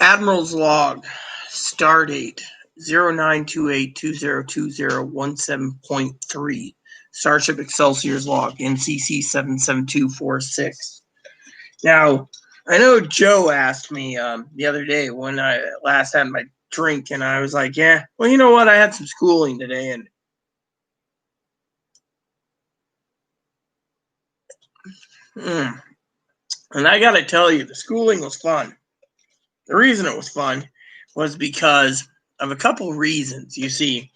Admiral's log, Stardate 0928202017.3. Starship Excelsior's log, NCC 77246. Now, I know Joe asked me the other day when I last had my drink, and I was like, yeah, well, you know what? I had some schooling today, and I got to tell you, the schooling was fun. The reason it was fun was because of a couple reasons. You see,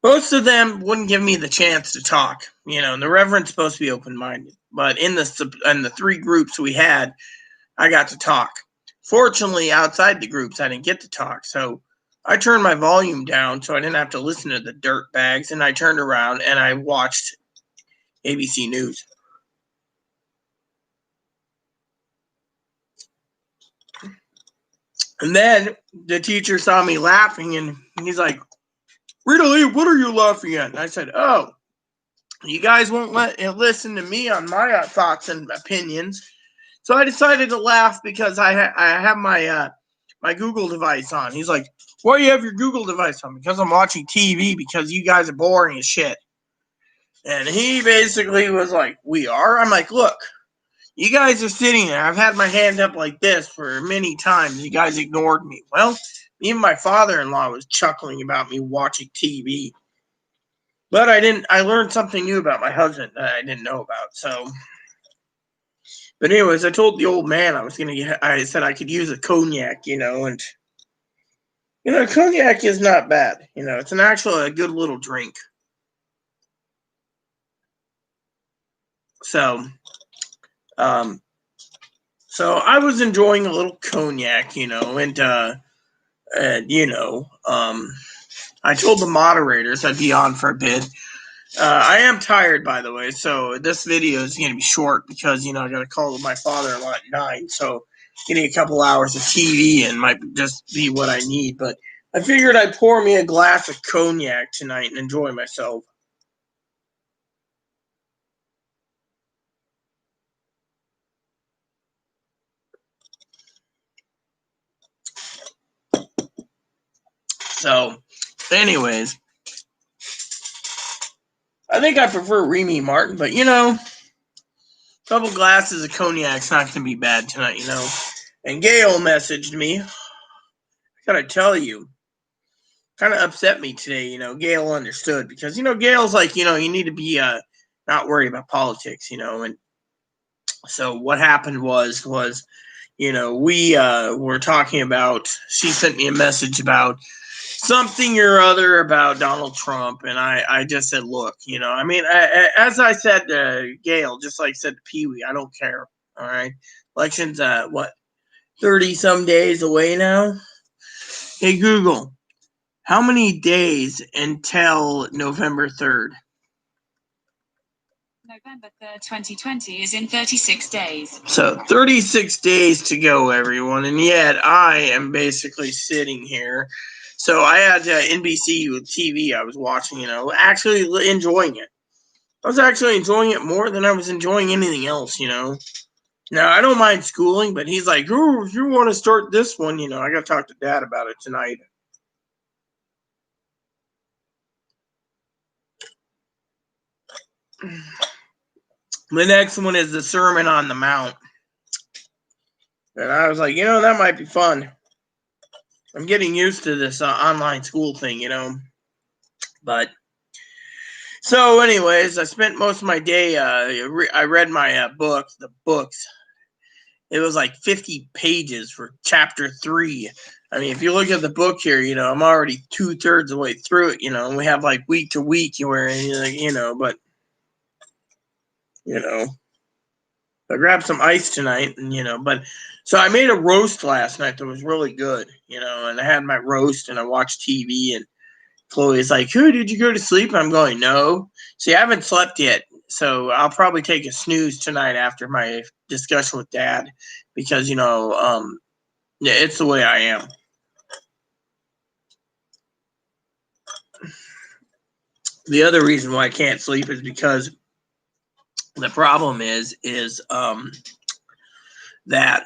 most of them wouldn't give me the chance to talk, and the Reverend's supposed to be open-minded. But in the three groups we had, I got to talk. Fortunately, outside the groups, I didn't get to talk. So I turned my volume down so I didn't have to listen to the dirt bags, and I turned around and I watched ABC News. And then the teacher saw me laughing, and he's like, Rita Lee, what are you laughing at? And I said, oh, you guys won't listen to me on my thoughts and opinions. So I decided to laugh because I have my my Google device on. He's like, why do you have your Google device on? Because I'm watching TV because you guys are boring as shit. And he basically was like, we are? I'm like, look, you guys are sitting there. I've had my hand up like this for many times. You guys ignored me. Well, even my father-in-law was chuckling about me watching TV. But I learned something new about my husband that I didn't know about. So, but anyways, I told the old man I said I could use a cognac, and cognac is not bad. It's a good little drink. So, so I was enjoying a little cognac, I told the moderators I'd be on for a bit. I am tired, by the way, so this video is going to be short because, I got to call my father-in-law at 9, so getting a couple hours of TV and might just be what I need, but I figured I'd pour me a glass of cognac tonight and enjoy myself. So, anyways, I think I prefer Remy Martin, but a couple glasses of cognac's not going to be bad tonight, And Gail messaged me. I gotta tell you, kind of upset me today. Gail understood because Gail's like, you need to be not worried about politics, and so what happened was we were talking about. She sent me a message about something or other about Donald Trump, and I just said, look, as I said to Gail, just like I said to Pee Wee, I don't care. All right, election's 30 some days away now. Hey Google, how many days until November 3rd? November 3rd, 2020 is in 36 days. So 36 days to go, everyone. And yet I am basically sitting here. So I had NBC with TV I was watching, actually enjoying it. I was actually enjoying it more than I was enjoying anything else, Now, I don't mind schooling, but he's like, oh, if you want to start this one, I got to talk to Dad about it tonight. The next one is the Sermon on the Mount. And I was like, that might be fun. I'm getting used to this online school thing, But, so anyways, I spent most of my day, I read my the books. It was like 50 pages for chapter 3. I mean, if you look at the book here, I'm already 2/3 of the way through it, and we have like week to week where, but, I grabbed some ice tonight, and, but, so I made a roast last night that was really good, and I had my roast and I watched TV, and Chloe's like, "Who did you go to sleep?" I'm going, no. See, I haven't slept yet, so I'll probably take a snooze tonight after my discussion with Dad, because, yeah, it's the way I am. The other reason why I can't sleep is because the problem is that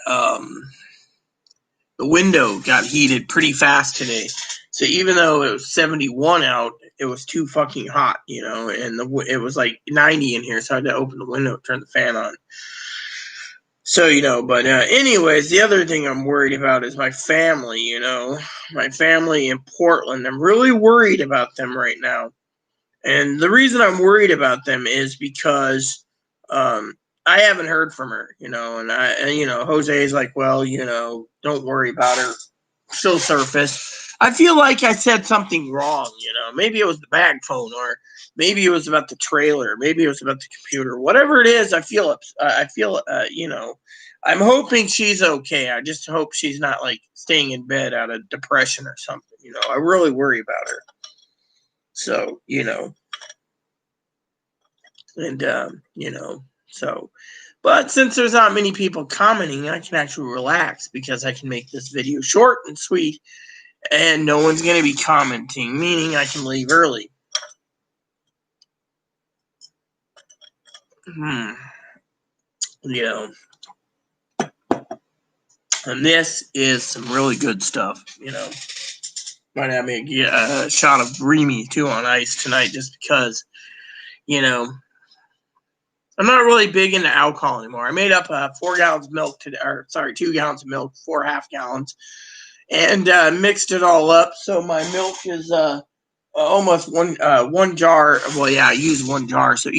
the window got heated pretty fast today. So even though it was 71 out, it was too fucking hot, and it was like 90 in here, so I had to open the window, turn the fan on. So, but anyways, the other thing I'm worried about is my family, my family in Portland. I'm really worried about them right now. And the reason I'm worried about them is because I haven't heard from her, and Jose is like, well, don't worry about her. She'll surface. I feel like I said something wrong, maybe it was the bag phone, or maybe it was about the trailer, maybe it was about the computer, whatever it is. I'm hoping she's okay. I just hope she's not like staying in bed out of depression or something. I really worry about her. So, but since there's not many people commenting, I can actually relax because I can make this video short and sweet and no one's going to be commenting, meaning I can leave early. And this is some really good stuff, Might have me a shot of Remy too on ice tonight just because, I'm not really big into alcohol anymore. I made up 4 gallons of milk today, 2 gallons of milk, 4 half gallons, and mixed it all up. So my milk is almost one jar. Well, yeah, I use 1 jar. So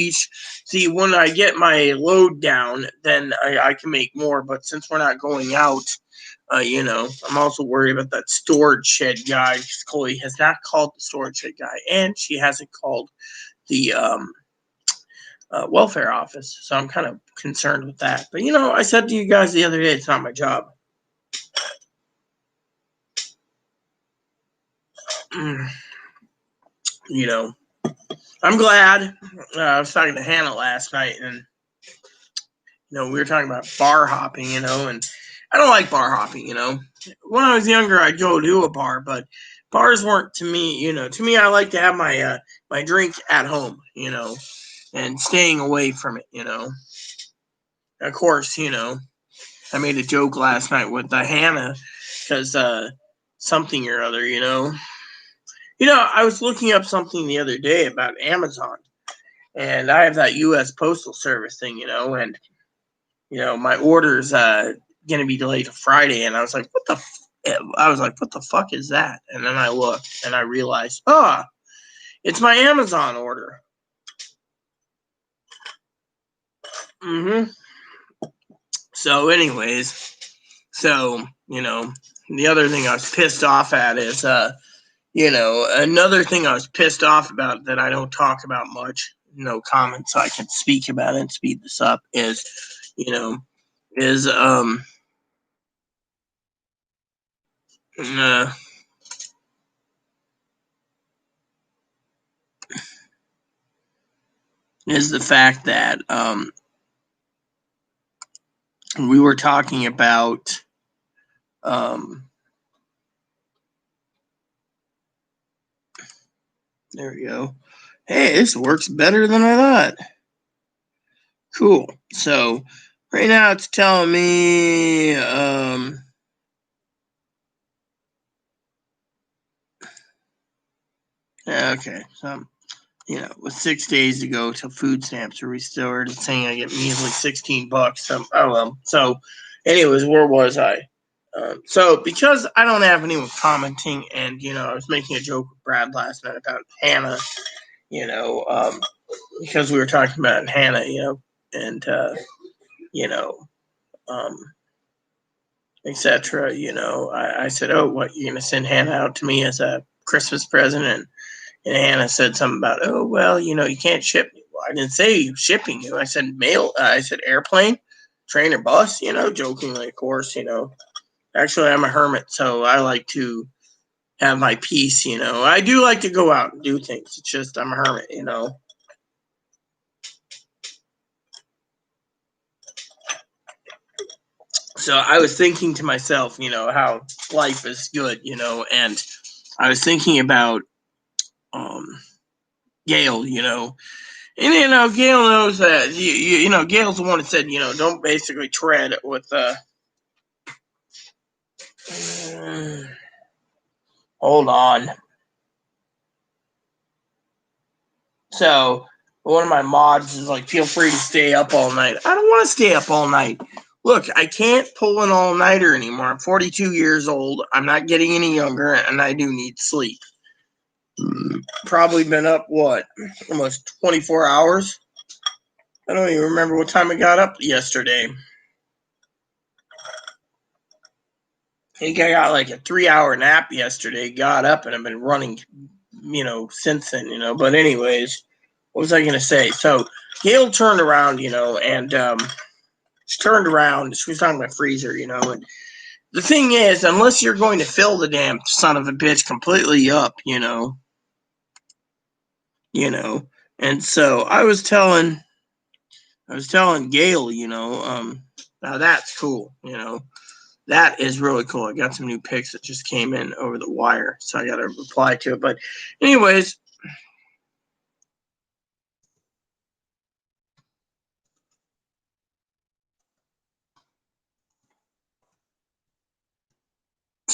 when I get my load down, then I can make more. But since we're not going out, I'm also worried about that storage shed guy. Chloe has not called the storage shed guy, and she hasn't called the welfare office. So I'm kind of concerned with that. But, I said to you guys the other day, it's not my job. I'm glad. I was talking to Hannah last night, and we were talking about bar hopping, and I don't like bar hopping. When I was younger, I'd go to a bar, but bars weren't to me. To me, I like to have my my drink at home, and staying away from it. Of course, I made a joke last night with Hannah because something or other, I was looking up something the other day about Amazon, and I have that U.S. Postal Service thing, and my order's gonna be delayed to Friday, and I was like, what the fuck is that? And then I looked and I realized, it's my Amazon order. So, anyways, the other thing I was pissed off at is, another thing I was pissed off about that I don't talk about much, no comment, so I can speak about it and speed this up is the fact that we were talking about there we go. Hey, this works better than I thought. Cool. So right now it's telling me okay, so with 6 days to go till food stamps are restored, it's saying I get measly $16. So, oh well. So anyways, where was I? So because I don't have anyone commenting, and I was making a joke with Brad last night about Hannah, because we were talking about Hannah, and etc. I said, "Oh, what, you're gonna send Hannah out to me as a Christmas present?" And Hannah said something about, "Oh, well, you can't ship me." Well, I didn't say shipping you. I said mail. I said airplane, train, or bus. Jokingly, of course. Actually, I'm a hermit, so I like to have my peace. I do like to go out and do things. It's just I'm a hermit. So I was thinking to myself, how life is good, and I was thinking about Gail, and Gail knows that Gail's the one that said, don't basically tread with Hold on. So one of my mods is like, feel free to stay up all night. I don't want to stay up all night. Look, I can't pull an all-nighter anymore. I'm 42 years old. I'm not getting any younger, and I do need sleep. Probably been up, what, almost 24 hours? I don't even remember what time I got up yesterday. I think I got like a 3-hour nap yesterday, got up, and I've been running, since then, But anyways, what was I going to say? So Gail turned around, and she turned around. She was talking about freezer, and the thing is, unless you're going to fill the damn son of a bitch completely up, and so I was telling Gail, now that's cool, that is really cool. I got some new pics that just came in over the wire, so I got to reply to it. But anyways,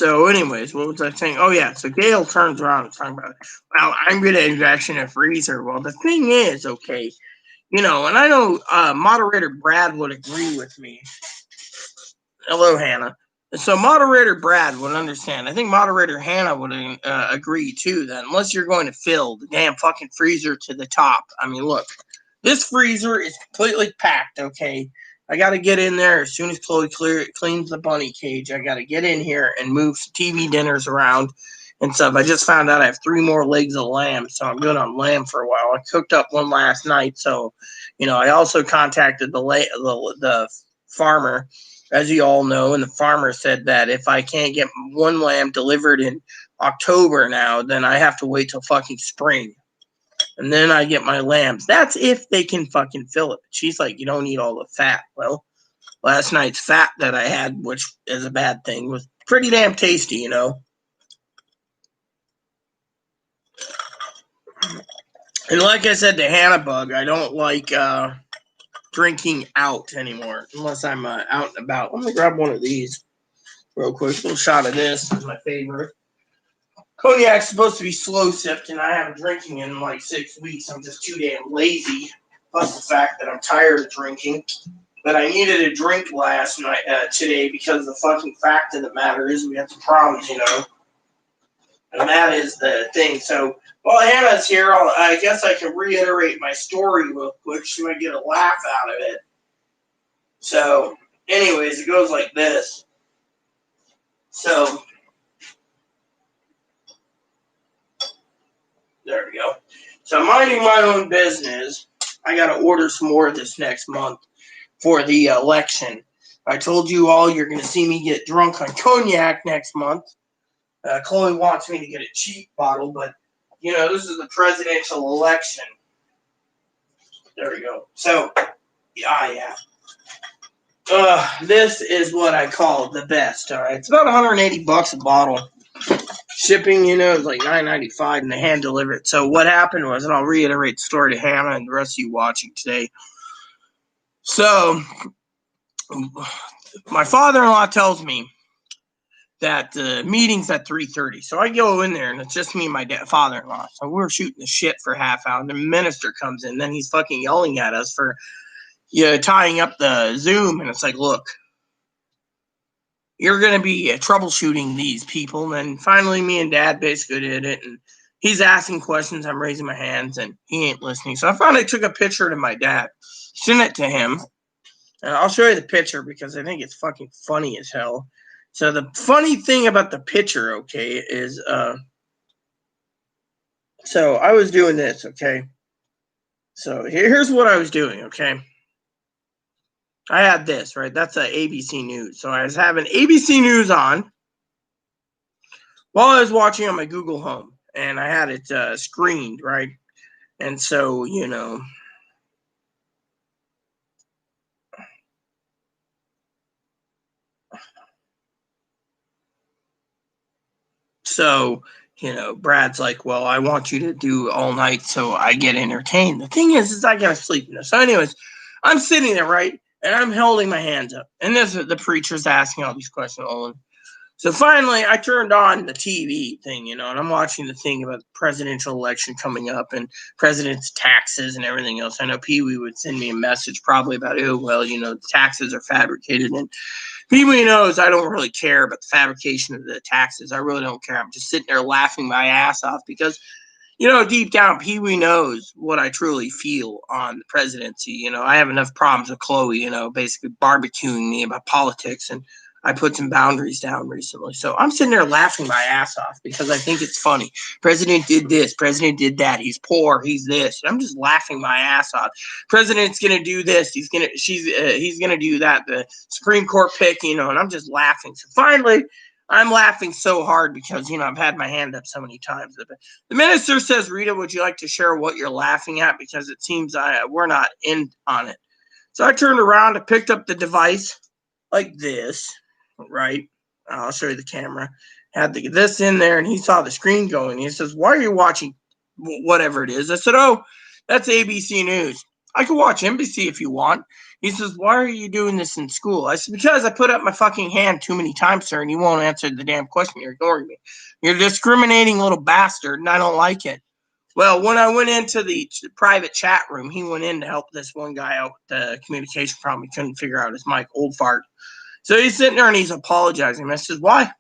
what was I saying? Oh yeah, so Gail turns around and talking about, well, I'm going to invest in a freezer. Well, the thing is, okay, and I know moderator Brad would agree with me. Hello, Hannah. So moderator Brad would understand. I think moderator Hannah would agree too that unless you're going to fill the damn fucking freezer to the top. I mean, look, this freezer is completely packed, okay? I got to get in there as soon as Chloe cleans the bunny cage. I got to get in here and move some TV dinners around and stuff. I just found out I have 3 more legs of lamb, so I'm good on lamb for a while. I cooked up one last night, so, I also contacted the farmer, as you all know, and the farmer said that if I can't get one lamb delivered in October now, then I have to wait till fucking spring. And then I get my lambs. That's if they can fucking fill it. She's like, you don't eat all the fat. Well, last night's fat that I had, which is a bad thing, was pretty damn tasty, And like I said to Hannah Bug, I don't like drinking out anymore unless I'm out and about. Let me grab one of these real quick. A little shot of this. This is my favorite. Cognac's supposed to be slow sipped, and I haven't drinking in like 6 weeks. I'm just too damn lazy. Plus the fact that I'm tired of drinking. But I needed a drink last night, today, because the fucking fact of the matter is we have some problems, And that is the thing. So while Hannah's here, I guess I can reiterate my story real quick. She might get a laugh out of it. So, anyways, it goes like this. So, there we go. So, minding my own business, I got to order some more this next month for the election. I told you all you're going to see me get drunk on cognac next month. Chloe wants me to get a cheap bottle, but, this is the presidential election. There we go. So, yeah. This is what I call the best, all right? It's about $180 a bottle. Shipping, is like $9.95, and they hand deliver it. So what happened was, and I'll reiterate the story to Hannah and the rest of you watching today. So my father-in-law tells me that the meeting's at 3:30. So I go in there, and it's just me and my father-in-law. So we're shooting the shit for half hour, and the minister comes in. Then he's fucking yelling at us for tying up the Zoom, and it's like, look, you're going to be troubleshooting these people. And then finally me and Dad basically did it, and he's asking questions, I'm raising my hands, and he ain't listening. So I finally took a picture to my dad, sent it to him, and I'll show you the picture because I think it's fucking funny as hell. So the funny thing about the picture, okay, is so I was doing this, okay? So here's what I was doing, okay? I had this, right? That's a ABC News. So I was having ABC News on while I was watching on my Google Home, and I had it screened, right? And so, Brad's like, well, I want you to do all night so I get entertained. The thing is I gotta sleep. So anyways, I'm sitting there, right? And I'm holding my hands up. And this the preacher's asking all these questions. So finally, I turned on the TV thing, and I'm watching the thing about the presidential election coming up and president's taxes and everything else. I know Pee Wee would send me a message probably about, oh, well, the taxes are fabricated. And Pee Wee knows I don't really care about the fabrication of the taxes. I really don't care. I'm just sitting there laughing my ass off because, deep down, Pee Wee knows what I truly feel on the presidency. I have enough problems with Chloe, basically barbecuing me about politics, and I put some boundaries down recently. So I'm sitting there laughing my ass off because I think it's funny. President did this. President did that. He's poor. He's this. I'm just laughing my ass off. President's gonna do this. He's gonna do that. The Supreme Court pick, and I'm just laughing. So finally, I'm laughing so hard because I've had my hand up so many times. The minister says, "Rita, would you like to share what you're laughing at? Because it seems we're not in on it." So I turned around, I picked up the device like this. Right? I'll show you the camera. Had this in there, and he saw the screen going. He says, "Why are you watching whatever it is?" I said, "Oh, that's ABC News. I can watch NBC if you want." He says, "Why are you doing this in school?" I said, "Because I put up my fucking hand too many times, sir, and you won't answer the damn question. You're ignoring me. You're a discriminating little bastard, and I don't like it." Well, when I went into the private chat room, he went in to help this one guy out with the communication problem. He couldn't figure out his mic, old fart. So he's sitting there and he's apologizing. I says, "Why?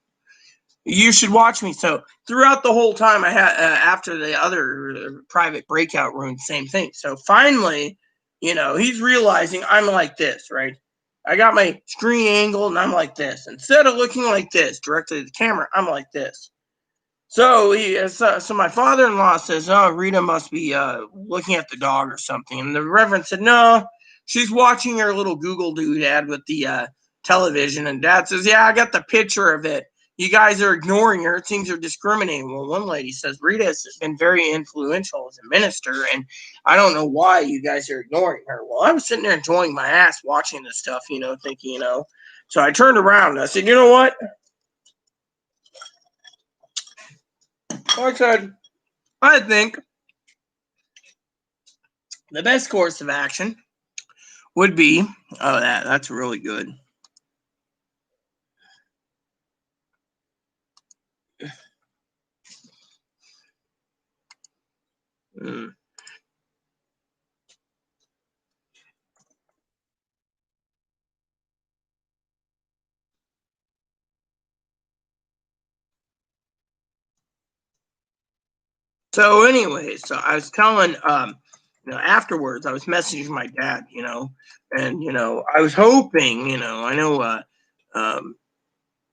You should watch me." So throughout the whole time, I had after the other private breakout room, same thing. So finally, he's realizing I'm like this, right? I got my screen angled and I'm like this. Instead of looking like this directly to the camera, I'm like this. So so my father-in-law says, "Oh, Rita must be looking at the dog or something." And the Reverend said, "No, she's watching her little Google doodad with the television." And Dad says, "Yeah, I got the picture of it. You guys are ignoring her. It seems you're discriminating." Well, one lady says, "Rita has been very influential as a minister, and I don't know why you guys are ignoring her." Well, I was sitting there enjoying my ass watching this stuff, thinking. So I turned around and I said, "You know what?" I said, "I think the best course of action would be," oh, that's really good. Mm. So anyway, so I was telling afterwards I was messaging my dad, and I was hoping, I know um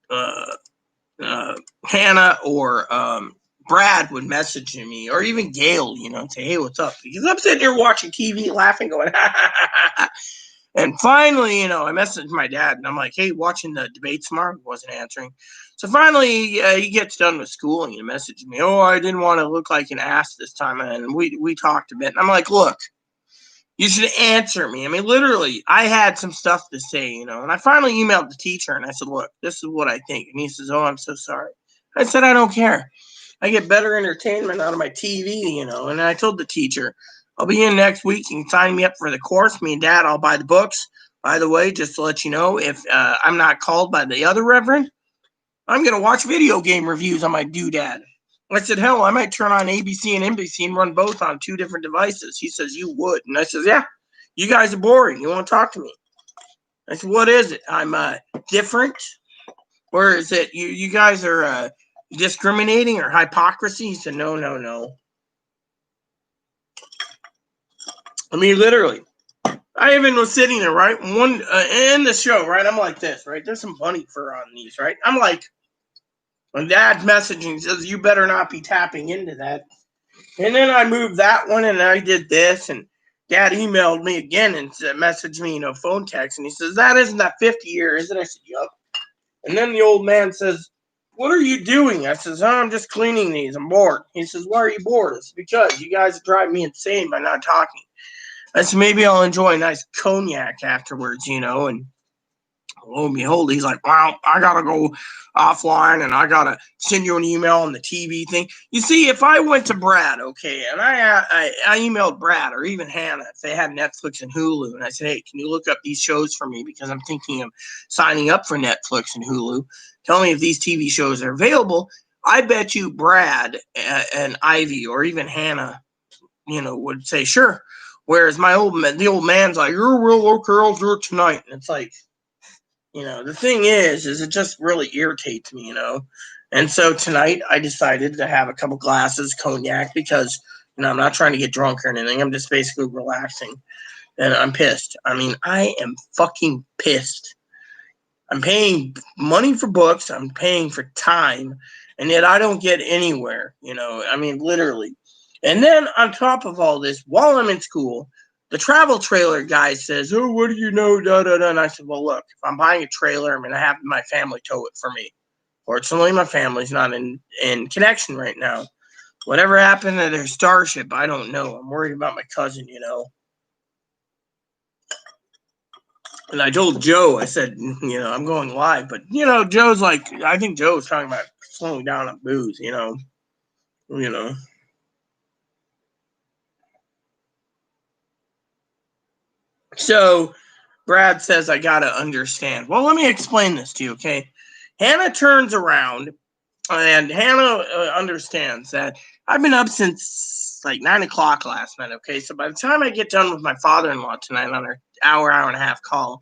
uh Hannah or Brad would message me, or even Gail, and say, "Hey, what's up?" Because I'm sitting here watching TV, laughing, going, ha, ha, ha, ha, ha. And finally, I messaged my dad, and I'm like, "Hey, watching the debate tomorrow?" He wasn't answering. So finally, he gets done with school, and he messaged me, "Oh, I didn't want to look like an ass this time," and we talked a bit. And I'm like, "Look, you should answer me." I mean, literally, I had some stuff to say, and I finally emailed the teacher, and I said, "Look, this is what I think." And he says, "Oh, I'm so sorry." I said, "I don't care. I get better entertainment out of my TV, And I told the teacher, "I'll be in next week. You can sign me up for the course. Me and Dad, I'll buy the books. By the way, just to let you know, if I'm not called by the other Reverend, I'm going to watch video game reviews on my doodad." I said, "Hell, I might turn on ABC and NBC and run both on 2 different devices." He says, "You would." And I says, "Yeah, you guys are boring. You won't talk to me." I said, "What is it? I'm different? Or is it you guys are discriminating or hypocrisy?" He said, "No, no, no." I mean, literally. I even was sitting there, right? One in the show, right? I'm like this, right? There's some bunny fur on these, right? I'm like, when Dad's messaging says, "You better not be tapping into that." And then I moved that one and I did this, and Dad emailed me again and messaged me, phone text, and he says, "That isn't that 50 year, is it?" I said, "Yup." And then the old man says, "What are you doing?" I says, "Oh, I'm just cleaning these. I'm bored." He says, "Why are you bored?" I said, "Because you guys drive me insane by not talking." I said, "Maybe I'll enjoy a nice cognac afterwards, And lo and behold, he's like, well, I got to go offline and I got to send you an email on the TV thing. You see, if I went to Brad, okay, and I emailed Brad or even Hannah if they had Netflix and Hulu, and I said, hey, can you look up these shows for me because I'm thinking of signing up for Netflix and Hulu. Tell me if these TV shows are available. I bet you Brad and Ivy or even Hannah, would say, sure. Whereas the old man's like, you're a real okay, I'll do it tonight. And it's like, the thing is it just really irritates me, And so tonight I decided to have a couple glasses of cognac because, I'm not trying to get drunk or anything. I'm just basically relaxing. And I'm pissed. I mean, I am fucking pissed. I'm paying money for books. I'm paying for time. And yet I don't get anywhere, I mean, literally. And then on top of all this, while I'm in school, the travel trailer guy says, oh, what do you know? Da, da, da. And I said, well, look, if I'm buying a trailer, I'm going to have my family tow it for me. Fortunately, my family's not in connection right now. Whatever happened to their Starship, I don't know. I'm worried about my cousin, And I told Joe, I said, I'm going live. But, Joe's like, I think Joe's talking about slowing down on booze, So Brad says, I got to understand. Well, let me explain this to you, okay? Hannah turns around, and Hannah understands that I've been up since like 9 o'clock last night, okay? So by the time I get done with my father-in-law tonight on our hour and a half call,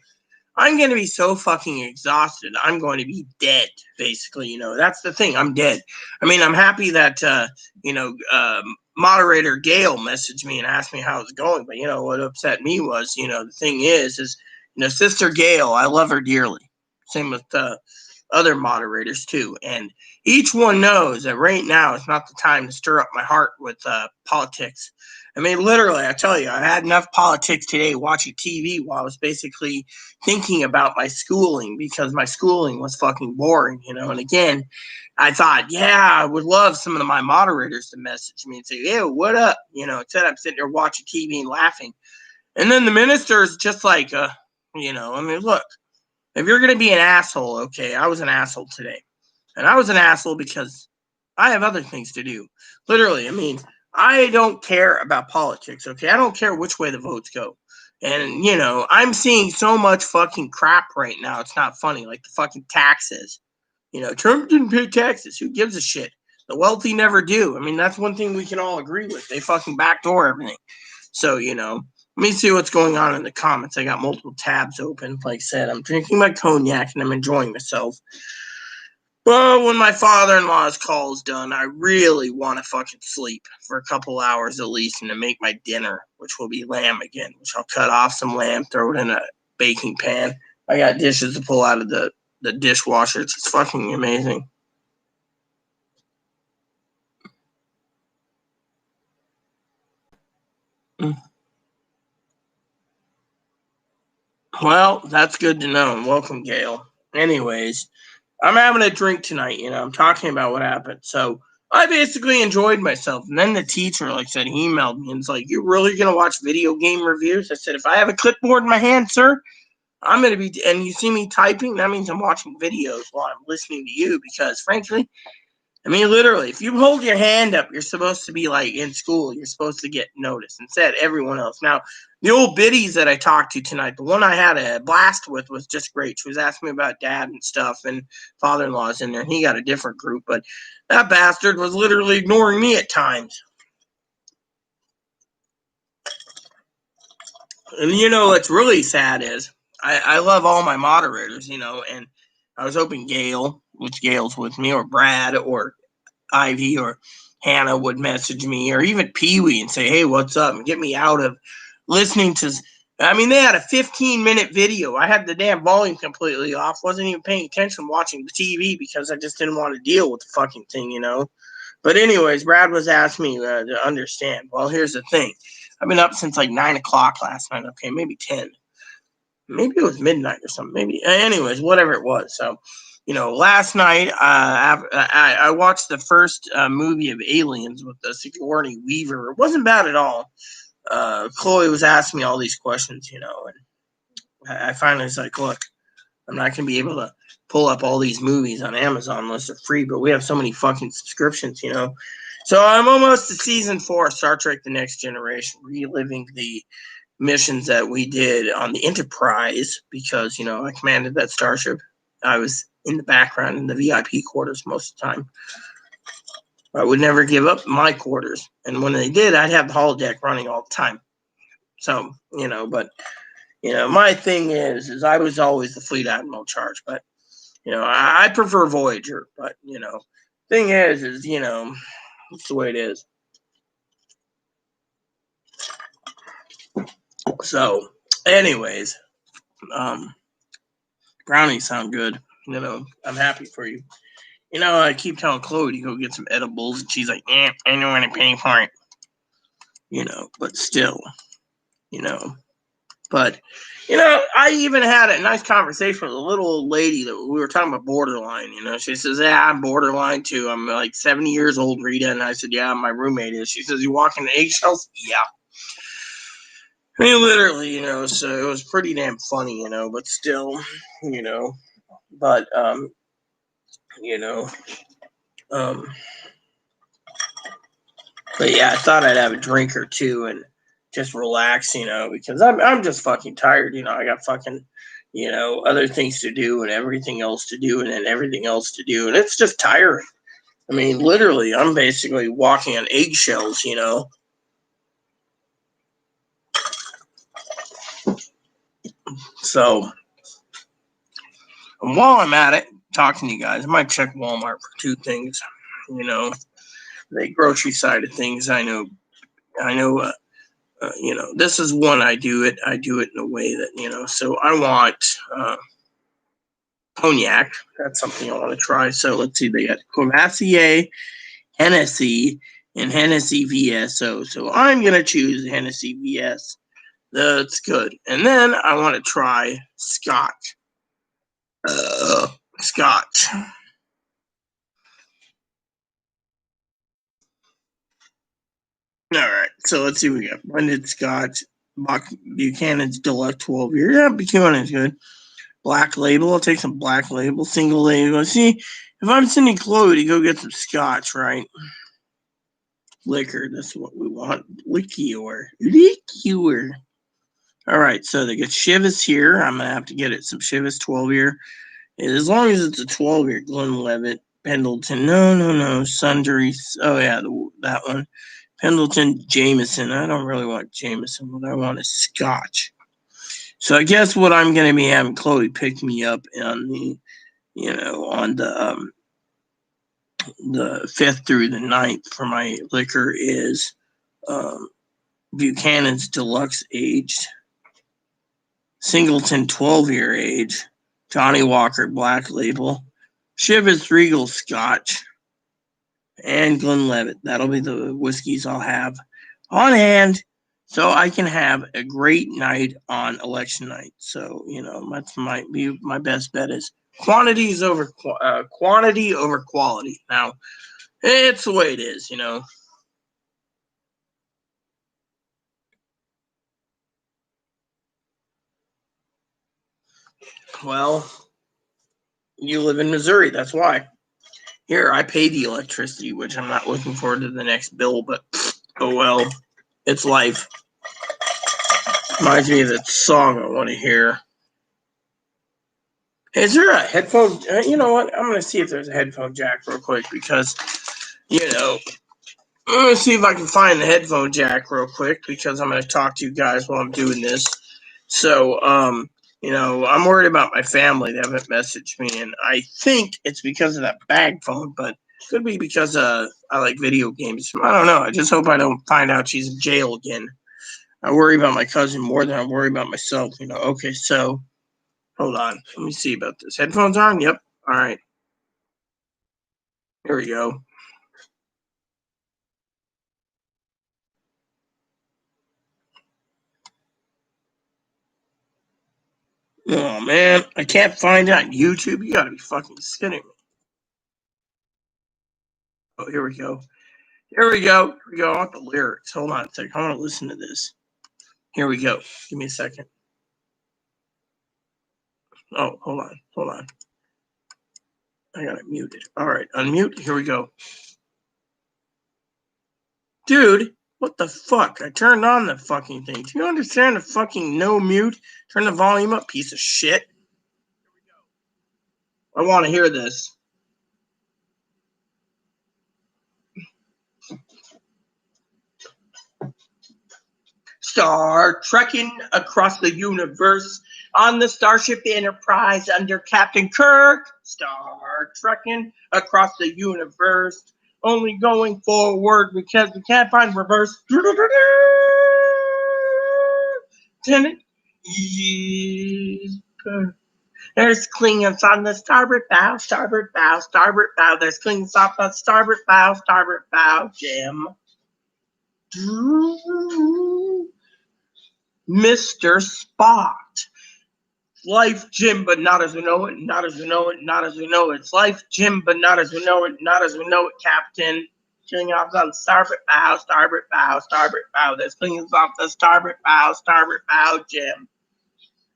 I'm going to be so fucking exhausted. I'm going to be dead, basically. That's the thing. I'm dead. I mean, I'm happy that, moderator Gail messaged me and asked me how it's going. But, what upset me was, the thing is, Sister Gail, I love her dearly. Same with other moderators, too. And each one knows that right now it's not the time to stir up my heart with politics. I mean, literally, I tell you, I had enough politics today watching TV while I was basically thinking about my schooling because my schooling was fucking boring, And again, I thought, yeah, I would love some of my moderators to message me and say, hey, what up? Instead I'm sitting there watching TV and laughing. And then the minister's just like, I mean, look, if you're going to be an asshole, okay, I was an asshole today. And I was an asshole because I have other things to do. Literally, I mean, I don't care about politics, okay? I don't care which way the votes go. And, I'm seeing so much fucking crap right now. It's not funny. Like the fucking taxes. Trump didn't pay taxes. Who gives a shit? The wealthy never do. I mean, that's one thing we can all agree with. They fucking backdoor everything. So, let me see what's going on in the comments. I got multiple tabs open. Like I said, I'm drinking my cognac and I'm enjoying myself. Well, when my father-in-law's call's done, I really want to fucking sleep for a couple hours at least and to make my dinner, which will be lamb again, which I'll cut off some lamb, throw it in a baking pan. I got dishes to pull out of the dishwasher. It's fucking amazing. Well, that's good to know. And welcome, Gail. Anyways, I'm having a drink tonight. I'm talking about what happened. So I basically enjoyed myself. And then the teacher, like I said, he emailed me and it's like, you really going to watch video game reviews? I said, if I have a clipboard in my hand, sir, I'm going to be, and you see me typing, that means I'm watching videos while I'm listening to you because frankly, I mean, literally, if you hold your hand up, you're supposed to be like in school. You're supposed to get noticed. Instead, everyone else. Now, the old biddies that I talked to tonight, the one I had a blast with was just great. She was asking me about dad and stuff, and father-in-law's in there, and he got a different group. But that bastard was literally ignoring me at times. And what's really sad is I love all my moderators, and I was hoping Gail, which Gail's with me, or Brad, or Ivy or Hannah would message me, or even Pee Wee and say, hey, what's up? And get me out of listening to. I mean, they had a 15-minute video. I had the damn volume completely off. Wasn't even paying attention watching the TV because I just didn't want to deal with the fucking thing, But anyways, Brad was asking me to understand. Well, here's the thing. I've been up since like 9 o'clock last night. Okay, maybe 10. Maybe it was midnight or something. Maybe. Anyways, whatever it was. So, last night I watched the first movie of Aliens with Sigourney Weaver. It wasn't bad at all. Chloe was asking me all these questions, and I finally was like, look, I'm not going to be able to pull up all these movies on Amazon unless they're free, but we have so many fucking subscriptions, you know. So I'm almost to season 4 of Star Trek The Next Generation, reliving the missions that we did on the Enterprise because, you know, I commanded that starship. I was in the background in the VIP quarters most of the time. I would never give up my quarters. And when they did, I'd have the holodeck running all the time. So, you know, but, you know, my thing is I was always the fleet admiral in charge, but, you know, I prefer Voyager, but, you know, thing is, you know, it's the way it is. So, anyways, brownies sound good. You know, I'm happy for you. You know, I keep telling Chloe to go get some edibles, and she's like, I don't want to pay for it. You know, but still, you know. But, you know, I even had a nice conversation with a little old lady that we were talking about borderline. You know, she says, yeah, I'm borderline too. I'm like 70 years old, Rita. And I said, yeah, my roommate is. She says, you walk in the eggshells? Yeah. I mean, literally, you know, so it was pretty damn funny, you know, but still, you know, but, you know, um, but yeah, I thought I'd have a drink or two and just relax, you know, because I'm just fucking tired, you know. I got fucking, you know, other things to do and everything else to do and then everything else to do, and it's just tiring. I mean, literally, I'm basically walking on eggshells, you know. So, and while I'm at it, talking to you guys, I might check Walmart for two things, you know, the grocery side of things. I know, you know, this is one I do it in a way that, you know, so I want cognac. That's something I want to try. So let's see, they got Courvoisier, Hennessy, and Hennessy VSO. So I'm going to choose Hennessy VS. That's good. And then I want to try Scotch. Scotch. All right. So let's see what we got. Blended Scotch. Buchanan's Deluxe 12 year. Yeah, Buchanan's good. Black Label. I'll take some Black Label. Single Label. See, if I'm sending Chloe to go get some Scotch, right? Liquor. That's what we want. Liqueur. All right. So they get Chivas here. I'm going to have to get it some Chivas 12 year. As long as it's a 12 year. Glenlivet. Pendleton. No. Sundry. Oh, yeah. That one. Pendleton, Jameson. I don't really want Jameson. What I want is Scotch. So I guess what I'm going to be having Chloe pick me up on the, you know, on the 5th through the 9th for my liquor is Buchanan's Deluxe Aged, Singleton 12-year age, Johnny Walker Black Label, Chivas Regal Scotch, and Glenlivet. That'll be the whiskeys I'll have on hand so I can have a great night on election night. So, you know, that's might be my best bet is quantity over quality. Now, it's the way it is, you know. Well, you live in Missouri, that's why. Here, I pay the electricity, which I'm not looking forward to the next bill, but oh well, it's life. Reminds me of that song I want to hear. Is there a headphone? You know what? I'm going to see if there's a headphone jack real quick because, you know, I'm going to see if I can find the headphone jack real quick because I'm going to talk to you guys while I'm doing this. So, you know, I'm worried about my family. They haven't messaged me, and I think it's because of that bag phone, but it could be because I like video games. I don't know. I just hope I don't find out she's in jail again. I worry about my cousin more than I worry about myself, you know. Okay, so hold on. Let me see about this. Headphones on? Yep. All right. Here we go. Oh man, I can't find it on YouTube. You gotta be fucking kidding me. Oh, here we go. Here we go. Here we go. I want the lyrics. Hold on a second. I want to listen to this. Here we go. Give me a second. Oh, hold on. I got it muted. All right, unmute. Here we go. Dude, what the fuck? I turned on the fucking thing. Do you understand the fucking no mute? Turn the volume up, piece of shit. I want to hear this. Star trekking across the universe on the Starship Enterprise under Captain Kirk. Star trekking across the universe, only going forward because we can't find reverse. Tenant. There's Klingons on the starboard bow, starboard bow, starboard bow. There's Klingons on the starboard bow, Jim. Mr. Spot. Life, Jim, but not as we know it, not as we know it, not as we know it. It's life, Jim, but not as we know it, not as we know it, Captain. Killing off on starboard bow, starboard bow, starboard bow. There's Klingons off the starboard bow, Jim.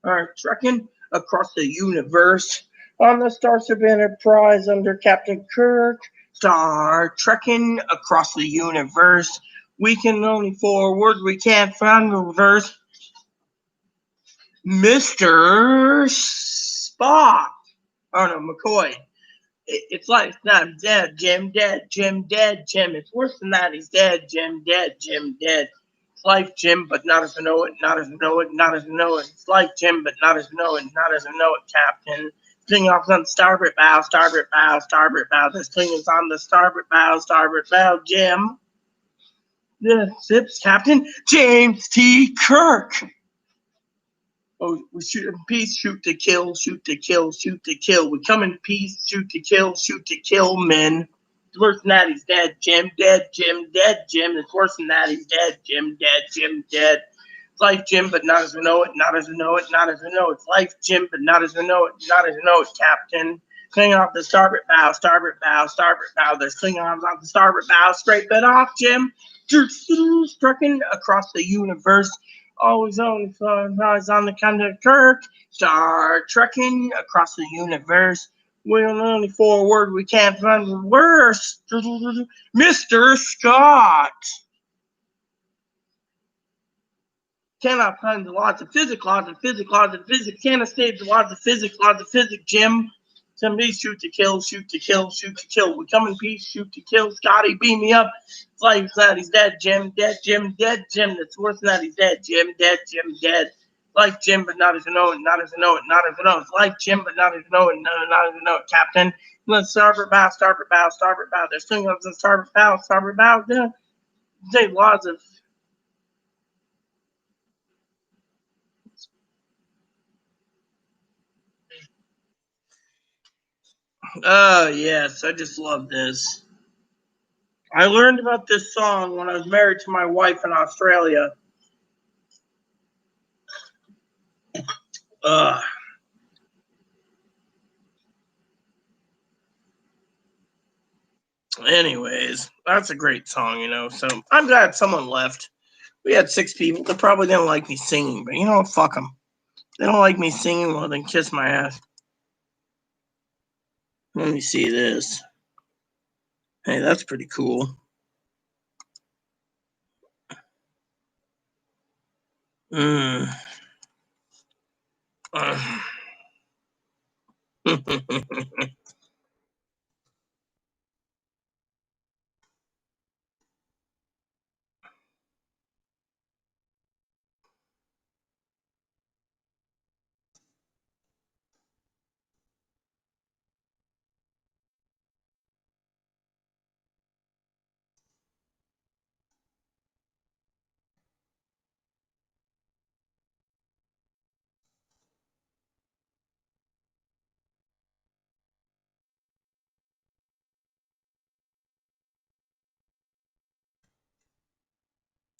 All right, trekking across the universe on the Starship Enterprise under Captain Kirk. Star trekking across the universe. We can only forward, we can't find reverse. Mr. Spock. Oh no, McCoy. It's like, I'm dead, Jim, dead, Jim, dead, Jim. It's worse than that. He's dead, Jim, dead, Jim, dead. It's life, Jim, but not as we know it, not as we know it, not as we know it. It's life, Jim, but not as we know it, not as we know it, Captain. String off on the starboard bow, starboard bow, starboard bow. There's Klingons on the starboard bow, Jim. The ship's Captain James T. Kirk. Oh, we shoot in peace, shoot to kill, shoot to kill, shoot to kill. We come in peace, shoot to kill, men. It's worse than that, he's dead, Jim, dead, Jim, dead, Jim. It's worse than that, he's dead, Jim, dead, Jim, dead. It's life, Jim, but not as we know it, not as we know it, not as we know it. It's life, Jim, but not as we know it, not as we know it, Captain. Cling off the starboard bow, starboard bow, starboard bow. There's Klingons off the starboard bow, straight bit off, Jim. Trekking across the universe. Always on the Captain Kirk. Star trekking across the universe. We're only forward, we can't find worse. Mr. Scott. Cannot find the laws of physics, Cannot save the laws of physics, Jim. Somebody shoot to kill, shoot to kill, shoot to kill. We come in peace, shoot to kill. Scotty, beam me up. It's like that, he's dead, Jim, dead, Jim, dead, Jim. That's worse than that, he's dead, Jim, dead, Jim, dead. Like Jim, but not as you know it, not as you know it, not as you know it. It's like Jim, but not as you know it, not as you know it, Captain. Let's starboard bow, starboard bow, starboard bow. There's things on starboard bow, starboard bow. Yeah. Say laws of. Oh, yes, I just love this. I learned about this song when I was married to my wife in Australia. Anyways, that's a great song, so I'm glad someone left. We had 6 people that probably didn't like me singing, but fuck them. They don't like me singing, well, then kiss my ass. Let me see this. Hey, that's pretty cool.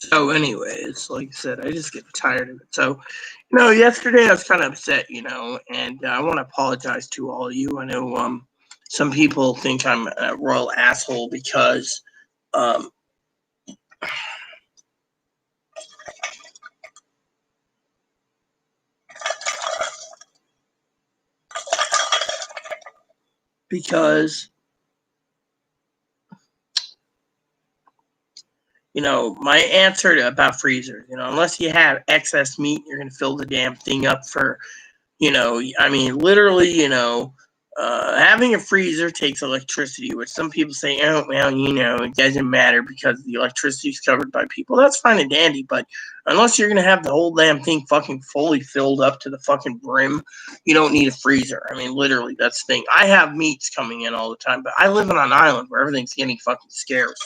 So, anyways, like I said, I just get tired of it. So, yesterday I was kind of upset, and I want to apologize to all of you. I know some people think I'm a royal asshole because because, my answer about freezers, unless you have excess meat, you're going to fill the damn thing up for, literally, having a freezer takes electricity, which some people say, oh, well, it doesn't matter because the electricity is covered by people. That's fine and dandy, but unless you're going to have the whole damn thing fucking fully filled up to the fucking brim, you don't need a freezer. Literally, that's the thing. I have meats coming in all the time, but I live on an island where everything's getting fucking scarce.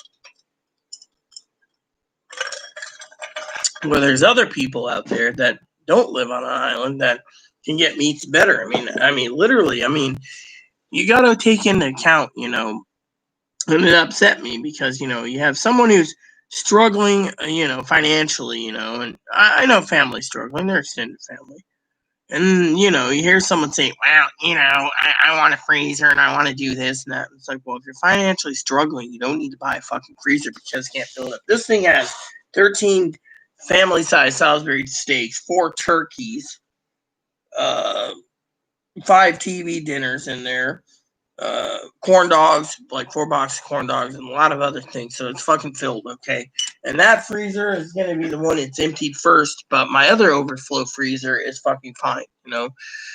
Where there's other people out there that don't live on an island that can get meats better. Literally, you got to take into account, and it upset me because, you have someone who's struggling, financially, and I know family's struggling, they're extended family. And, you hear someone say, well, I want a freezer and I want to do this and that. It's like, well, if you're financially struggling, you don't need to buy a fucking freezer because you can't fill it up. This thing has 13 family-sized Salisbury steaks, 4 turkeys, 5 TV dinners in there, corn dogs, like 4 boxes of corn dogs, and a lot of other things. So it's fucking filled, okay? And that freezer is going to be the one that's emptied first, but my other overflow freezer is fucking fine,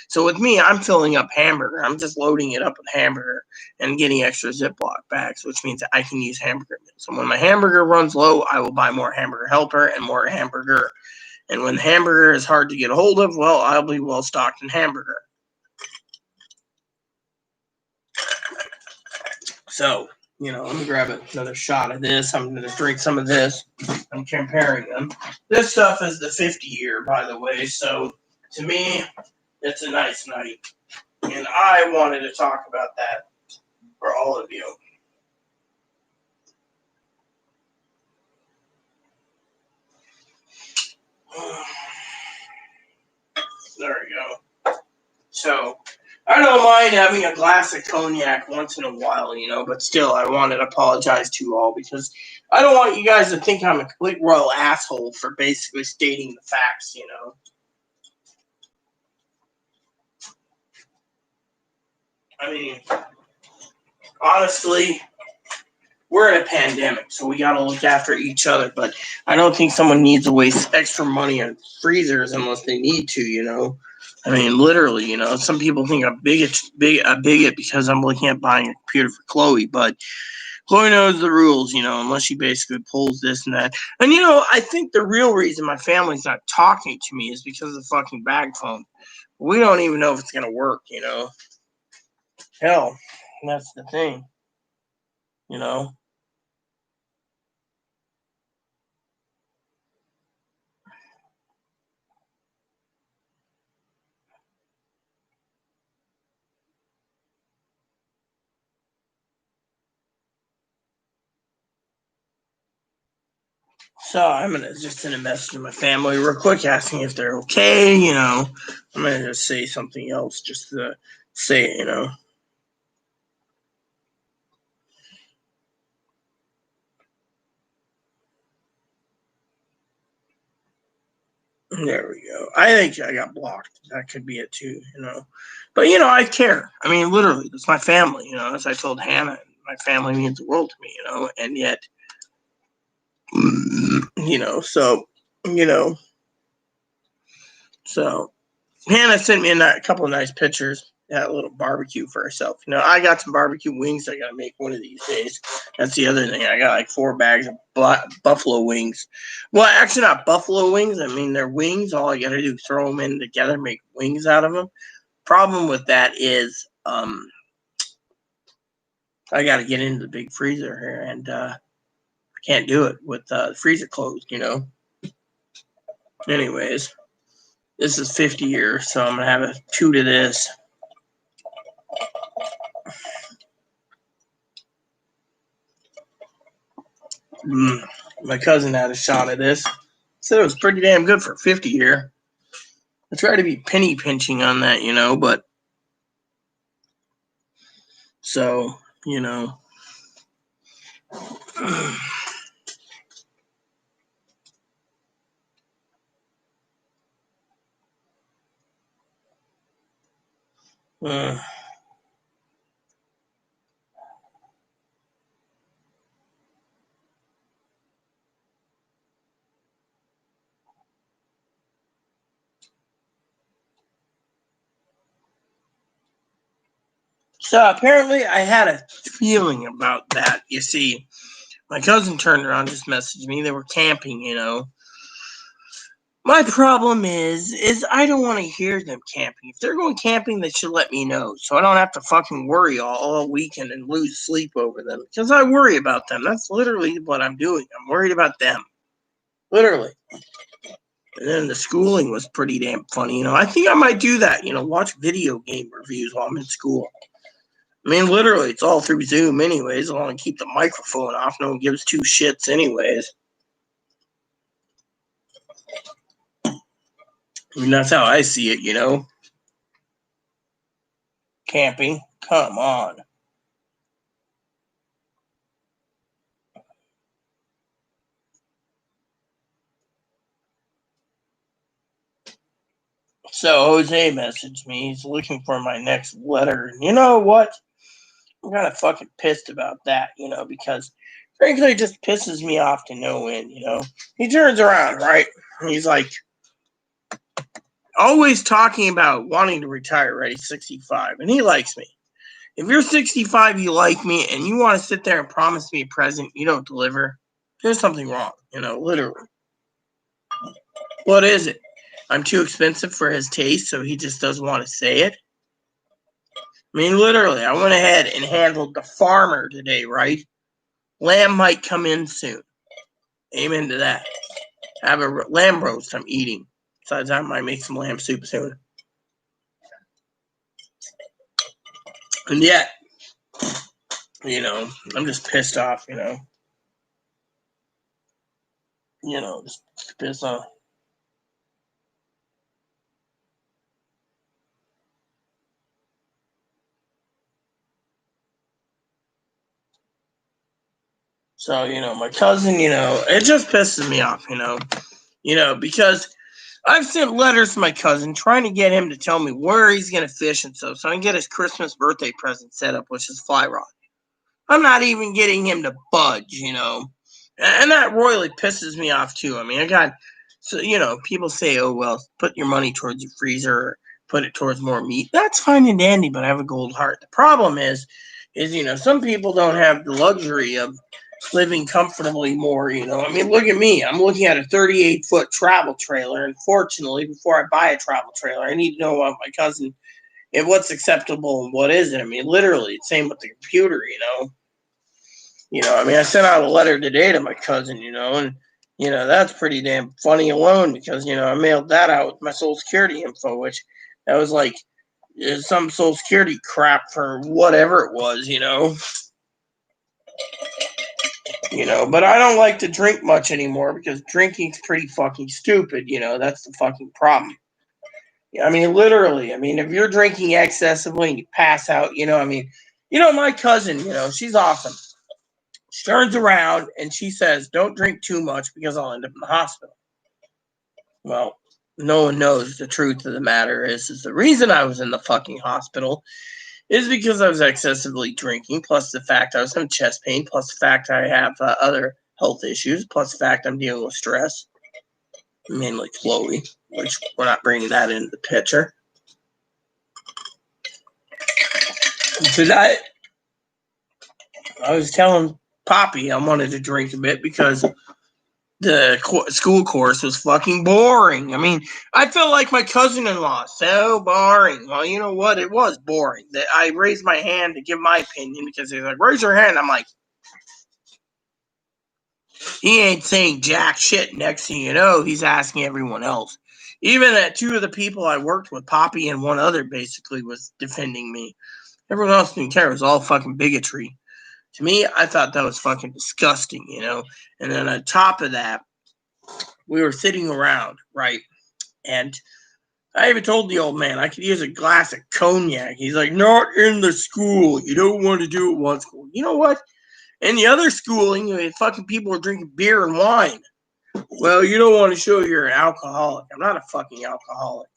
So with me, I'm filling up hamburger. I'm just loading it up with hamburger and getting extra Ziploc bags, which means that I can use hamburger. So when my hamburger runs low, I will buy more hamburger helper and more hamburger. And when hamburger is hard to get a hold of, well, I'll be well stocked in hamburger. So, I'm going to grab another shot of this. I'm going to drink some of this. I'm comparing them. This stuff is the 50-year, by the way. So, to me, it's a nice night. And I wanted to talk about that for all of you. There we go. So, I don't mind having a glass of cognac once in a while, but still, I wanted to apologize to you all because I don't want you guys to think I'm a complete royal asshole for basically stating the facts, Honestly, we're in a pandemic, so we got to look after each other, but I don't think someone needs to waste extra money on freezers unless they need to. Literally, some people think I'm a bigot because I'm looking at buying a computer for Chloe, but Chloe knows the rules, unless she basically pulls this and that. And, I think the real reason my family's not talking to me is because of the fucking bag phone. We don't even know if it's going to work, Hell, that's the thing, So I'm going to just send a message to my family real quick asking if they're okay, I'm going to just say something else just to say it, There we go. I think I got blocked. That could be it too, But, I care. Literally, that's my family, as I told Hannah, my family means the world to me, and yet, so, so Hannah sent me a couple of nice pictures. That little barbecue for herself. I got some barbecue wings. I got to make one of these days. That's the other thing. I got like 4 bags of buffalo wings. Well, actually, not buffalo wings. They're wings. All I got to do is throw them in together, make wings out of them. Problem with that is I got to get into the big freezer here, and I can't do it with the freezer closed, Anyways, this is 50 years, so I'm going to have a 2 to this. My cousin had a shot of this. Said it was pretty damn good for 50 year. I try to be penny pinching on that, but so, So apparently I had a feeling about that. You see, my cousin turned around and just messaged me. They were camping, you know. My problem is I don't want to hear them camping. If they're going camping, they should let me know so I don't have to fucking worry all weekend and lose sleep over them. Because I worry about them. That's literally what I'm doing. I'm worried about them. Literally. And then the schooling was pretty damn funny. You know, I think I might do that. You know, watch video game reviews while I'm in school. I mean, literally, it's all through Zoom anyways. I want to keep the microphone off. No one gives two shits anyways. I mean, that's how I see it, you know. Camping, come on. So Jose messaged me. He's looking for my next letter. And you know what? I'm kind of fucking pissed about that, you know, because frankly, it just pisses me off to no end, you know. He turns around, right? He's like, always talking about wanting to retire, right? He's 65, and he likes me. If you're 65, you like me, and you want to sit there and promise me a present, you don't deliver, there's something wrong, you know, literally. What is it? I'm too expensive for his taste, so he just doesn't want to say it? I mean, literally, I went ahead and handled the farmer today, right? Lamb might come in soon. Amen to that. I have a lamb roast I'm eating. Besides, I might make some lamb soup soon. And yet, you know, I'm just pissed off, you know. You know, just pissed off. So, you know, my cousin, you know, it just pisses me off, you know, because I've sent letters to my cousin trying to get him to tell me where he's going to fish and stuff so I can get his Christmas birthday present set up, which is fly rod. I'm not even getting him to budge, you know, and that royally pisses me off too. I mean, I got, so, you know, people say, oh, well, put your money towards your freezer or put it towards more meat. That's fine and dandy, but I have a gold heart. The problem is, you know, some people don't have the luxury of living comfortably more, you know. I mean, look at me. I'm looking at a 38-foot travel trailer. And fortunately, before I buy a travel trailer, I need to know what my cousin, and what's acceptable and what isn't. I mean, literally, same with the computer, you know. I mean, I sent out a letter today to my cousin, you know, and, you know, that's pretty damn funny alone because, you know, I mailed that out with my social security info, which that was like some social security crap for whatever it was, you know. But I don't like to drink much anymore because drinking's pretty fucking stupid, you know. That's the fucking problem. I mean, literally, I mean, if you're drinking excessively and you pass out, you know, I mean, you know, my cousin, you know, she's awesome. She turns around and she says, don't drink too much because I'll end up in the hospital. Well, no one knows the truth of the matter is the reason I was in the fucking hospital is because I was excessively drinking, plus the fact I was having chest pain, plus the fact I have other health issues, plus the fact I'm dealing with stress, mainly Chloe, which we're not bringing that into the picture. Tonight, I was telling Poppy I wanted to drink a bit because the school course was fucking boring. I mean, I felt like my cousin-in-law, so boring. Well, you know what? It was boring. I raised my hand to give my opinion because he's like, raise your hand. I'm like, he ain't saying jack shit. Next thing you know, he's asking everyone else. Even that two of the people I worked with, Poppy and one other, basically was defending me. Everyone else didn't care. It was all fucking bigotry. To me, I thought that was fucking disgusting, you know? And then on top of that, we were sitting around, right? And I even told the old man I could use a glass of cognac. He's like, not in the school. You don't want to do it one school. You know what? In the other schooling, fucking people are drinking beer and wine. Well, you don't want to show you're an alcoholic. I'm not a fucking alcoholic.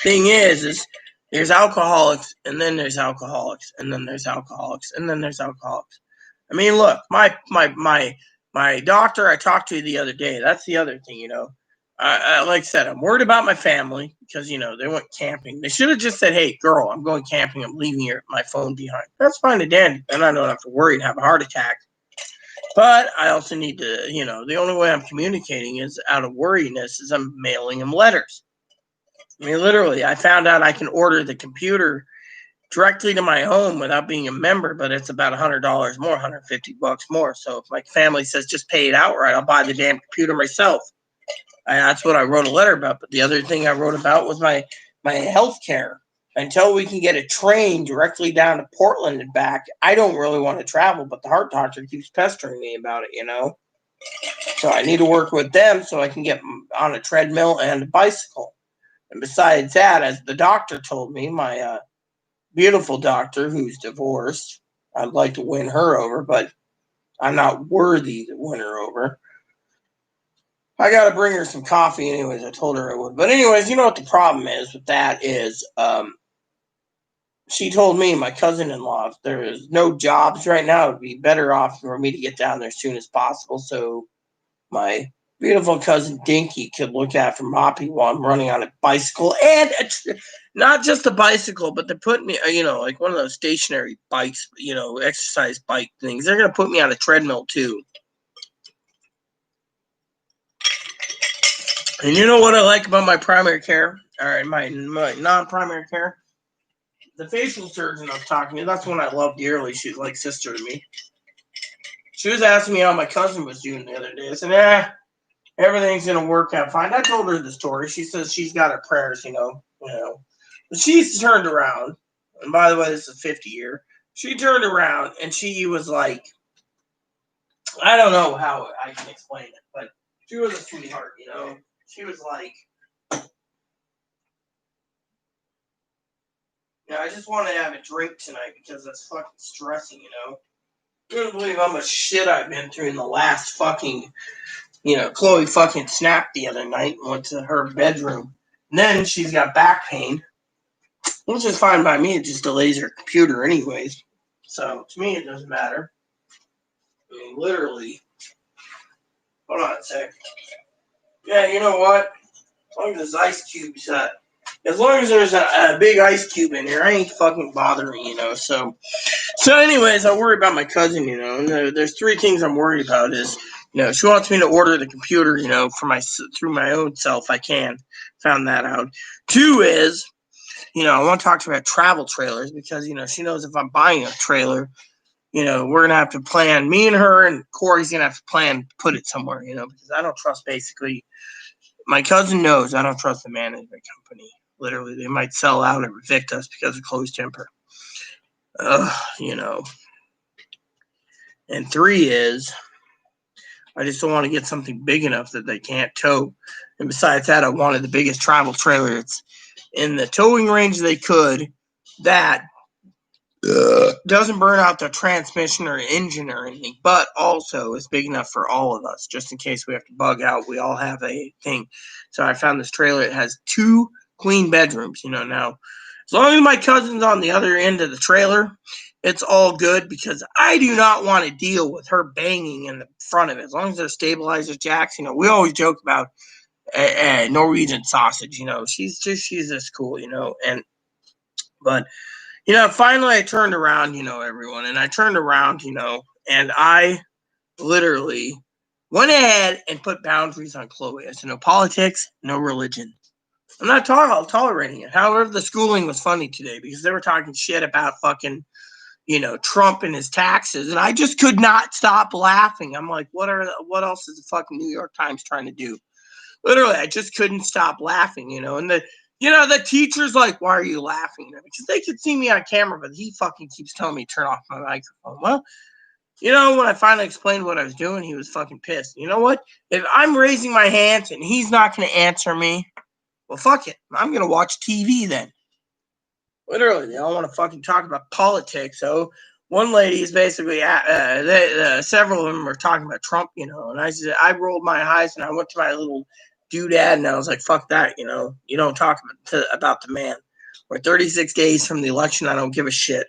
Thing is there's alcoholics, and then there's alcoholics, and then there's alcoholics, and then there's alcoholics. I mean, look, my doctor I talked to the other day, that's the other thing, you know. Like I said, I'm worried about my family because, they went camping. They should have just said, hey, girl, I'm going camping. I'm leaving my phone behind. That's fine and dandy. Then I don't have to worry and have a heart attack. But I also need to, the only way I'm communicating is out of worriness is I'm mailing them letters. I mean, literally, I found out I can order the computer directly to my home without being a member, but it's about $100 more, $150 more. So if my family says just pay it outright, I'll buy the damn computer myself. That's what I wrote a letter about. But the other thing I wrote about was my health care. Until we can get a train directly down to Portland and back, I don't really want to travel, but the heart doctor keeps pestering me about it, So I need to work with them so I can get on a treadmill and a bicycle. And besides that, as the doctor told me, my beautiful doctor who's divorced, I'd like to win her over, but I'm not worthy to win her over. I got to bring her some coffee anyways. I told her I would. But anyways, you know what the problem is with that is she told me, my cousin-in-law, if there is no jobs right now, it would be better off for me to get down there as soon as possible so my beautiful cousin Dinky could look after Moppy while I'm running on a bicycle. And not just a bicycle, but they're putting me, like one of those stationary bikes, exercise bike things. They're going to put me on a treadmill too. And you know what I like about my primary care? All right, my non-primary care? The facial surgeon I was talking to, that's one I love dearly. She's like sister to me. She was asking me how my cousin was doing the other day. I said, everything's going to work out fine. I told her the story. She says she's got her prayers, But she's turned around. And by the way, this is 50 year. She turned around and she was like, I don't know how I can explain it, but she was a sweetheart, She was like, I just want to have a drink tonight because that's fucking stressing, You don't believe how much shit I've been through in the last fucking, Chloe fucking snapped the other night and went to her bedroom. And then she's got back pain, which is fine by me. It just delays her computer anyways. So to me, it doesn't matter. I mean, literally. Hold on a sec. Yeah, you know what? As long as there's ice cubes, as long as there's a big ice cube in here, I ain't fucking bothering, So anyways, I worry about my cousin, And there's three things I'm worried about. Is she wants me to order the computer, through my own self. I can. Found that out. Two is, I want to talk to her about travel trailers because she knows if I'm buying a trailer, we're gonna have to plan. Me and her and Corey's gonna have to plan put it somewhere, because I don't trust basically. My cousin knows I don't trust the management company. Literally, they might sell out and evict us because of closed temper. And three is I just don't want to get something big enough that they can't tow. And besides that, I wanted the biggest travel trailer that's in the towing range they could that doesn't burn out the transmission or engine or anything, but also is big enough for all of us, just in case we have to bug out. We all have a thing. So I found this trailer. It has 2 queen bedrooms, Now, as long as my cousin's on the other end of the trailer, it's all good because I do not want to deal with her banging in the front of it. As long as there's stabilizer jacks, we always joke about Norwegian sausage, she's just cool, but finally I turned around, everyone, and I turned around, and I literally went ahead and put boundaries on Chloe. I said, no politics, no religion. I'm not tolerating it. However, the schooling was funny today because they were talking shit about fucking, Trump and his taxes, and I just could not stop laughing. I'm like, what else is the fucking New York Times trying to do? Literally, I just couldn't stop laughing, and the teacher's like, why are you laughing? Because they could see me on camera, but he fucking keeps telling me to turn off my microphone. Well, when I finally explained what I was doing, he was fucking pissed. You know what? If I'm raising my hands and he's not going to answer me, well, fuck it. I'm going to watch TV then. Literally, they all want to fucking talk about politics. So one lady is basically, several of them were talking about Trump, and I rolled my eyes and I went to my little doodad and I was like, fuck that, you don't talk about the man. We're 36 days from the election. I don't give a shit.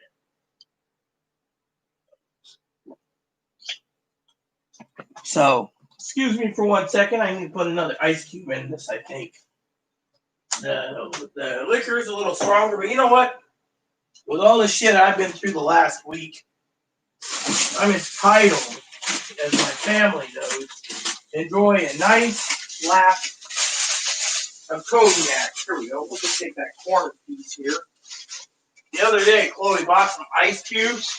So Excuse me for 1 second. I need to put another ice cube in this, I think. The liquor is a little stronger, but you know what? With all the shit I've been through the last week, I'm entitled, as my family knows, to enjoy a nice glass of cognac. Here we go. We'll just take that corner piece here. The other day, Chloe bought some ice cubes.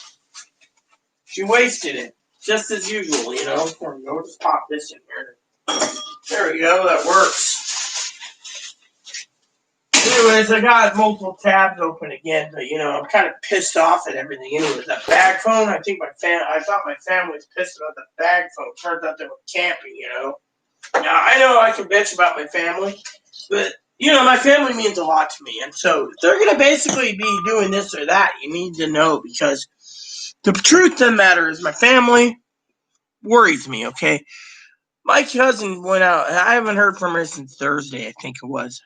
She wasted it, just as usual, you know. There we go. Just pop this in here. There we go. That works. Anyways, I got multiple tabs open again, but you know, I'm kind of pissed off at everything. Anyways, that bag phone, I thought my family was pissed about the bag phone. Turns out they were camping, you know. Now, I know I can bitch about my family, but you know, my family means a lot to me. And so if they're going to basically be doing this or that, you need to know, because the truth of the matter is my family worries me, okay? My cousin went out. I haven't heard from her since Thursday, I think it was.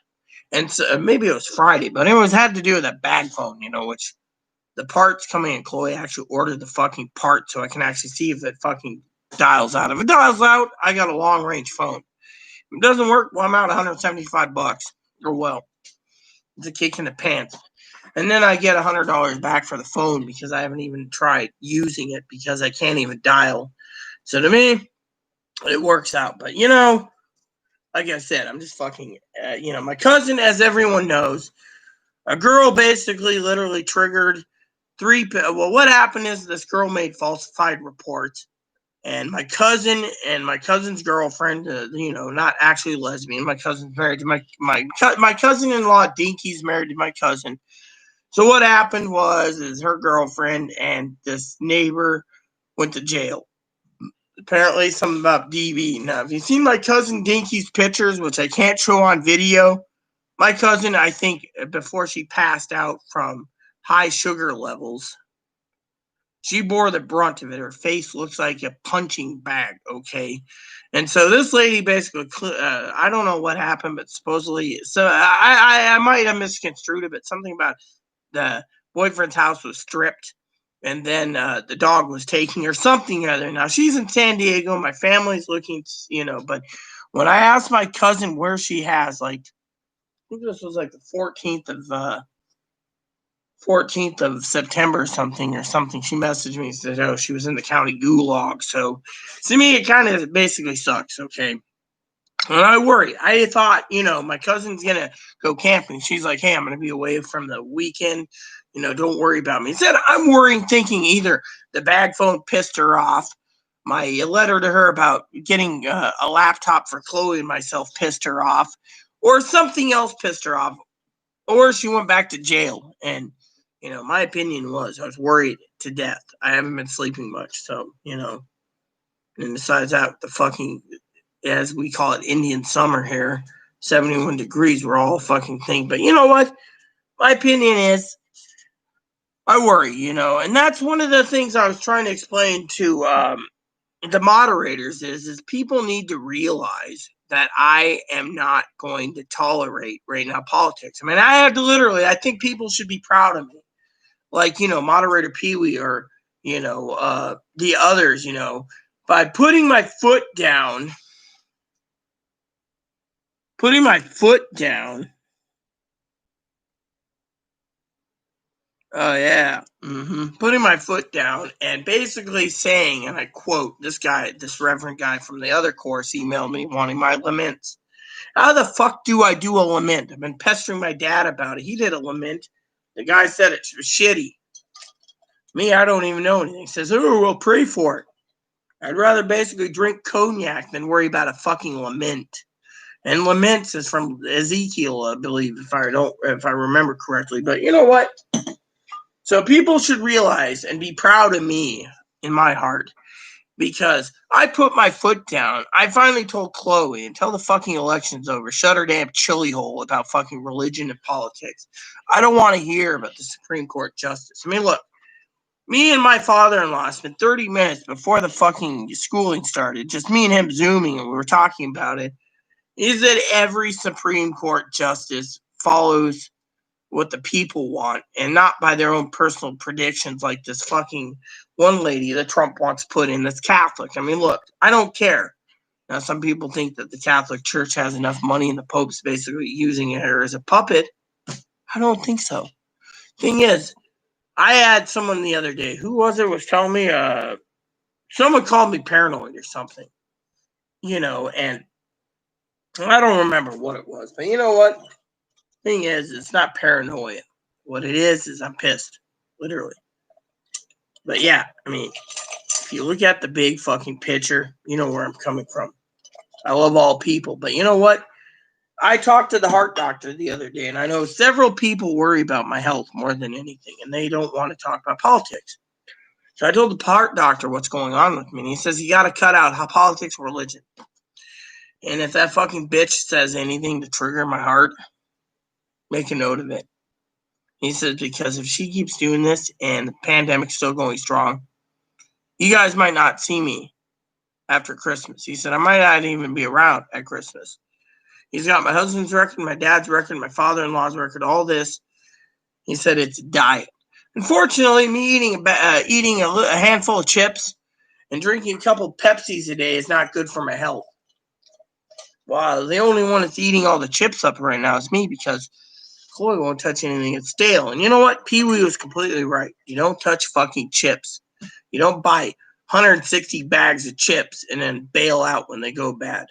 And so, maybe it was Friday, but it had to do with that bag phone, you know, which the parts coming in. Chloe actually ordered the fucking part so I can actually see if it fucking dials out. If it dials out, I got a long range phone. If it doesn't work, well, I'm out $175. Or well, it's a kick in the pants. And then I get $100 back for the phone because I haven't even tried using it because I can't even dial. So to me, it works out. But you know, like I said, I'm just fucking, you know, my cousin, as everyone knows, a girl basically literally triggered what happened is this girl made falsified reports, and my cousin and my cousin's girlfriend, you know, not actually lesbian. My cousin's married to my cousin-in-law, Dinky's married to my cousin. So what happened is her girlfriend and this neighbor went to jail. Apparently something about DV. Now, if you've seen my cousin Dinky's pictures, which I can't show on video, my cousin, I think, before she passed out from high sugar levels, she bore the brunt of it. Her face looks like a punching bag, okay? And so this lady basically, I don't know what happened, but supposedly, so I might have misconstrued it, but something about the boyfriend's house was stripped, and then the dog was taking or something or other. Now, she's in San Diego. My family's looking, you know, but when I asked my cousin where she has, like, I think this was like the 14th of September or something. She messaged me and said, oh, she was in the county gulag. So to me, it kind of basically sucks, okay? And I worry. I thought, you know, my cousin's going to go camping. She's like, hey, I'm going to be away from the weekend. You know, don't worry about me. Instead, I'm worrying, thinking either the bag phone pissed her off, my letter to her about getting a laptop for Chloe and myself pissed her off, or something else pissed her off, or she went back to jail. And, you know, my opinion was I was worried to death. I haven't been sleeping much. So, you know, and besides that, the fucking, as we call it, Indian summer here, 71 degrees, we're all fucking thing. But you know what? My opinion is I worry, you know, and that's one of the things I was trying to explain to the moderators is people need to realize that I am not going to tolerate right now politics. I mean, I think people should be proud of me. Like, you know, moderator Pee Wee or, you know, the others, you know, by putting my foot down. Oh, yeah. Putting my foot down and basically saying, and I quote, this reverend guy from the other course emailed me wanting my laments. How the fuck do I do a lament? I've been pestering my dad about it. He did a lament. The guy said it was shitty. Me, I don't even know anything. He says, oh, we'll pray for it. I'd rather basically drink cognac than worry about a fucking lament. And laments is from Ezekiel, I believe, if I remember correctly. But you know what? So people should realize and be proud of me in my heart, because I put my foot down. I finally told Chloe, until the fucking election's over, shut her damn chili hole about fucking religion and politics. I don't want to hear about the Supreme Court justice. I mean, look, me and my father-in-law spent 30 minutes before the fucking schooling started, just me and him Zooming, and we were talking about it, is that every Supreme Court justice follows what the people want and not by their own personal predictions, like this fucking one lady that Trump wants put in that's Catholic. I mean, look, I don't care. Now, some people think that the Catholic Church has enough money and the Pope's basically using her as a puppet. I don't think so. Thing is, I had someone the other day, who was it, was telling me, someone called me paranoid or something, and I don't remember what it was, but you know what? Thing is, it's not paranoia. What it is I'm pissed, literally. But yeah, I mean, if you look at the big fucking picture, you know where I'm coming from. I love all people, but you know what? I talked to the heart doctor the other day, and I know several people worry about my health more than anything, and they don't want to talk about politics. So I told the heart doctor what's going on with me, and he says you got to cut out politics and religion. And if that fucking bitch says anything to trigger my heart, make a note of it. He says, because if she keeps doing this and the pandemic's still going strong, you guys might not see me after Christmas. He said, I might not even be around at Christmas. He's got my husband's record, my dad's record, my father-in-law's record, all this. He said it's a diet. Unfortunately, me eating a handful of chips and drinking a couple of Pepsis a day is not good for my health. Wow, the only one that's eating all the chips up right now is me, because Chloe won't touch anything that's stale. And you know what? Pee-wee was completely right. You don't touch fucking chips. You don't buy 160 bags of chips and then bail out when they go bad.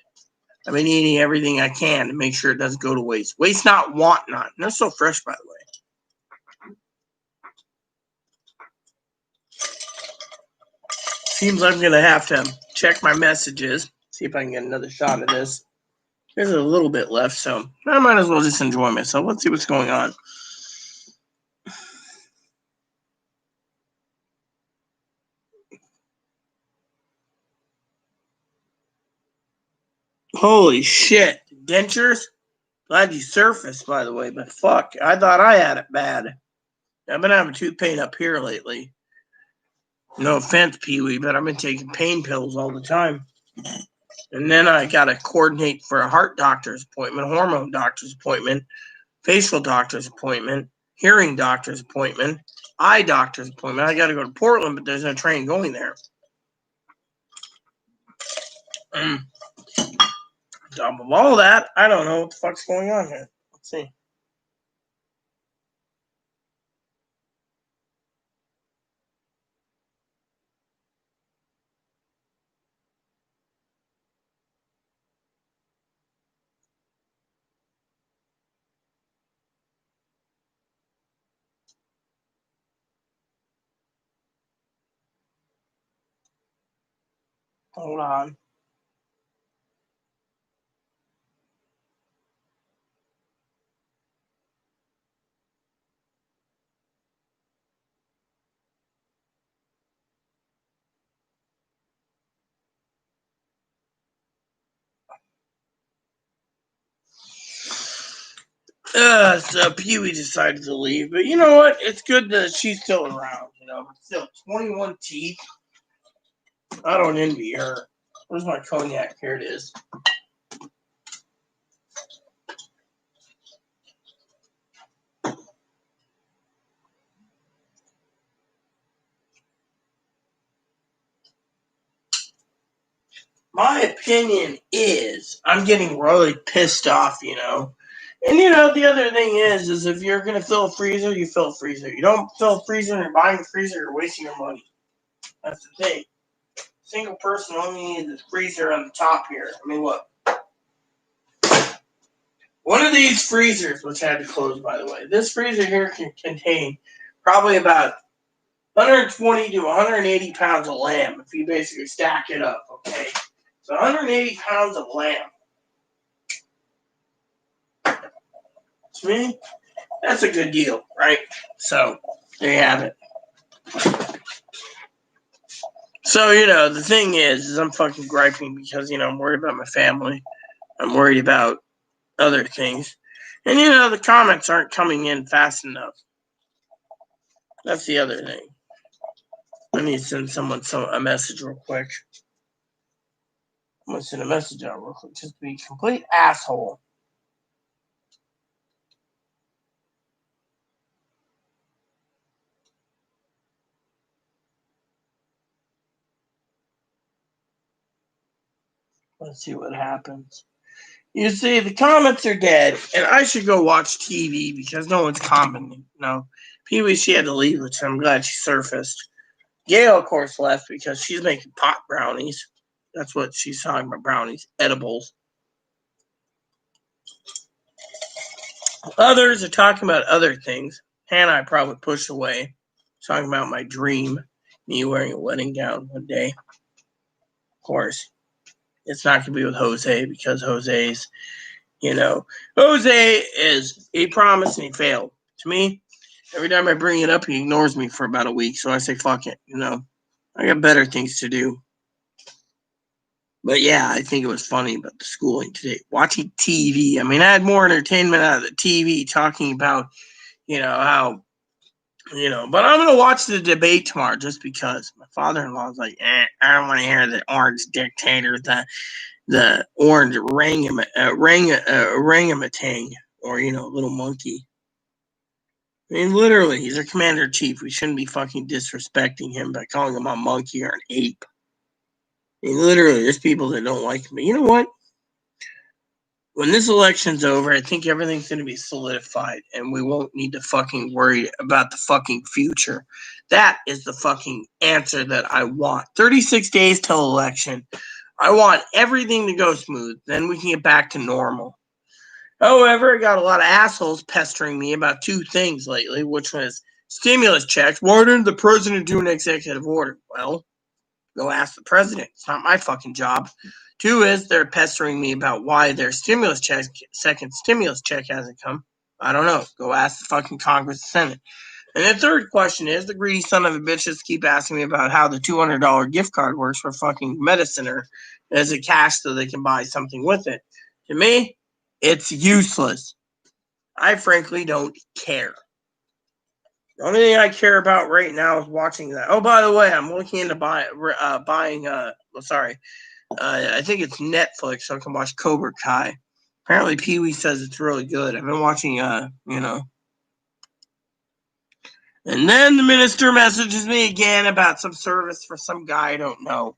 I've been eating everything I can to make sure it doesn't go to waste. Waste not, want not. And they're so fresh, by the way. Seems I'm going to have to check my messages, see if I can get another shot of this. There's a little bit left, so I might as well just enjoy myself. Let's see what's going on. Holy shit. Dentures? Glad you surfaced, by the way, but fuck, I thought I had it bad. I've been having tooth pain up here lately. No offense, Pee-wee, but I've been taking pain pills all the time. And then I got to coordinate for a heart doctor's appointment, hormone doctor's appointment, facial doctor's appointment, hearing doctor's appointment, eye doctor's appointment. I got to go to Portland, but there's no train going there. On top of all that, I don't know what the fuck's going on here. Let's see. Hold on. So Pee-wee decided to leave, but you know what? It's good that she's still around, but still, 21 teeth. I don't envy her. Where's my cognac? Here it is. My opinion is I'm getting really pissed off, And the other thing is if you're gonna fill a freezer, you fill a freezer. You don't fill a freezer and you're buying a freezer, you're wasting your money. That's the thing. Single person only needs the freezer on the top here. I mean, look. One of these freezers, which I had to close, by the way, this freezer here can contain probably about 120 to 180 pounds of lamb if you basically stack it up, okay? So 180 pounds of lamb. To me, that's a good deal, right? So, there you have it. So, the thing is I'm fucking griping because, I'm worried about my family. I'm worried about other things. And, the comments aren't coming in fast enough. That's the other thing. Let me send someone a message real quick. I'm going to send a message out real quick. Just be a complete asshole. Let's see what happens. You see, the comments are dead, and I should go watch TV because no one's commenting. No, Pee-wee, she had to leave, which I'm glad she surfaced. Gail, of course, left because she's making pot brownies. That's what she's talking about, brownies, edibles. Others are talking about other things. Hannah, I probably pushed away, talking about my dream, me wearing a wedding gown one day. Of course, it's not going to be with Jose because Jose's, Jose he promised and he failed. To me, every time I bring it up, he ignores me for about a week. So I say, fuck it, I got better things to do. But yeah, I think it was funny about the schooling today. Watching TV. I mean, I had more entertainment out of the TV talking about, how, but I'm going to watch the debate tomorrow just because my father-in-law's like, I don't want to hear the orange dictator, the orange orangutan, or, little monkey. I mean, literally, he's our commander-in-chief. We shouldn't be fucking disrespecting him by calling him a monkey or an ape. I mean, literally, there's people that don't like him. But you know what? When this election's over, I think everything's going to be solidified, and we won't need to fucking worry about the fucking future. That is the fucking answer that I want. 36 days till election. I want everything to go smooth. Then we can get back to normal. However, I got a lot of assholes pestering me about two things lately, which was stimulus checks. Why didn't the president do an executive order? Well, go ask the president. It's not my fucking job. Two is they're pestering me about why their second stimulus check hasn't come. I don't know. Go ask the fucking Congress and Senate. And the third question is the greedy son of a bitches keep asking me about how the $200 gift card works for fucking medicine or as a cash so they can buy something with it. To me, it's useless. I frankly don't care. The only thing I care about right now is watching that. Oh, by the way, I'm looking into buying. I think it's Netflix, so I can watch Cobra Kai. Apparently, Pee-wee says it's really good. I've been watching, And then the minister messages me again about some service for some guy I don't know.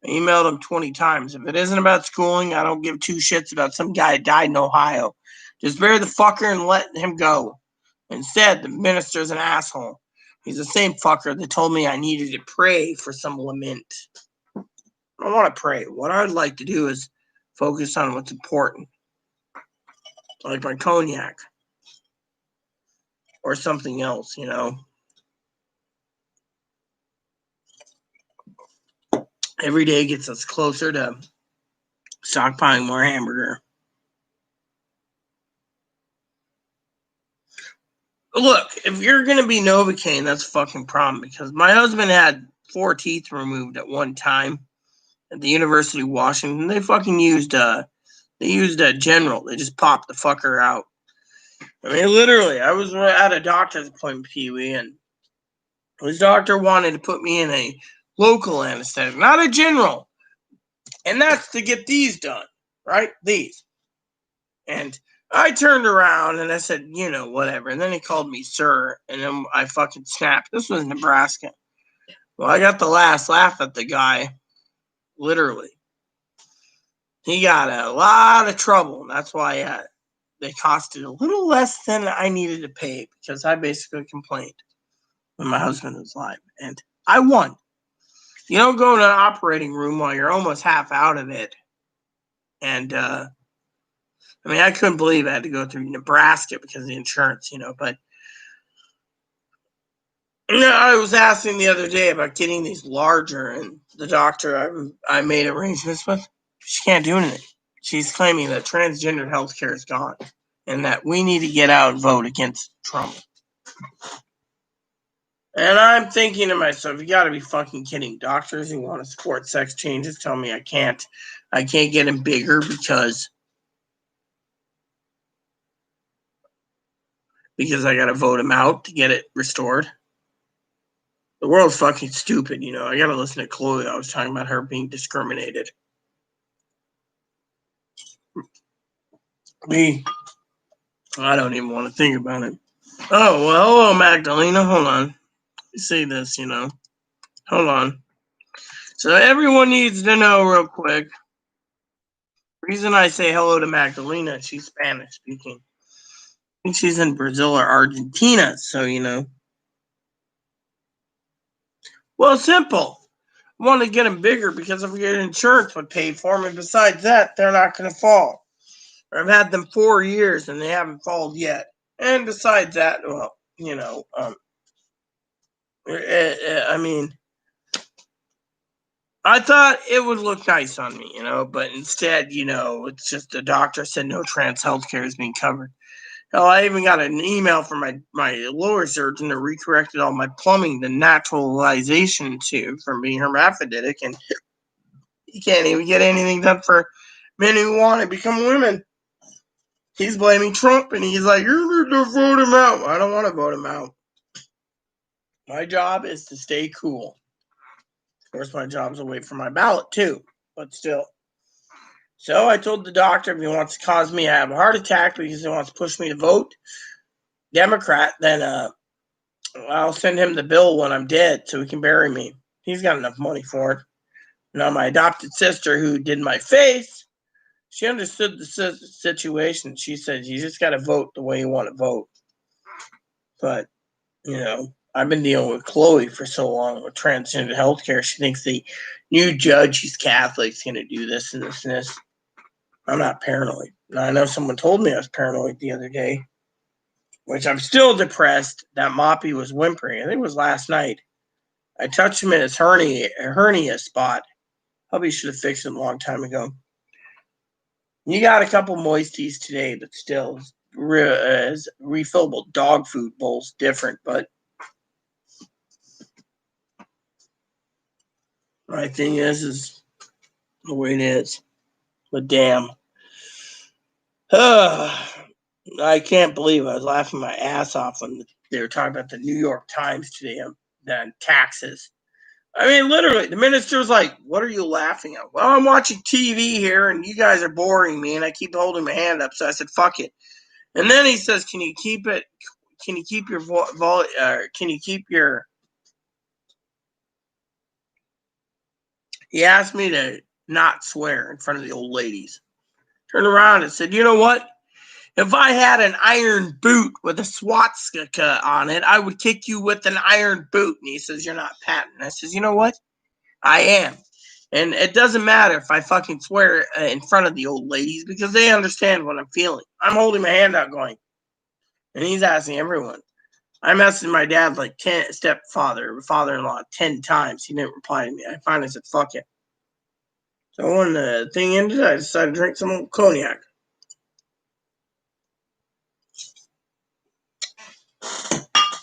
I emailed him 20 times. If it isn't about schooling, I don't give two shits about some guy that died in Ohio. Just bury the fucker and let him go. Instead, the minister's an asshole. He's the same fucker that told me I needed to pray for some lament. I don't want to pray. What I'd like to do is focus on what's important. Like my cognac. Or something else, Every day gets us closer to stockpiling more hamburger. Look, if you're going to be Novocaine, that's a fucking problem because my husband had 4 teeth removed at one time at the University of Washington. They fucking used a General. They just popped the fucker out. I mean, literally, I was at a doctor's appointment, Pee-wee, and his doctor wanted to put me in a local anesthetic, not a general. And that's to get these done, right? These. And I turned around and I said, whatever. And then he called me sir. And then I fucking snapped. This was Nebraska. Well, I got the last laugh at the guy. Literally. He got a lot of trouble. And that's why they costed a little less than I needed to pay. Because I basically complained when my husband was alive. And I won. You don't go to an operating room while you're almost half out of it. And, I couldn't believe I had to go through Nebraska because of the insurance, but I was asking the other day about getting these larger, and the doctor I made arrangements with, she can't do anything. She's claiming that transgender healthcare is gone and that we need to get out and vote against Trump. And I'm thinking to myself, you got to be fucking kidding. Doctors who want to support sex changes tell me I can't get them bigger because I got to vote him out to get it restored. The world's fucking stupid, I got to listen to Chloe. I was talking about her being discriminated. Me, I don't even want to think about it. Oh, well, hello, Magdalena. Hold on. Say this, Hold on. So everyone needs to know real quick. reason I say hello to Magdalena, she's Spanish speaking. I think she's in Brazil or Argentina, so you know. Well, simple. I want to get them bigger because if we get insurance would pay for them, and besides that, they're not going to fall. I've had them 4 years and they haven't fallen yet. And besides that, well, you know, I mean, I thought it would look nice on me, you know, but instead, you know, it's just the doctor said no trans healthcare is being covered. Hell, I even got an email from my lower surgeon that recorrected all my plumbing to naturalization too from being hermaphroditic, and you can't even get anything done for men who want to become women. He's blaming Trump, and he's like, you need to vote him out. I don't want to vote him out. My job is to stay cool. Of course, my job's away from my ballot, too, but still. So I told the doctor if he wants to cause me to have a heart attack because he wants to push me to vote Democrat, then I'll send him the bill when I'm dead so he can bury me. He's got enough money for it. Now, my adopted sister who did my face, she understood the situation. She said, you just got to vote the way you want to vote. But, you know, I've been dealing with Chloe for so long with transgender healthcare. She thinks the new judge, he's Catholic, is going to do this and this and this. I'm not paranoid. Now, I know someone told me I was paranoid the other day, which I'm still depressed that Moppy was whimpering. I think it was last night. I touched him in his hernia spot. Probably should have fixed it a long time ago. You got a couple moisties today, but still, refillable dog food bowls different, but my thing is the way it is. But damn. I can't believe I was laughing my ass off when they were talking about the New York Times today on taxes. I mean, literally, the minister was like, what are you laughing at? Well, I'm watching TV here, and you guys are boring me, and I keep holding my hand up, so I said, fuck it. And then he says, can you keep your he asked me to not swear in front of the old ladies. Turned around and said, you know what? If I had an iron boot with a swastika on it, I would kick you with an iron boot. And he says, you're not Patton. I says, you know what? I am. And it doesn't matter if I fucking swear in front of the old ladies because they understand what I'm feeling. I'm holding my hand out and he's asking everyone. I messaged my dad like 10 father-in-law 10 times. He didn't reply to me. I finally said, fuck it. So when the thing ended, I decided to drink some old cognac.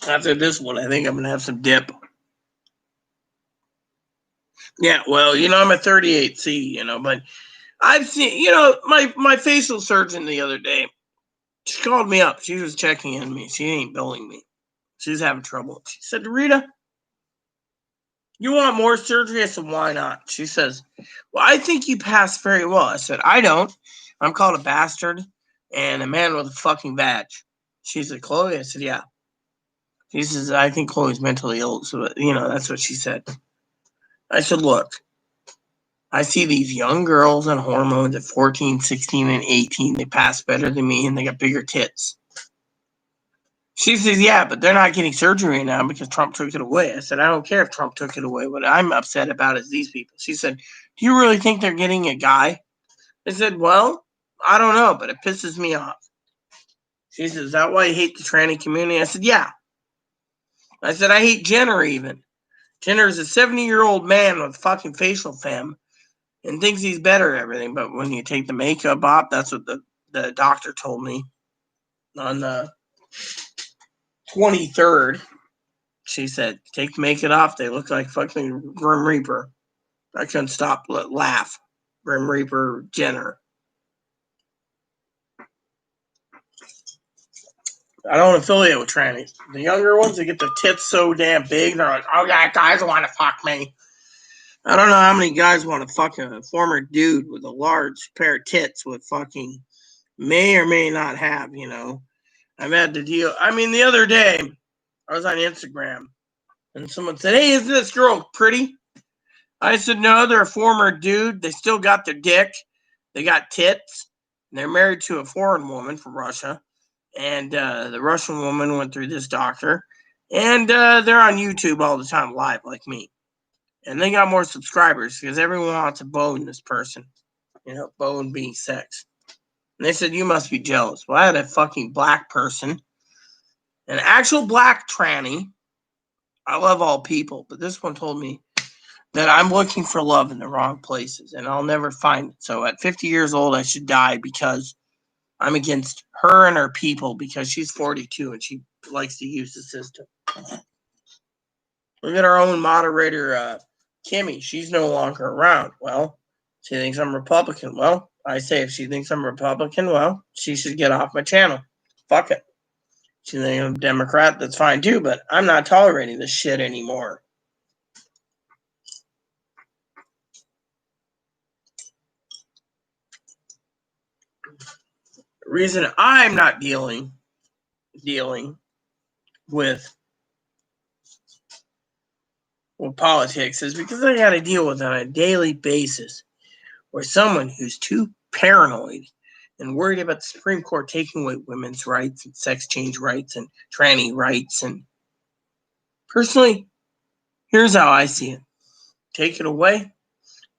After this one, I think I'm going to have some dip. Yeah, well, you know, I'm a 38C, but I've seen, my facial surgeon the other day, she called me up. She was checking on me. She ain't billing me. She's having trouble. She said, Rita, you want more surgery? I said, why not? She says, well, I think you passed very well. I said, I don't. I'm called a bastard and a man with a fucking badge. She said, Chloe? I said, yeah. She says, I think Chloe's mentally ill. So, that's what she said. I said, look, I see these young girls on hormones at 14, 16, and 18. They pass better than me, and they got bigger tits. She says, yeah, but they're not getting surgery now because Trump took it away. I said, I don't care if Trump took it away. What I'm upset about is these people. She said, do you really think they're getting a guy? I said, well, I don't know, but it pisses me off. She says, is that why you hate the tranny community? I said, yeah. I said, I hate Jenner even. Jenner's a 70-year-old man with fucking facial femme and thinks he's better at everything. But when you take the makeup off, that's what the doctor told me on the 23rd. She said, take the makeup off. They look like fucking Grim Reaper. I couldn't stop laugh. Grim Reaper Jenner. I don't affiliate with trannies. The younger ones, they get their tits so damn big, they're like, oh yeah, guys want to fuck me. I don't know how many guys want to fuck a former dude with a large pair of tits with fucking may or may not have, I've had to deal. I mean, the other day, I was on Instagram, and someone said, hey, isn't this girl pretty? I said, no, they're a former dude. They still got their dick. They got tits. And they're married to a foreign woman from Russia. And the Russian woman went through this doctor. And they're on YouTube all the time live like me. And they got more subscribers because everyone wants to bone this person. Bone being sex. And they said, you must be jealous. Well, I had a fucking black person. An actual black tranny. I love all people. But this one told me that I'm looking for love in the wrong places. And I'll never find it. So at 50 years old, I should die because I'm against her and her people because she's 42 and she likes to use the system. Look at our own moderator, Kimmy. She's no longer around. Well, she thinks I'm Republican. Well, I say if she thinks I'm Republican, well, she should get off my channel. Fuck it. She thinks I'm a Democrat, that's fine too, but I'm not tolerating this shit anymore. The reason I'm not dealing with politics is because I got to deal with it on a daily basis where someone who's too paranoid and worried about the Supreme Court taking away women's rights and sex change rights and tranny rights. And personally, here's how I see it. Take it away.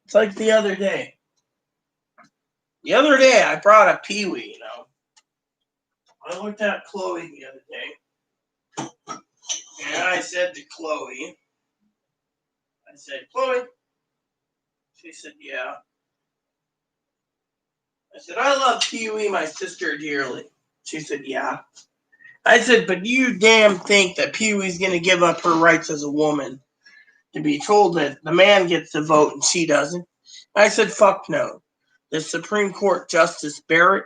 It's like the other day. The other day, I brought up Pee-wee, I looked at Chloe the other day. And I said to Chloe, Chloe. She said, yeah. I said, I love Pee-wee, my sister, dearly. She said, yeah. I said, but you damn think that Pee-wee's going to give up her rights as a woman to be told that the man gets to vote and she doesn't? I said, fuck no. The Supreme Court Justice Barrett,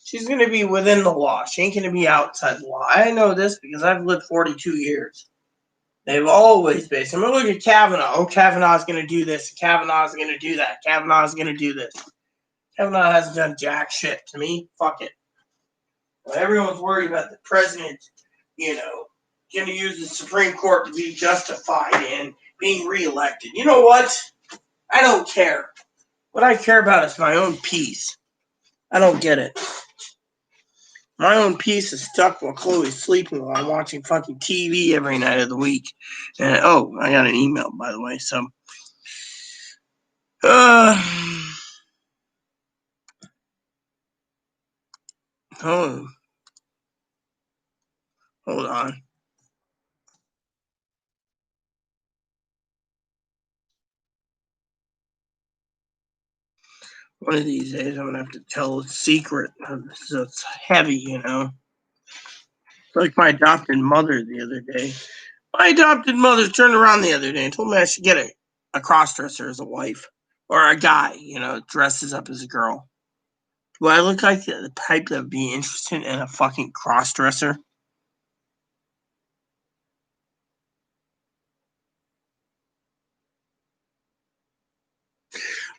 she's going to be within the law. She ain't going to be outside the law. I know this because I've lived 42 years. They've always been. So I'm going to look at Kavanaugh. Oh, Kavanaugh's going to do this. Kavanaugh's going to do that. Kavanaugh's going to do this. Kavanaugh hasn't done jack shit to me. Fuck it. Well, everyone's worried about the president, going to use the Supreme Court to be justified in being reelected. You know what? I don't care. What I care about is my own peace. I don't get it. My own peace is stuck while Chloe's sleeping while I'm watching fucking TV every night of the week. And I got an email, by the way. So, hold on. One of these days, I'm going to have to tell a secret. So it's heavy, Like my adopted mother the other day. My adopted mother turned around the other day and told me I should get a crossdresser as a wife. Or a guy, dresses up as a girl. Do I look like the type that would be interested in a fucking crossdresser?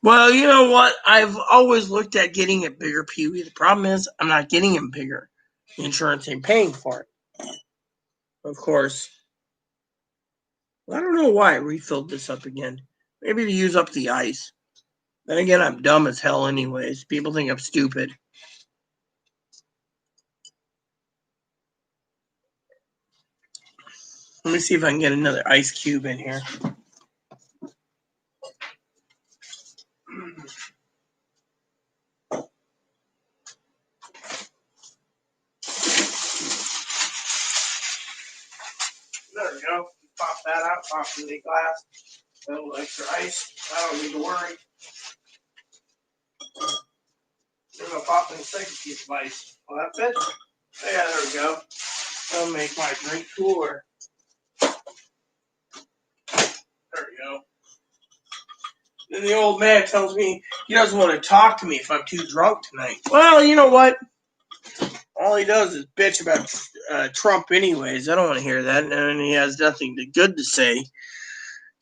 Well, you know what? I've always looked at getting a bigger Pee-wee. The problem is I'm not getting him bigger. The insurance ain't paying for it. Of course. I don't know why I refilled this up again. Maybe to use up the ice. Then again, I'm dumb as hell anyways. People think I'm stupid. Let me see if I can get another ice cube in here. There we go. Pop that out, pop the glass. A little extra ice. I don't need to worry. I'm going to pop in a second piece of ice. Well, that's it. Yeah, there we go. That'll make my drink cooler. There we go. Then the old man tells me he doesn't want to talk to me if I'm too drunk tonight. Well, you know what? All he does is bitch about Trump anyways. I don't want to hear that. And he has nothing good to say.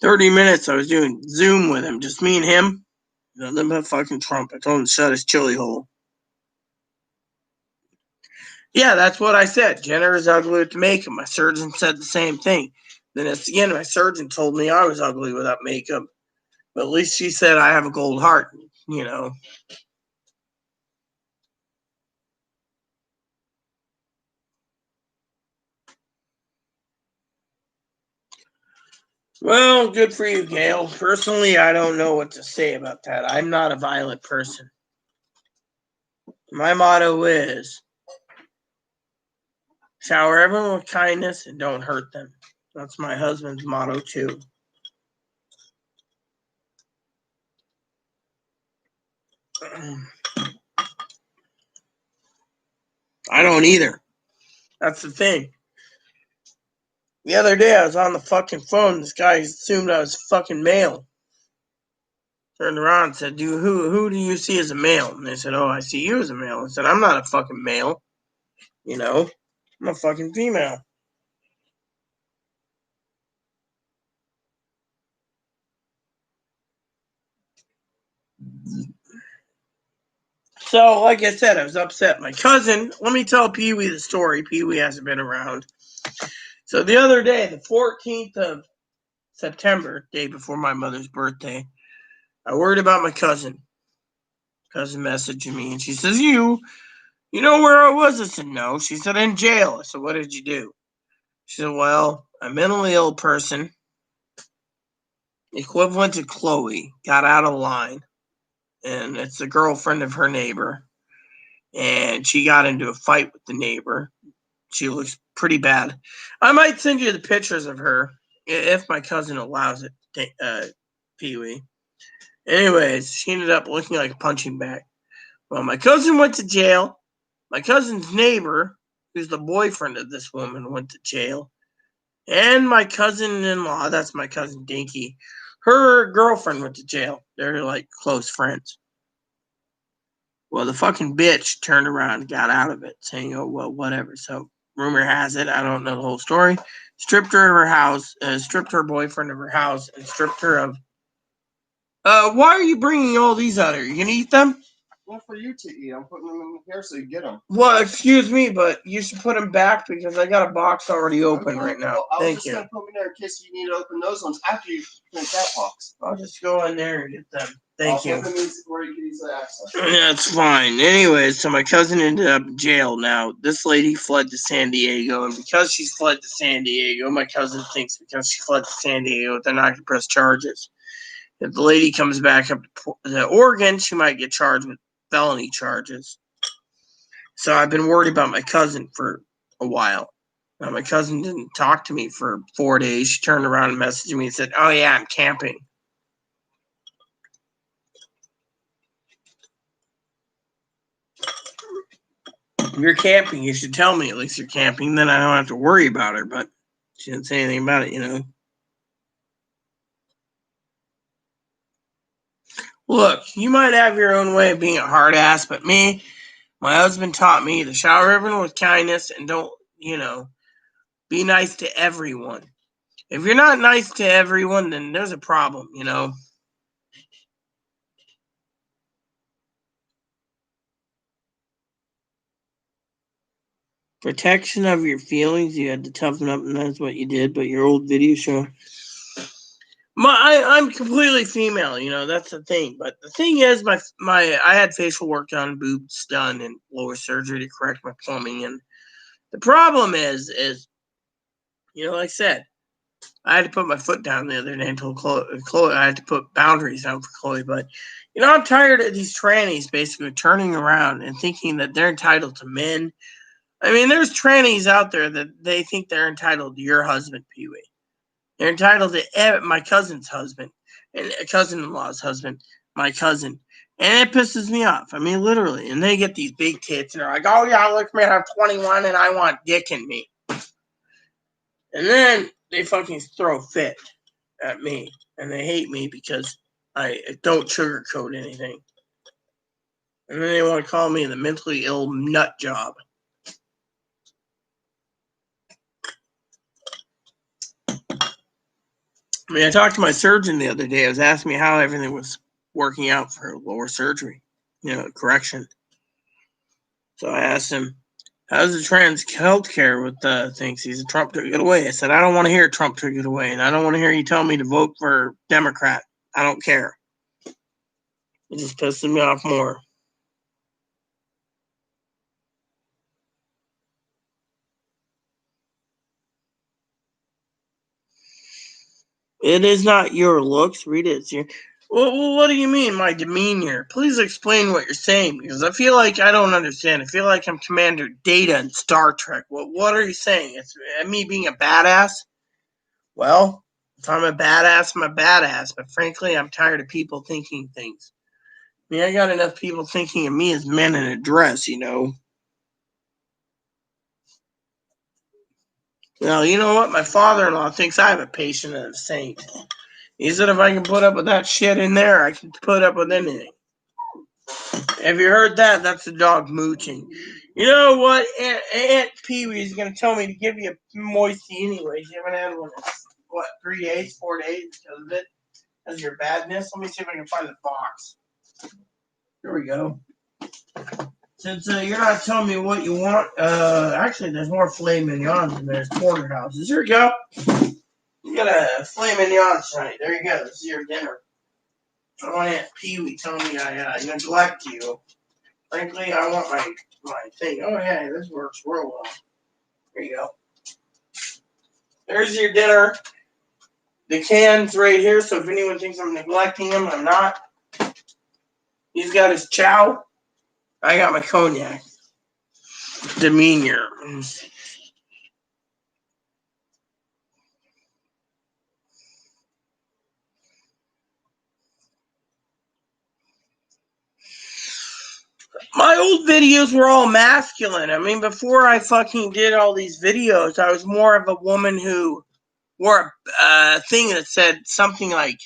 30 minutes I was doing Zoom with him. Just me and him. Nothing but fucking Trump. I told him to shut his chili hole. Yeah, that's what I said. Jenner is ugly with makeup. My surgeon said the same thing. Then again, my surgeon told me I was ugly without makeup. But at least she said I have a gold heart, Well, good for you, Gail. Personally, I don't know what to say about that. I'm not a violent person. My motto is shower everyone with kindness and don't hurt them. That's my husband's motto, too. I don't either. That's the thing. The other day, I was on the fucking phone. This guy assumed I was fucking male. Turned around and said, who do you see as a male? And they said, oh, I see you as a male. I said, I'm not a fucking male. You know, I'm a fucking female. So, like I said, I was upset. My cousin, let me tell Pee Wee the story. Pee Wee hasn't been around. So the other day, the 14th of September, day before my mother's birthday, I worried about my cousin. Cousin messaging me, and she says, you know where I was? I said, no. She said, in jail. I said, what did you do? She said, well, a mentally ill person, equivalent to Chloe, got out of line, and it's the girlfriend of her neighbor, and she got into a fight with the neighbor. She looks pretty bad. I might send you the pictures of her if my cousin allows it, Pee Wee. Anyways, she ended up looking like a punching bag. Well, my cousin went to jail. My cousin's neighbor, who's the boyfriend of this woman, went to jail. And my cousin-in-law, that's my cousin Dinky, her girlfriend went to jail. They're like close friends. Well, the fucking bitch turned around and got out of it, saying, oh, well, whatever. So, rumor has it, I don't know the whole story, stripped her of her house, stripped her boyfriend of her house, and stripped her of... why are you bringing all these out here? You gonna eat them? Well, for you to eat. I'm putting them in here so you get them. Well, excuse me, but you should put them back because I got a box already open right now. Thank you. I was just going to put them in there in case you need to open those ones after you finish that box. I'll just go in there and get them. Thank you. I'll put them in where you can easily access them. That's fine. Anyways, so my cousin ended up in jail now. This lady fled to San Diego, and because she's fled to San Diego, my cousin thinks because she fled to San Diego, they're not going to press charges. If the lady comes back up to Oregon, she might get charged with felony charges. So I've been worried about my cousin for a while. Now, my cousin didn't talk to me for 4 days. She turned around and messaged me and said, oh, yeah, I'm camping. If you're camping, you should tell me at least you're camping. Then I don't have to worry about her. But she didn't say anything about it, you know. Look, you might have your own way of being a hard ass, but me, my husband taught me to shower everyone with kindness and don't, be nice to everyone. If you're not nice to everyone, then there's a problem, you know. Protection of your feelings, you had to toughen up, and that's what you did. But your old video show, I'm completely female, you know. That's the thing. But the thing is, I had facial work done, boobs done, and lower surgery to correct my plumbing. And the problem is, like I said, I had to put my foot down the other day and told Chloe I had to put boundaries down for Chloe. But I'm tired of these trannies basically turning around and thinking that they're entitled to men. I mean, there's trannies out there that they think they're entitled to your husband, Pee Wee. They're entitled to my cousin's husband and cousin-in-law's husband, my cousin. And it pisses me off. I mean, literally. And they get these big tits and they're like, oh, yeah, look, man, I'm 21 and I want dick in me. And then they fucking throw a fit at me. And they hate me because I don't sugarcoat anything. And then they want to call me the mentally ill nut job. I mean, I talked to my surgeon the other day. I was asking me how everything was working out for lower surgery, correction. So I asked him, how's the trans healthcare with things? He said, Trump took it away. I said, I don't want to hear Trump took it away. And I don't want to hear you tell me to vote for Democrat. I don't care. It just pisses me off more. It is not your looks. Read it. It's your. Well, what do you mean, my demeanor? Please explain what you're saying, because I feel like I don't understand. I feel like I'm Commander Data in Star Trek. What are you saying? It's me being a badass? Well, if I'm a badass, I'm a badass. But frankly, I'm tired of people thinking things. I mean, I got enough people thinking of me as men in a dress, you know. Well, you know what? My father-in-law thinks I have a patient and a saint. He said if I can put up with that shit in there, I can put up with anything. Have you heard that? That's the dog mooching. You know what? Aunt Pee Wee's going to tell me to give you a moisty anyways. You haven't had one in, what, 3 days, 4 days because of it? Because of your badness? Let me see if I can find the box. Here we go. Since you're not telling me what you want, actually, there's more filet mignons than there's porterhouses. Here we go. You got a filet mignon tonight. There you go. This is your dinner. I don't want Aunt Pee Wee telling me I neglect you. Frankly, I want my thing. Oh, yeah, this works real well. There you go. There's your dinner. The can's right here, so if anyone thinks I'm neglecting him, I'm not. He's got his chow. I got my cognac. Demeanor. My old videos were all masculine. I mean, before I fucking did all these videos, I was more of a woman who wore a thing that said something like,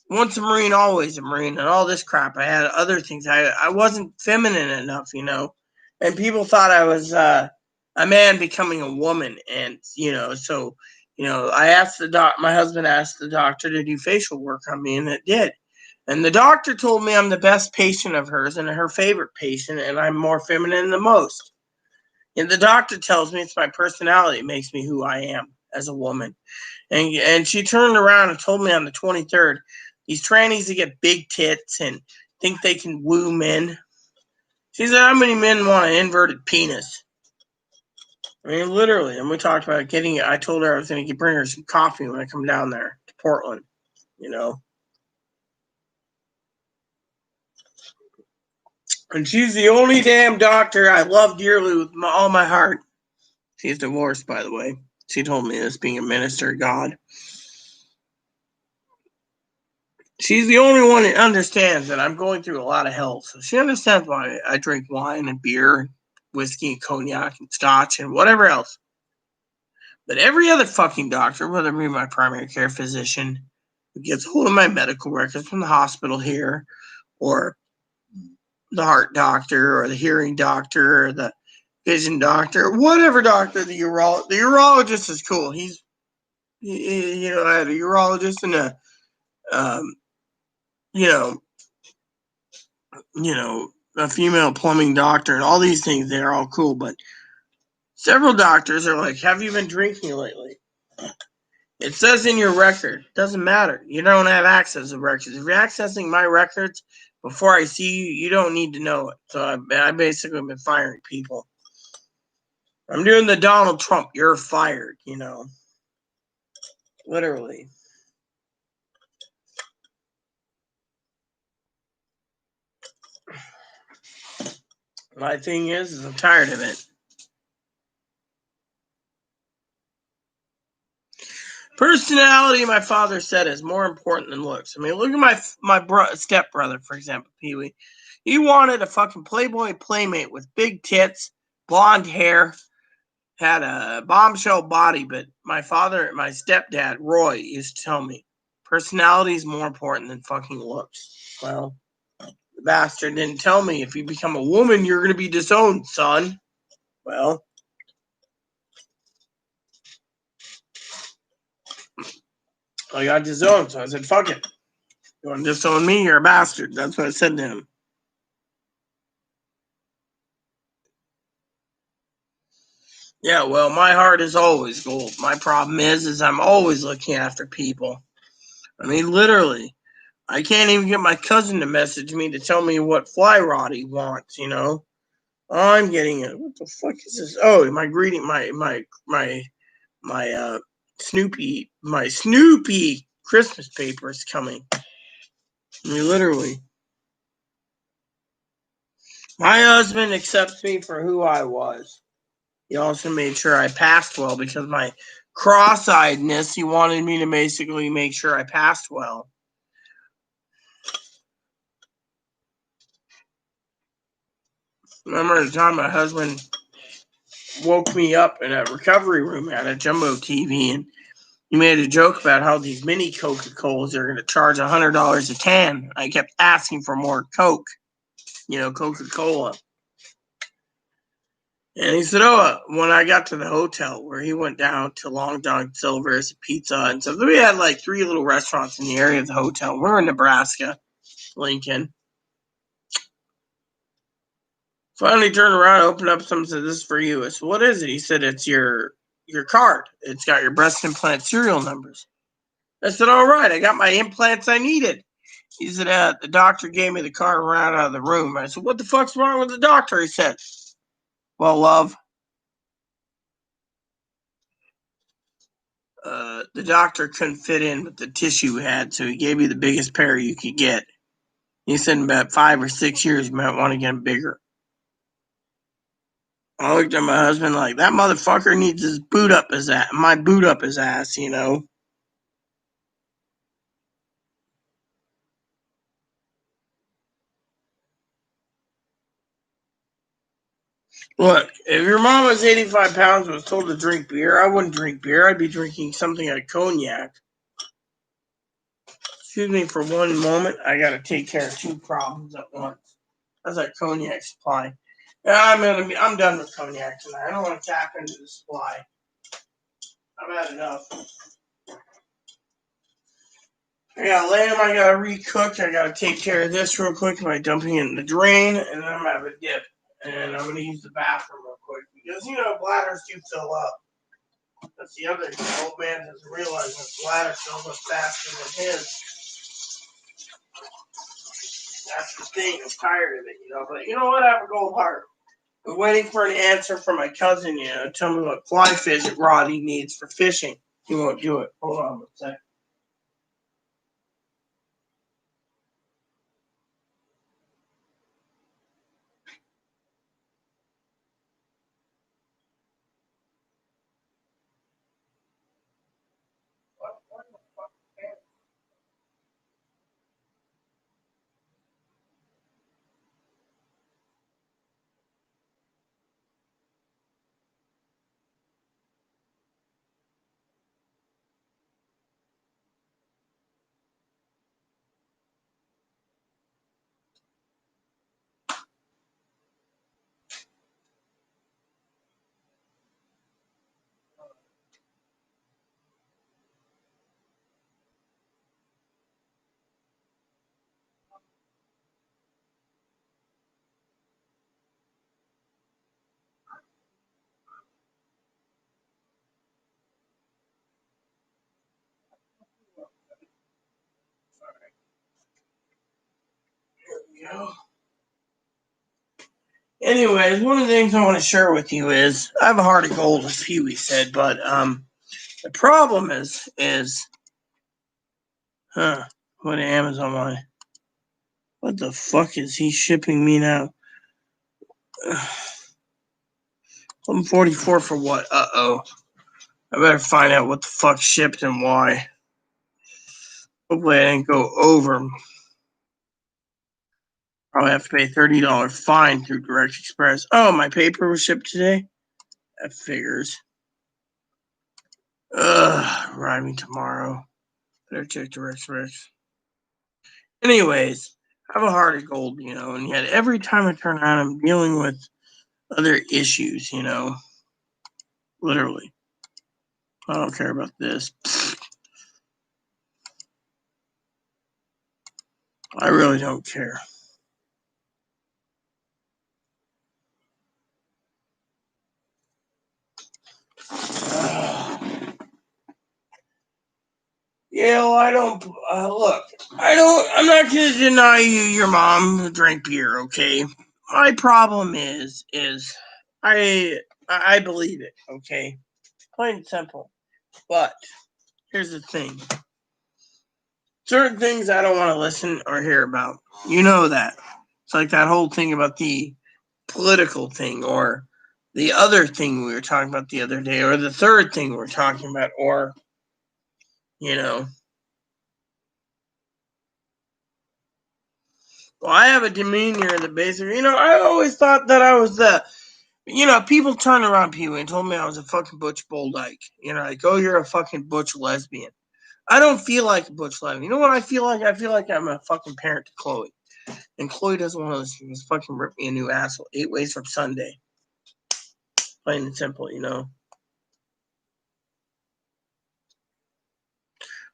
once a Marine, always a Marine, and all this crap. I had other things. I wasn't feminine enough, you know, and people thought I was a man becoming a woman, and so I asked my husband asked the doctor to do facial work on me, and it did, and the doctor told me I'm the best patient of hers and her favorite patient, and I'm more feminine than most. And the doctor tells me it's my personality that makes me who I am as a woman. And she turned around and told me on the 23rd, these trannies that get big tits and think they can woo men. She said, how many men want an inverted penis? I mean, literally. And we talked about getting it. I told her I was going to bring her some coffee when I come down there to Portland, you know. And she's the only damn doctor I love dearly with all my heart. She's divorced, by the way. She told me this, being a minister of God. She's the only one that understands that I'm going through a lot of hell. So she understands why I drink wine and beer, whiskey and cognac and scotch and whatever else. But every other fucking doctor, whether it be my primary care physician, who gets hold of my medical records from the hospital here, or the heart doctor, or the hearing doctor, or the vision doctor, whatever doctor, the urologist is cool. I had a urologist and a female plumbing doctor and all these things. They're all cool, but several doctors are like, have you been drinking lately? It says in your record. Doesn't matter. You don't have access to records. If you're accessing my records before I see you, you don't need to know it. So I basically been firing people. I'm doing the Donald Trump, you're fired, literally. My thing is I'm tired of it. Personality, my father said, is more important than looks. I mean, look at my stepbrother, for example, Pee Wee. He wanted a fucking Playboy playmate with big tits, blonde hair, had a bombshell body, but my stepdad, Roy, used to tell me, personality is more important than fucking looks. Well, the bastard didn't tell me if you become a woman, you're going to be disowned, son. Well, I got disowned, so I said, fuck it. You want to disown me? You're a bastard. That's what I said to him. Yeah, well, my heart is always gold. My problem is I'm always looking after people. I mean, literally. I can't even get my cousin to message me to tell me what fly rod he wants, Oh, I'm getting it. What the fuck is this? Oh, my my Snoopy Christmas paper is coming. I mean, literally. My husband accepts me for who I was. He also made sure I passed well because my cross-eyedness, he wanted me to basically make sure I passed well. Remember the time my husband woke me up in a recovery room at a jumbo TV, and he made a joke about how these mini Coca-Colas are going to charge $100 a can. I kept asking for more Coke, Coca-Cola. And he said, when I got to the hotel where he went down to Long John Silver's Pizza and stuff, we had like 3 little restaurants in the area of the hotel. We're in Nebraska, Lincoln. Finally turned around, opened up something, said, "This is for you." I said, "What is it?" He said, "It's your card. It's got your breast implant serial numbers." I said, "All right, I got my implants I needed." He said, "The doctor gave me the card and ran out of the room." I said, "What the fuck's wrong with the doctor?" He said, "Well, love, the doctor couldn't fit in with the tissue we had, so he gave you the biggest pair you could get. He said in about 5 or 6 years, you might want to get them bigger." I looked at my husband like, that motherfucker needs his boot up his ass, my boot up his ass, Look, if your mom was 85 pounds and was told to drink beer, I wouldn't drink beer. I'd be drinking something like cognac. Excuse me for one moment. I got to take care of 2 problems at once. That's our cognac supply. I'm done with cognac tonight. I don't want to tap into the supply. I've had enough. I got lamb I got to recook. I got to take care of this real quick by dumping it in the drain, and then I'm going to have a dip. And I'm going to use the bathroom real quick because, bladders do fill up. That's the other thing. The old man doesn't realize his bladder fills up faster than his. That's the thing. I'm tired of it, But you know what? I have a gold heart. I'm waiting for an answer from my cousin, tell me what fly fish rod he needs for fishing. He won't do it. Hold on one second. Anyways, one of the things I want to share with you is I have a heart of gold, as Pee-wee said, but the problem is what Amazon want? What the fuck is he shipping me now? 144 for what? Uh-oh. I better find out what the fuck shipped and why. Hopefully I didn't go over. Probably have to pay $30 fine through Direct Express. Oh, my paper was shipped today? That figures. Arriving tomorrow. Better check Direct Express. Anyways, I have a heart of gold, and yet every time I turn around, I'm dealing with other issues, Literally. I don't care about this. I really don't care. I don't look. I'm not going to deny you your mom drank beer. Okay, my problem is I believe it. Okay, plain and simple. But here's the thing. Certain things I don't want to listen or hear about. You know that. It's like that whole thing about the political thing, or the other thing we were talking about the other day, or the third thing we were talking about, or, you know. Well, I have a demeanor in the basic. I always thought that I was people turned around Pee Wee and told me I was a fucking butch bull dyke. Like, oh, you're a fucking butch lesbian. I don't feel like a butch lesbian. You know what I feel like? I feel like I'm a fucking parent to Chloe. And Chloe doesn't want to listen. Just fucking rip me a new asshole 8 ways from Sunday. Plain and simple,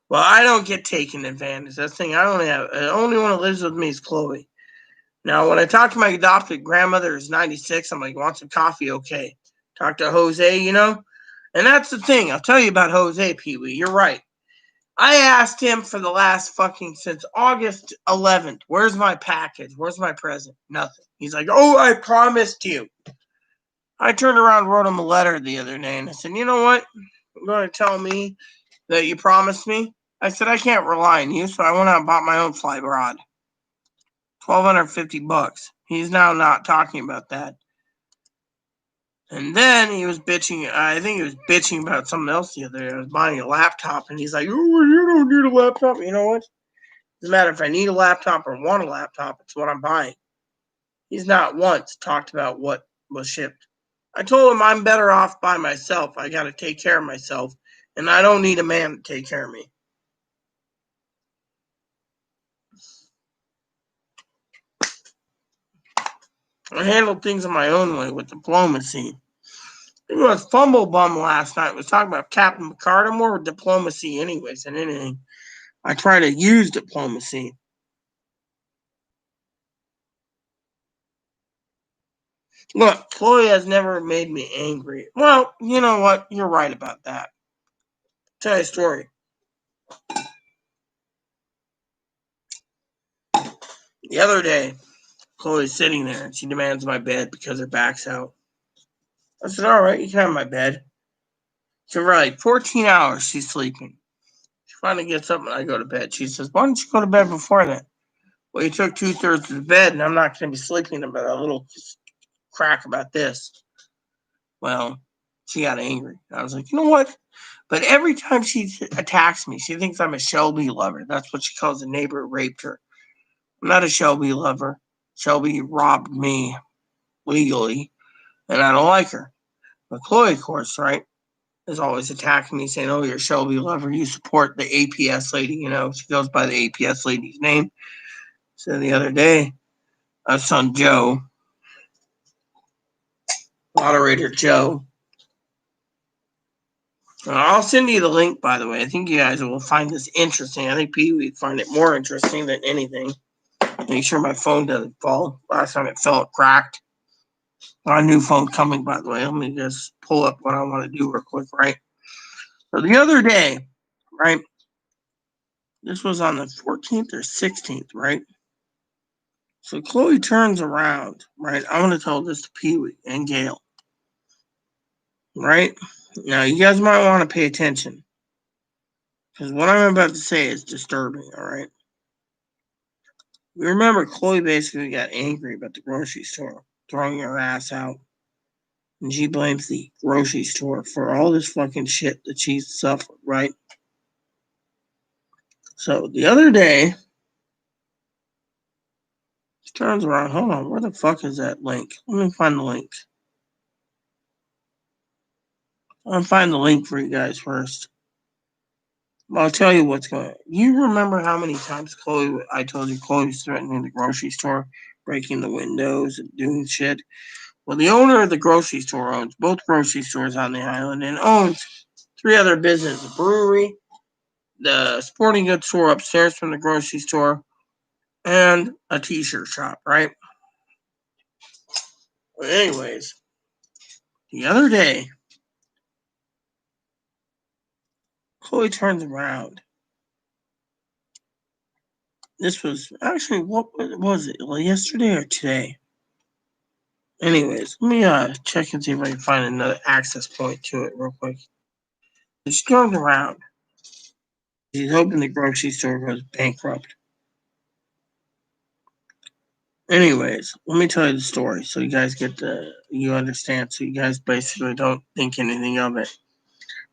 Well, I don't get taken advantage. That's the thing. The only one who lives with me is Chloe. Now, when I talk to my adopted grandmother, who's 96, I'm like, want some coffee? Okay. Talk to Jose, And that's the thing. I'll tell you about Jose, Pee Wee. You're right. I asked him for the last since August 11th, where's my package? Where's my present? Nothing. He's like, oh, I promised you. I turned around and wrote him a letter the other day, and I said, you know what? You're going to tell me that you promised me? I said, I can't rely on you, so I went out and bought my own fly rod. $1,250. He's now not talking about that. And then he was bitching. I think he was bitching about something else the other day. I was buying a laptop, and he's like, oh, you don't need a laptop. You know what? Doesn't matter if I need a laptop or want a laptop. It's what I'm buying. He's not once talked about what was shipped. I told him I'm better off by myself. I got to take care of myself, and I don't need a man to take care of me. I handled things in my own way with diplomacy. It was Fumble Bum last night. Was talking about Captain Picard. I'm more with diplomacy anyways than anything. I try to use diplomacy. Look, Chloe has never made me angry. Well, you know what? You're right about that. Tell you a story. The other day, Chloe's sitting there and she demands my bed because her back's out. I said, all right, you can have my bed. So for like 14 hours, she's sleeping. She finally gets up and I go to bed. She says, why don't you go to bed before that? Well, you took 2/3 of the bed and I'm not going to be sleeping about a little crack about this. Well, she got angry. I was like, you know what? But every time she attacks me, she thinks I'm a Shelby lover. That's what she calls the neighbor who raped her. I'm not a Shelby lover. Shelby robbed me legally, and I don't like her. But Chloe, of course, right, is always attacking me, saying, oh, you're a Shelby lover. You support the APS lady. She goes by the APS lady's name. So the other day, our son Joe, moderator Joe, I'll send you the link, by the way. I think you guys will find this interesting. I think Pee Wee would find it more interesting than anything. Make sure my phone doesn't fall. Last time it fell, it cracked. Got a new phone coming, by the way. Let me just pull up what I want to do real quick, right? So the other day, right? This was on the 14th or 16th, right? So Chloe turns around, right? I want to tell this to Pee Wee and Gail, right? Now, you guys might want to pay attention because what I'm about to say is disturbing, all right? We remember Chloe basically got angry about the grocery store throwing her ass out. And she blames the grocery store for all this fucking shit that she's suffered, right? So the other day, she turns around. Hold on, where the fuck is that link? Let me find the link. I'll find the link for you guys first. Well, I'll tell you what's going on. You remember how many times I told you Chloe's threatening the grocery store, breaking the windows and doing shit? Well, the owner of the grocery store owns both grocery stores on the island and owns 3 other businesses: a brewery, the sporting goods store upstairs from the grocery store, and a t-shirt shop, right? But anyways, the other day, Chloe turns around. This was actually, what was it? Well, yesterday or today? Anyways, let me check and see if I can find another access point to it real quick. She turns around. She's hoping the grocery store goes bankrupt. Anyways, let me tell you the story so you guys you understand, so you guys basically don't think anything of it.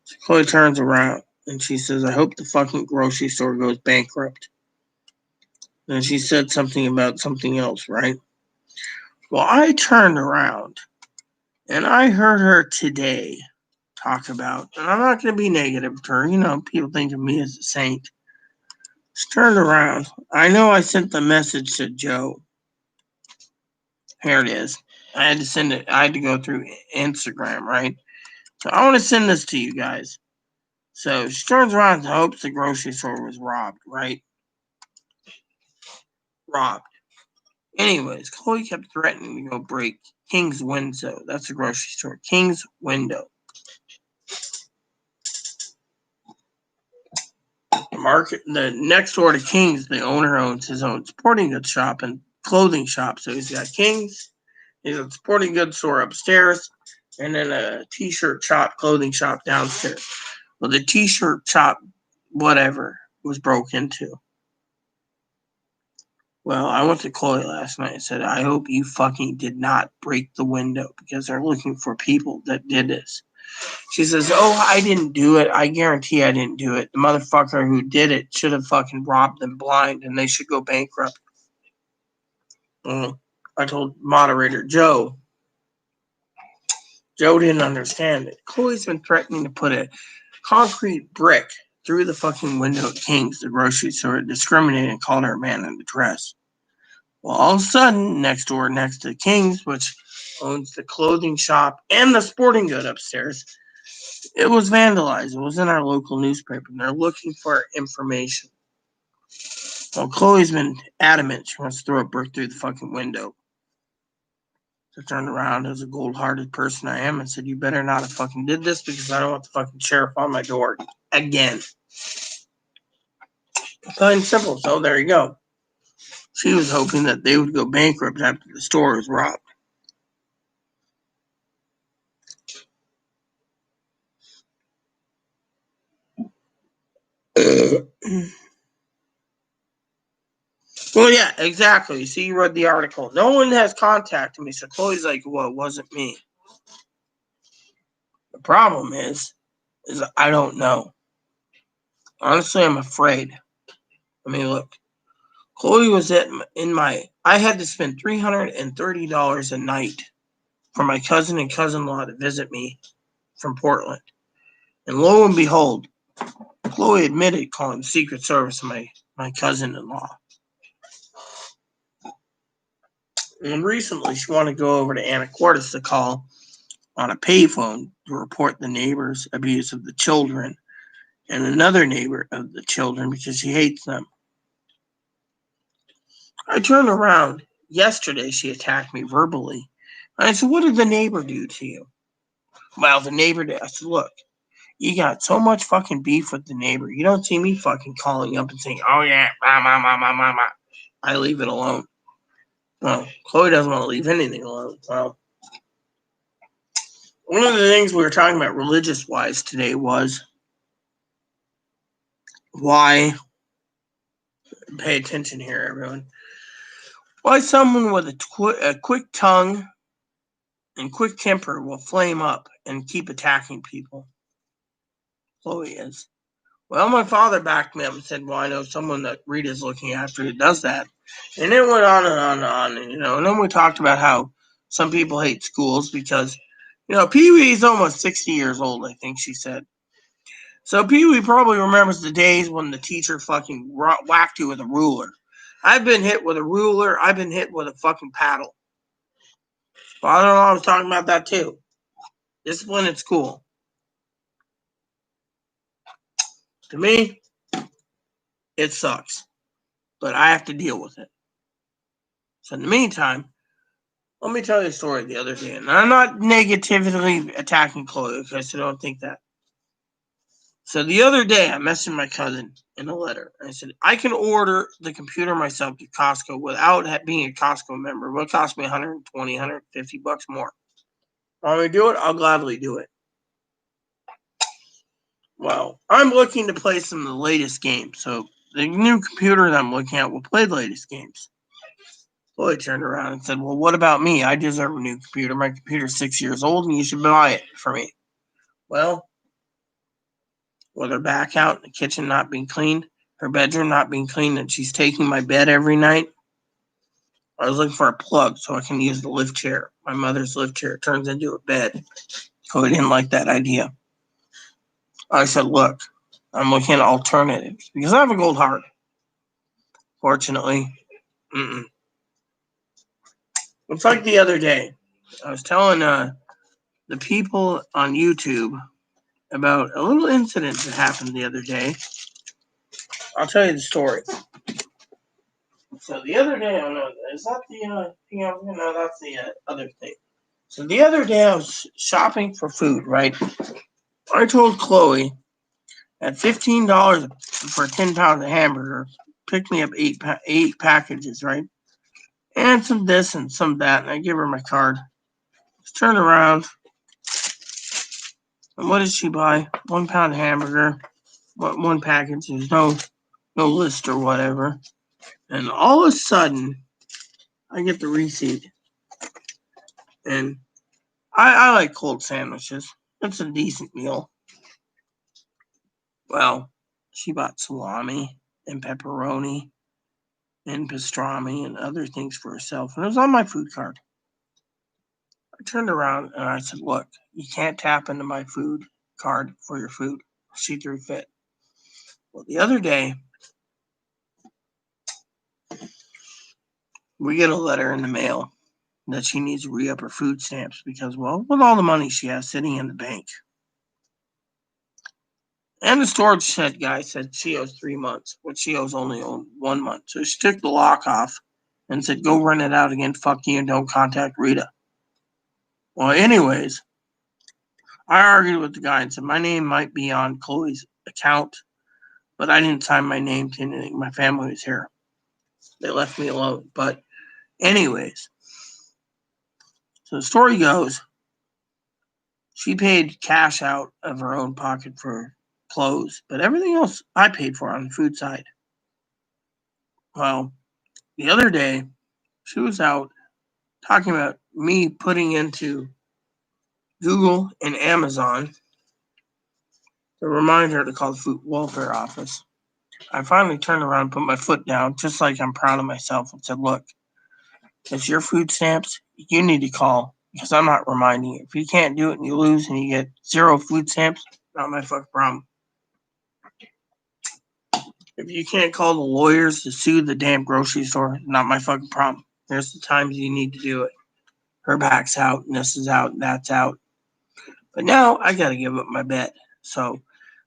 So Chloe turns around and she says, I hope the fucking grocery store goes bankrupt. And she said something about something else, right? Well, I turned around and I heard her today talk about, and I'm not going to be negative to her, people think of me as a saint. She turned around. I know I sent the message to Joe. Here it is. I had to send it. I had to go through Instagram, right? So I want to send this to you guys. So she turns around and hopes the grocery store was robbed, right? Robbed. Anyways, Chloe kept threatening to go break King's window. That's the grocery store. King's window. The next door to King's, the owner owns his own sporting goods shop and clothing shop. So he's got King's, he's a sporting goods store upstairs, and then a t-shirt shop, clothing shop downstairs. Well, the t-shirt shop, whatever, was broke into. Well, I went to Chloe last night and said, I hope you fucking did not break the window because they're looking for people that did this. She says, I didn't do it. I guarantee I didn't do it. The motherfucker who did it should have fucking robbed them blind and they should go bankrupt. I told moderator Joe. Joe didn't understand it. Chloe's been threatening to put a concrete brick through the fucking window at King's, the grocery store, discriminated and called her a man in a dress. Well, all of a sudden, next door, next to King's, which owns the clothing shop and the sporting good upstairs, it was vandalized. It was in our local newspaper, and they're looking for information. Well, Chloe's been adamant she wants to throw a brick through the fucking window. So I turned around as a gold-hearted person I am and said, you better not have fucking did this because I don't want the fucking sheriff on my door again. Plain and simple. So there you go. She was hoping that they would go bankrupt after the store was robbed. Well, yeah, exactly. You see, you read the article. No one has contacted me, so Chloe's like, well, it wasn't me. The problem is I don't know. Honestly, I'm afraid. I mean, look. Chloe was I had to spend $330 a night for my cousin and cousin-in-law to visit me from Portland. And lo and behold, Chloe admitted calling the Secret Service my cousin-in-law. And recently, she wanted to go over to Anacortes to call on a payphone to report the neighbor's abuse of the children and another neighbor of the children because she hates them. I turned around. Yesterday, she attacked me verbally. And I said, what did the neighbor do to you? Well, the neighbor did. I said, look, you got so much fucking beef with the neighbor. You don't see me fucking calling up and saying, oh, yeah, ma. I leave it alone. Well, Chloe doesn't want to leave anything alone. Well, one of the things we were talking about religious-wise today was why, pay attention here, everyone, why someone with a quick tongue and quick temper will flame up and keep attacking people. Chloe is. Well, my father backed me up and said, well, I know someone that Rita's looking after who does that. And it went on and on and on. And then we talked about how some people hate schools because, Pee-wee's almost 60 years old, I think she said. So Pee-wee probably remembers the days when the teacher fucking whacked you with a ruler. I've been hit with a ruler. I've been hit with a fucking paddle. Well, I don't know. I was talking about that too. Discipline at school. To me, it sucks. But I have to deal with it. So in the meantime, let me tell you a story the other day. And I'm not negatively attacking Chloe because I don't think that. So the other day, I messaged my cousin in a letter. I said, I can order the computer myself to Costco without being a Costco member. It will cost me $120, $150 more. Want me to do it? I'll gladly do it. Well, I'm looking to play some of the latest games, so the new computer that I'm looking at will play the latest games. Chloe turned around and said, well, what about me? I deserve a new computer. My computer's 6 years old, and you should buy it for me. Well, with her back out, the kitchen not being cleaned, her bedroom not being cleaned, and she's taking my bed every night, I was looking for a plug so I can use the lift chair. My mother's lift chair turns into a bed. Chloe didn't like that idea. I said, look, I'm looking at alternatives because I have a gold heart. Fortunately, it's like the other day. I was telling the people on YouTube about a little incident that happened the other day. I'll tell you the story. So the other day, I don't know, is that the thing I was going to know? That's the other thing. So the other day I was shopping for food, right? I told Chloe at $15 for 10 pounds of hamburger, pick me up eight packages, right? And some this and some that, and I give her my card. Just turn around. And what did she buy? 1 pound of hamburger, one package. There's no list or whatever. And all of a sudden, I get the receipt. And I like cold sandwiches. It's a decent meal. Well, she bought salami and pepperoni and pastrami and other things for herself. And it was on my food card. I turned around and I said, look, you can't tap into my food card for your food. She threw fit. Well, the other day, we get a letter in the mail that she needs to re-up her food stamps because, well, with all the money she has sitting in the bank. And the storage shed guy said she owes 3 months, but she owes only 1 month. So she took the lock off and said, go run it out again. Fuck you and don't contact Rita. Well, anyways, I argued with the guy and said my name might be on Chloe's account, but I didn't sign my name to anything. My family was here. They left me alone. But anyways, so the story goes, she paid cash out of her own pocket for clothes, but everything else I paid for on the food side. Well, the other day, she was out talking about me putting into Google and Amazon to remind her to call the food welfare office. I finally turned around and put my foot down, just like I'm proud of myself, and said, look, it's your food stamps. You need to call because I'm not reminding you. If you can't do it and you lose and you get 0 food stamps, not my fucking problem. If you can't call the lawyers to sue the damn grocery store, not my fucking problem. There's the times you need to do it. Her back's out, and this is out, and that's out. But now I got to give up my bed. So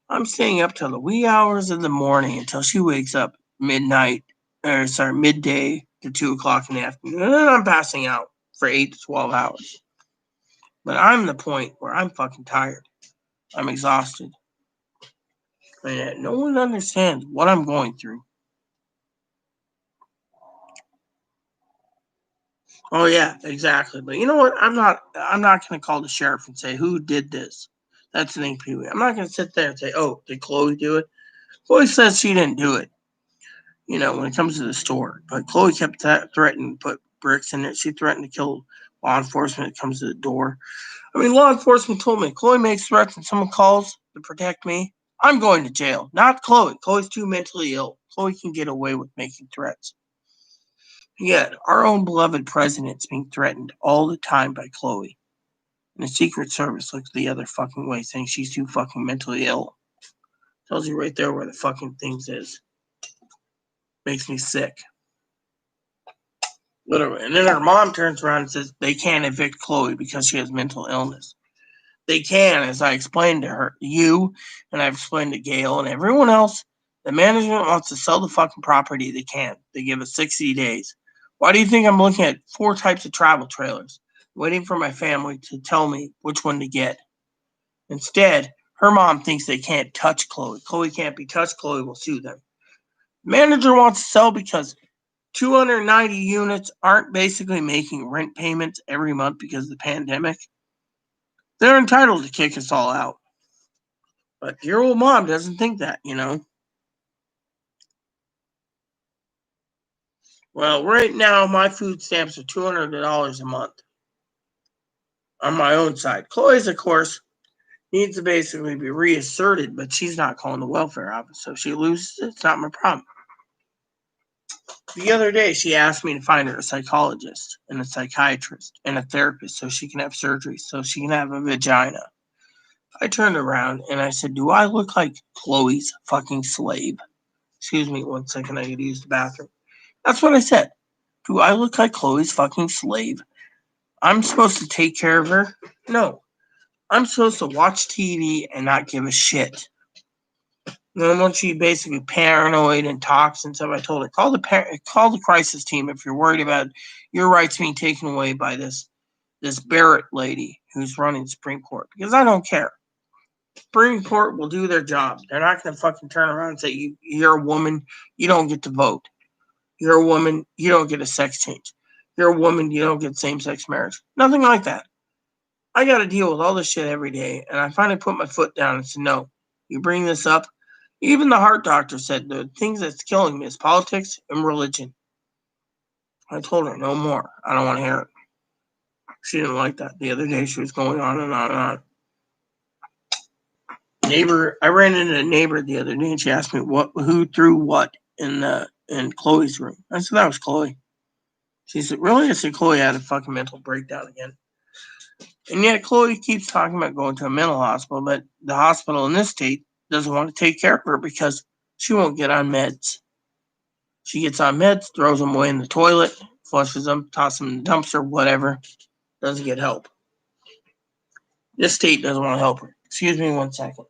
I'm staying up till the wee hours of the morning until she wakes up midday to 2 o'clock in the afternoon. And then I'm passing out for 8 to 12 hours. But I'm the point where I'm fucking tired. I'm exhausted. And no one understands what I'm going through. Oh yeah, exactly. But you know what? I'm not gonna call the sheriff and say who did this. That's an thing, Pee-wee. I'm not gonna sit there and say, oh, did Chloe do it? Chloe says she didn't do it, when it comes to the store. But Chloe kept threatening to put bricks in it. She threatened to kill law enforcement when it comes to the door. I mean, law enforcement told me Chloe makes threats and someone calls to protect me, I'm going to jail. Not Chloe. Chloe's too mentally ill. Chloe can get away with making threats. Yet, our own beloved president's being threatened all the time by Chloe. And the Secret Service looks the other fucking way, saying she's too fucking mentally ill. Tells you right there where the fucking things is. Makes me sick. Literally. And then her mom turns around and says they can't evict Chloe because she has mental illness. They can, as I explained to her, and I've explained to Gail and everyone else. The management wants to sell the fucking property. They can. They give us 60 days. Why do you think I'm looking at 4 types of travel trailers, waiting for my family to tell me which one to get? Instead, her mom thinks they can't touch Chloe. Chloe can't be touched. Chloe will sue them. The manager wants to sell because 290 units aren't basically making rent payments every month because of the pandemic. They're entitled to kick us all out. But your old mom doesn't think that, you know. Well, right now my food stamps are $200 a month on my own side. Chloe's, of course, needs to basically be reasserted, but she's not calling the welfare office, so if she loses it, it's not my problem. The other day, she asked me to find her a psychologist and a psychiatrist and a therapist so she can have surgery, so she can have a vagina. I turned around and I said, do I look like Chloe's fucking slave? Excuse me 1 second, I gotta use the bathroom. That's what I said. Do I look like Chloe's fucking slave? I'm supposed to take care of her? No. I'm supposed to watch TV and not give a shit. And then once she basically paranoid and talks and stuff, I told her, call the crisis team if you're worried about your rights being taken away by this Barrett lady who's running the Supreme Court. Because I don't care. Supreme Court will do their job. They're not going to fucking turn around and say, you're a woman, you don't get to vote. You're a woman, you don't get a sex change. You're a woman, you don't get same-sex marriage. Nothing like that. I got to deal with all this shit every day, and I finally put my foot down and said, no, you bring this up. Even the heart doctor said the things that's killing me is politics and religion. I told her no more. I don't want to hear it. She didn't like that. The other day she was going on and on and on. I ran into a neighbor the other day and she asked me who threw what in Chloe's room. I said, that was Chloe. She said, really? I said, Chloe had a fucking mental breakdown again. And yet Chloe keeps talking about going to a mental hospital, but the hospital in this state doesn't want to take care of her because she won't get on meds. She gets on meds, throws them away in the toilet, flushes them, tosses them in the dumpster, whatever. Doesn't get help. This state doesn't want to help her. Excuse me 1 second.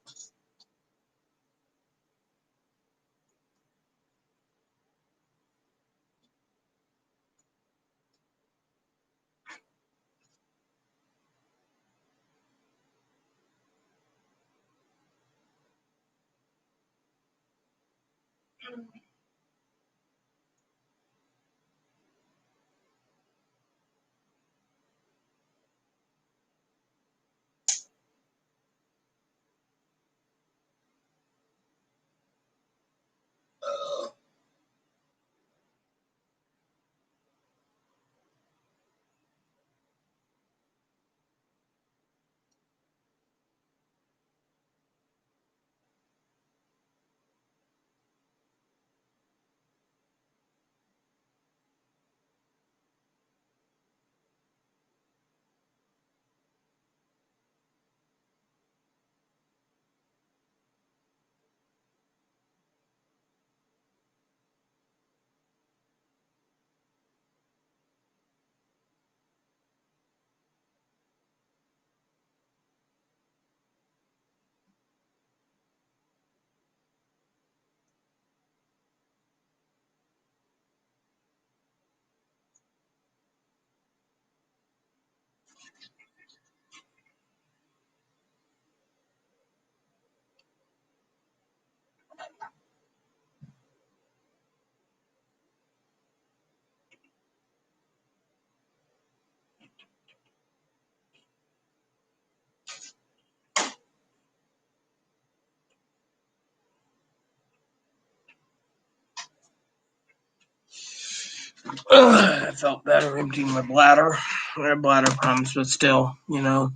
I felt better emptying my bladder. I had bladder problems, but still, you know.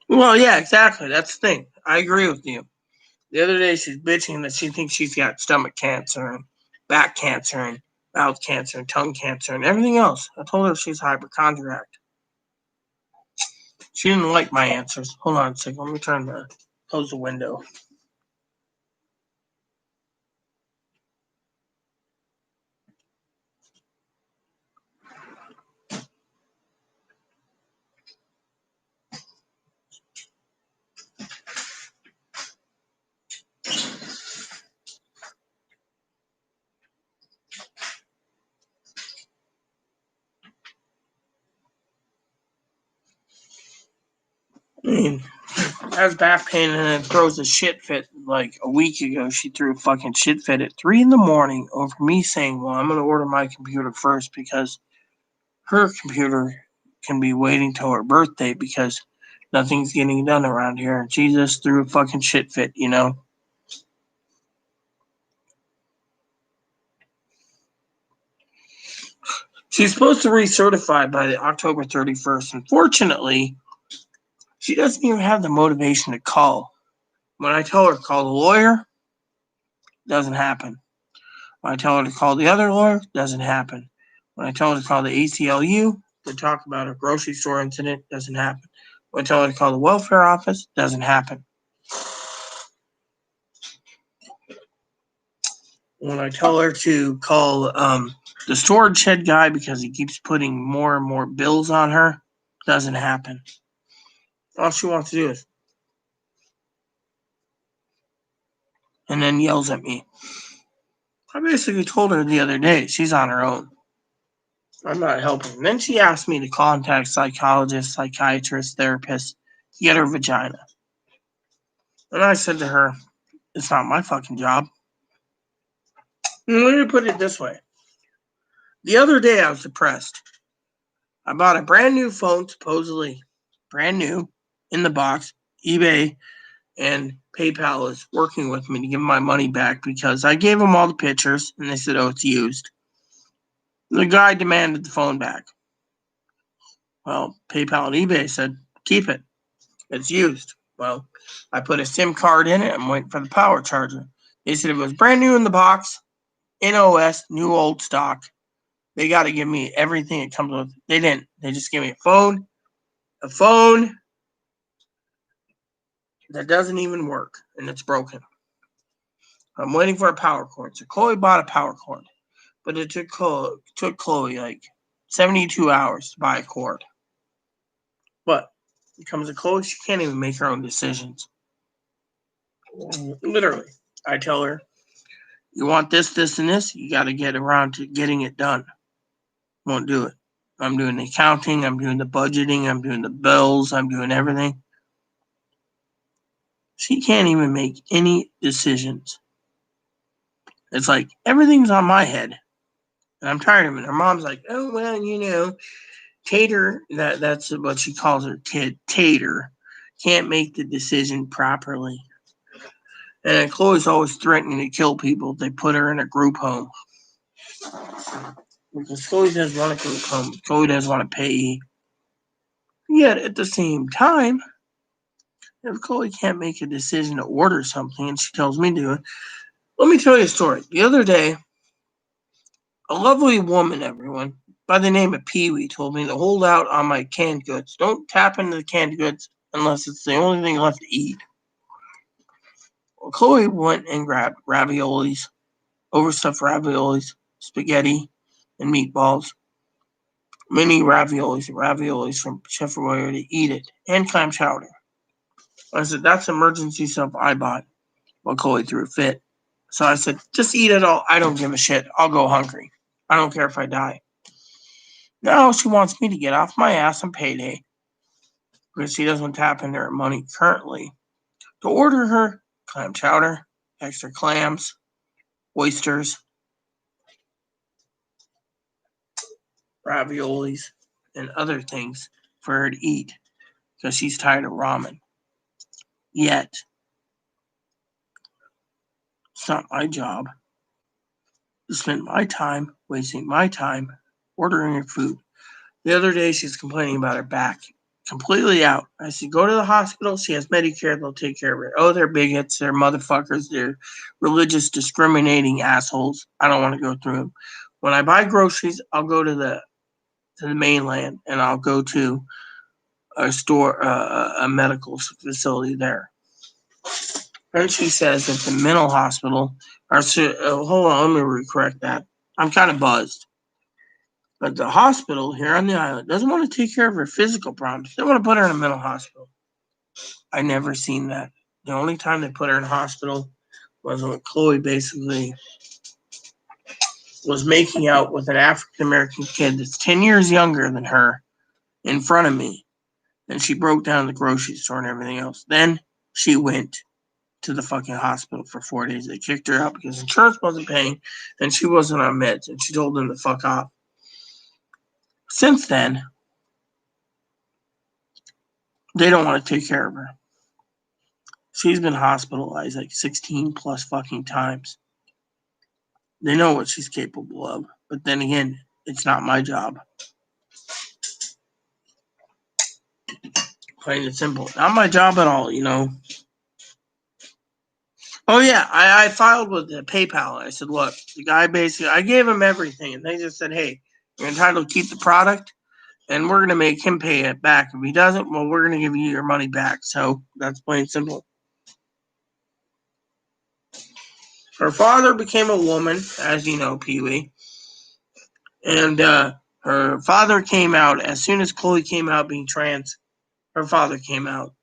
Well, yeah, exactly. That's the thing. I agree with you. The other day, she's bitching that she thinks she's got stomach cancer and back cancer and mouth cancer and tongue cancer and everything else. I told her she's hypochondriac. She didn't like my answers. Hold on a second. Let me close the window. I mean, has back pain and it throws a shit fit. Like a week ago, she threw a fucking shit fit at 3 in the morning over me saying, well, I'm going to order my computer first because her computer can be waiting till her birthday because nothing's getting done around here. And she just threw a fucking shit fit, you know? She's supposed to recertify by the October 31st. Unfortunately, she doesn't even have the motivation to call. When I tell her to call the lawyer, doesn't happen. When I tell her to call the other lawyer, doesn't happen. When I tell her to call the ACLU to talk about a grocery store incident, doesn't happen. When I tell her to call the welfare office, doesn't happen. When I tell her to call the storage shed guy because he keeps putting more and more bills on her, doesn't happen. All she wants to do is, and then yells at me. I basically told her the other day she's on her own. I'm not helping. Then she asked me to contact psychologists, psychiatrists, therapists to get her vagina. And I said to her, it's not my fucking job. And let me put it this way. The other day I was depressed. I bought a brand new phone, supposedly brand new, in the box. eBay and PayPal is working with me to give my money back because I gave them all the pictures and they said, oh, it's used. The guy demanded the phone back. Well, PayPal and eBay said, keep it. It's used. Well, I put a SIM card in it. I'm waiting for the power charger. They said it was brand new in the box, NOS, new old stock. They got to give me everything it comes with. They didn't. They just gave me a phone that doesn't even work, and it's broken. I'm waiting for a power cord. So Chloe bought a power cord, but it took Chloe like 72 hours to buy a cord. But it comes to Chloe, she can't even make her own decisions. Literally. I tell her, you want this, this, and this, you got to get around to getting it done. Won't do it. I'm doing the accounting, I'm doing the budgeting, I'm doing the bills, I'm doing everything. She can't even make any decisions. It's like everything's on my head. And I'm tired of it. Her mom's like, oh, well, you know, Tater, that's what she calls her kid, Tater, can't make the decision properly. And then Chloe's always threatening to kill people if they put her in a group home. Because Chloe doesn't want a group home. Chloe doesn't want to pay. Yet at the same time, if Chloe can't make a decision to order something and she tells me to do it, let me tell you a story. The other day, a lovely woman, everyone, by the name of Pee-wee told me to hold out on my canned goods. Don't tap into the canned goods unless it's the only thing left to eat. Well, Chloe went and grabbed raviolis, overstuffed raviolis, spaghetti, and meatballs. Mini raviolis from Chef Royer to eat it, and clam chowder. I said, that's emergency stuff I bought. Well, Chloe threw a fit. So I said, just eat it all. I don't give a shit. I'll go hungry. I don't care if I die. Now she wants me to get off my ass on payday because she doesn't tap into her money currently to order her clam chowder, extra clams, oysters, raviolis, and other things for her to eat because she's tired of ramen. Yet, it's not my job to spend my time wasting my time ordering her food. The other day, she's complaining about her back. Completely out. I said, go to the hospital. She has Medicare. They'll take care of her. Oh, they're bigots. They're motherfuckers. They're religious, discriminating assholes. I don't want to go through them. When I buy groceries, I'll go to the mainland, and I'll go to a store, a medical facility there. And she says at the mental hospital, hold on, let me correct that. I'm kind of buzzed. But the hospital here on the island doesn't want to take care of her physical problems. They want to put her in a mental hospital. I never seen that. The only time they put her in a hospital was when Chloe basically was making out with an African-American kid that's 10 years younger than her in front of me. And she broke down the grocery store and everything else. Then she went to the fucking hospital for 4 days. They kicked her out because insurance wasn't paying and she wasn't on meds. And she told them to fuck off. Since then, They don't want to take care of her. She's been hospitalized like 16 plus fucking times. They know what she's capable of. But then again, it's not my job. Plain and simple. Not my job at all, you know. Oh, yeah. I filed with the PayPal. I said, look, the guy basically, I gave him everything. And they just said, hey, you're entitled to keep the product. And we're going to make him pay it back. If he doesn't, well, we're going to give you your money back. So that's plain and simple. Her father became a woman, as you know, Pee-wee. And her father came out as soon as Chloe came out being trans. Her father came out.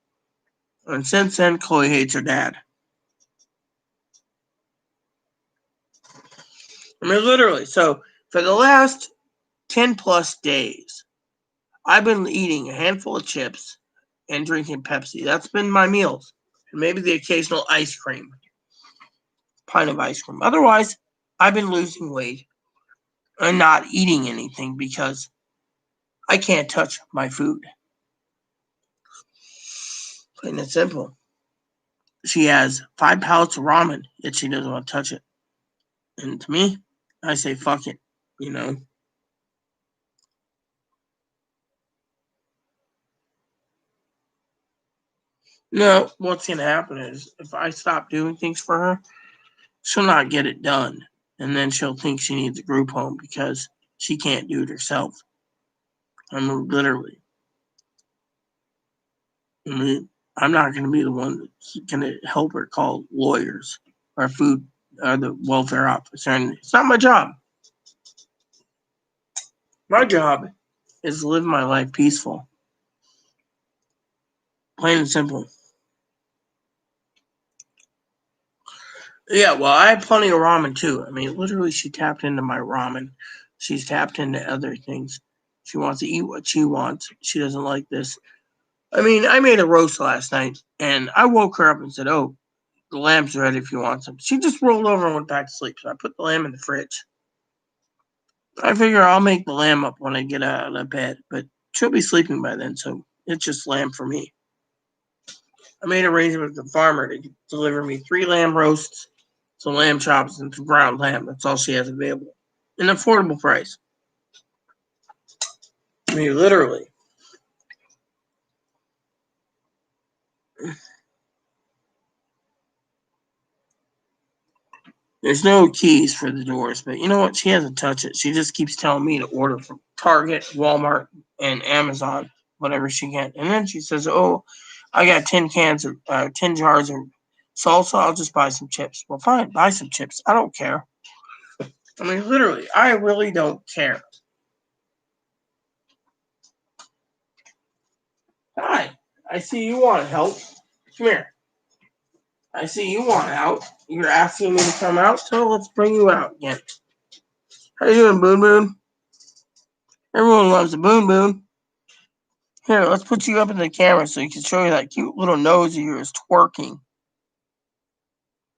And since then, Chloe hates her dad. I mean, literally. So for the last 10 plus days, I've been eating a handful of chips and drinking Pepsi. That's been my meals. And maybe the occasional ice cream. Pint of ice cream. Otherwise, I've been losing weight and not eating anything because I can't touch my food. Plain and simple. She has 5 pallets of ramen, yet she doesn't want to touch it. And to me, I say, fuck it, you know. No, what's going to happen is if I stop doing things for her, she'll not get it done. And then she'll think she needs a group home because she can't do it herself. I mean, literally. I mean, I'm not going to be the one that's going to help her call lawyers or food or the welfare officer. And it's not my job. My job is to live my life peaceful. Plain and simple. Yeah, well, I have plenty of ramen too. I mean, literally, she tapped into my ramen. She's tapped into other things. She wants to eat what she wants. She doesn't like this. I mean, I made a roast last night, and I woke her up and said, oh, the lamb's ready if you want some. She just rolled over and went back to sleep, so I put the lamb in the fridge. I figure I'll make the lamb up when I get out of bed, but she'll be sleeping by then, so it's just lamb for me. I made arrangements with the farmer to deliver me 3 lamb roasts, some lamb chops, and some ground lamb. That's all she has available. An affordable price. I mean, literally. There's no keys for the doors, but you know what? She hasn't touched it. She just keeps telling me to order from Target, Walmart, and Amazon, whatever she can. And then she says, oh, I got 10 jars of salsa. I'll just buy some chips. Well, fine, buy some chips. I don't care. I mean, literally, I really don't care. Hi, I see you want help. Come here. I see you want out. You're asking me to come out, so let's bring you out again. How you doing, Boon Boon? Everyone loves a Boon Boon. Here, let's put you up in the camera so you can show you that cute little nose of yours twerking.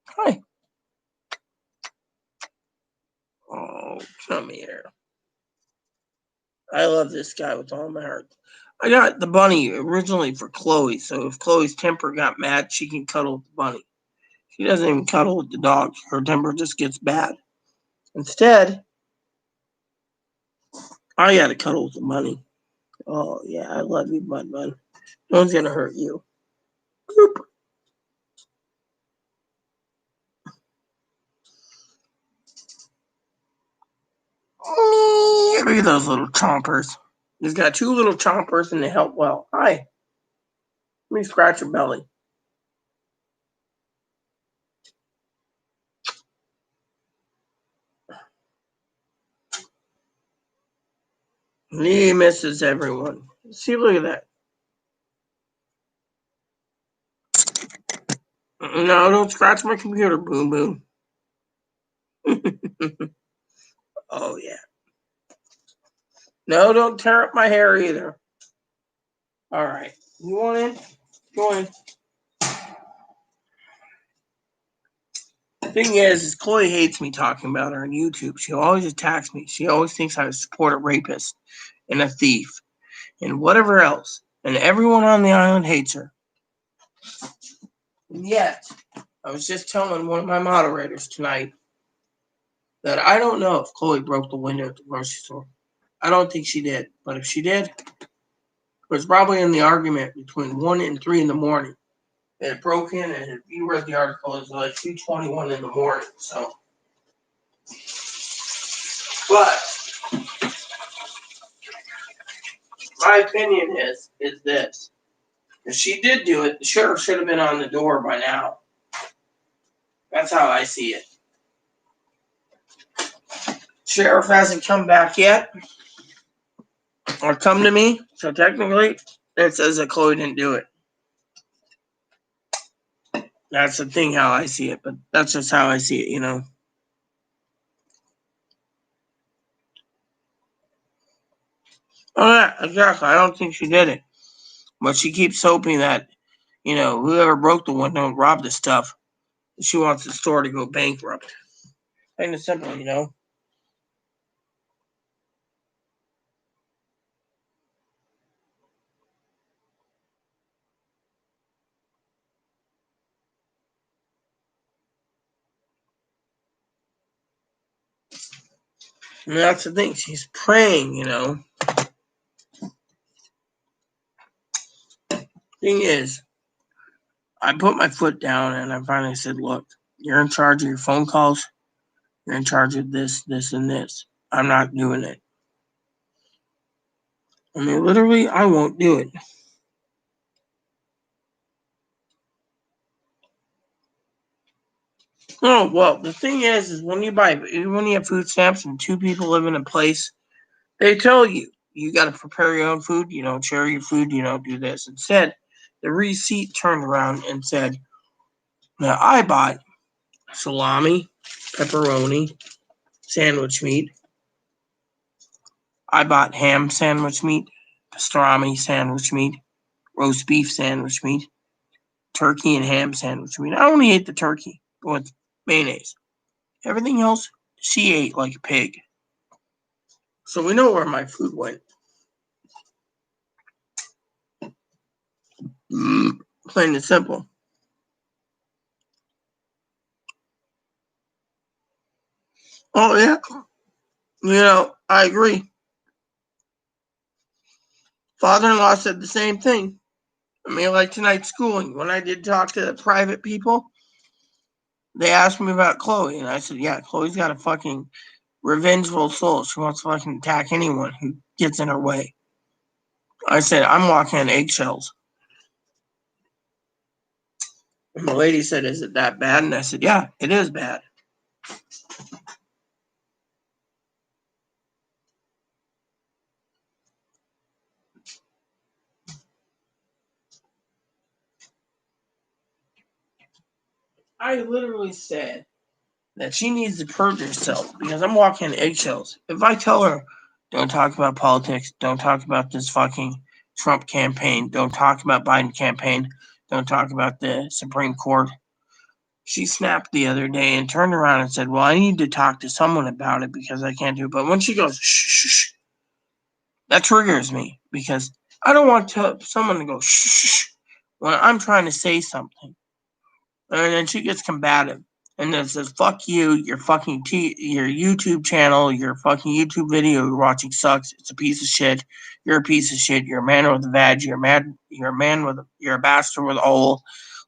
Hi. Oh, come here. I love this guy with all my heart. I got the bunny originally for Chloe, so if Chloe's temper got mad, she can cuddle with the bunny. She doesn't even cuddle with the dog. Her temper just gets bad. Instead, I got to cuddle with the bunny. Oh, yeah, I love you, Bun Bun. No one's going to hurt you. Boop. Look at those little chompers. He's got 2 little chompers and they help well. Hi. Let me scratch your belly. He misses everyone. See, look at that. No, don't scratch my computer, Boom Boom. Oh, yeah. No, don't tear up my hair either. All right. You want in? Go in. The thing is Chloe hates me talking about her on YouTube. She always attacks me. She always thinks I support a rapist and a thief and whatever else. And everyone on the island hates her. And yet, I was just telling one of my moderators tonight that I don't know if Chloe broke the window at the grocery store. I don't think she did. But if she did, it was probably in the argument between 1 and 3 in the morning. It broke in, and if you read the article, it was like 2:21 in the morning. So, but my opinion is this: if she did do it, the sheriff should have been on the door by now. That's how I see it. Sheriff hasn't come back yet, or come to me. So technically, it says that Chloe didn't do it. That's the thing, how I see it. But that's just how I see it, you know. Oh yeah, exactly. I don't think she did it. But she keeps hoping that, you know, whoever broke the window and robbed the stuff, she wants the store to go bankrupt. Plain and simple, you know. And that's the thing. She's praying, you know. Thing is, I put my foot down and I finally said, look, you're in charge of your phone calls. You're in charge of this, this, and this. I'm not doing it. I mean, literally, I won't do it. Oh, well, the thing is when you have food stamps and 2 people live in a place, they tell you, you got to prepare your own food. You don't share your food. You don't do this. Instead, the receipt turned around and said, now I bought salami, pepperoni, sandwich meat. I bought ham sandwich meat, pastrami sandwich meat, roast beef sandwich meat, turkey and ham sandwich meat. I only ate the turkey with mayonnaise. Everything else, she ate like a pig. So we know where my food went. Plain and simple. Oh, yeah. You know, I agree. Father-in-law said the same thing. I mean, like tonight's schooling, when I did talk to the private people, they asked me about Chloe, and I said, yeah, Chloe's got a fucking revengeful soul. She wants to fucking attack anyone who gets in her way. I said, I'm walking on eggshells. And the lady said, is it that bad? And I said, yeah, it is bad. I literally said that she needs to purge herself because I'm walking on eggshells. If I tell her, don't talk about politics, don't talk about this fucking Trump campaign, don't talk about Biden campaign, don't talk about the Supreme Court. She snapped the other day and turned around and said, well, I need to talk to someone about it because I can't do it. But when she goes, shh, shh, shh, that triggers me because I don't want someone to go, shh, shh, shh, when I'm trying to say something. And then she gets combative and then says, fuck you, your fucking your YouTube channel, your fucking YouTube video you're watching sucks. It's a piece of shit. You're a piece of shit. You're a man with a vag. You're a bastard with a hole.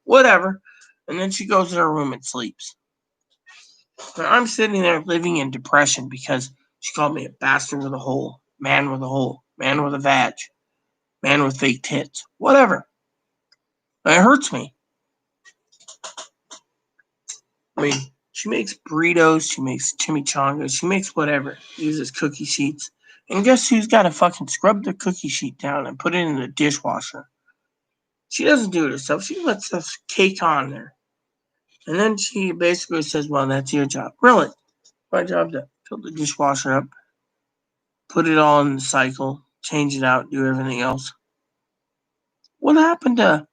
Whatever. And then she goes in her room and sleeps. And I'm sitting there living in depression because she called me a bastard with a hole, man with a hole, man with a vag, man with fake tits, whatever. And it hurts me. I mean, she makes burritos, she makes chimichangas, she makes whatever, uses cookie sheets. And guess who's got to fucking scrub the cookie sheet down and put it in the dishwasher? She doesn't do it herself. She lets the cake on there. And then she basically says, well, that's your job. Really? My job to fill the dishwasher up, put it all in the cycle, change it out, do everything else. What happened to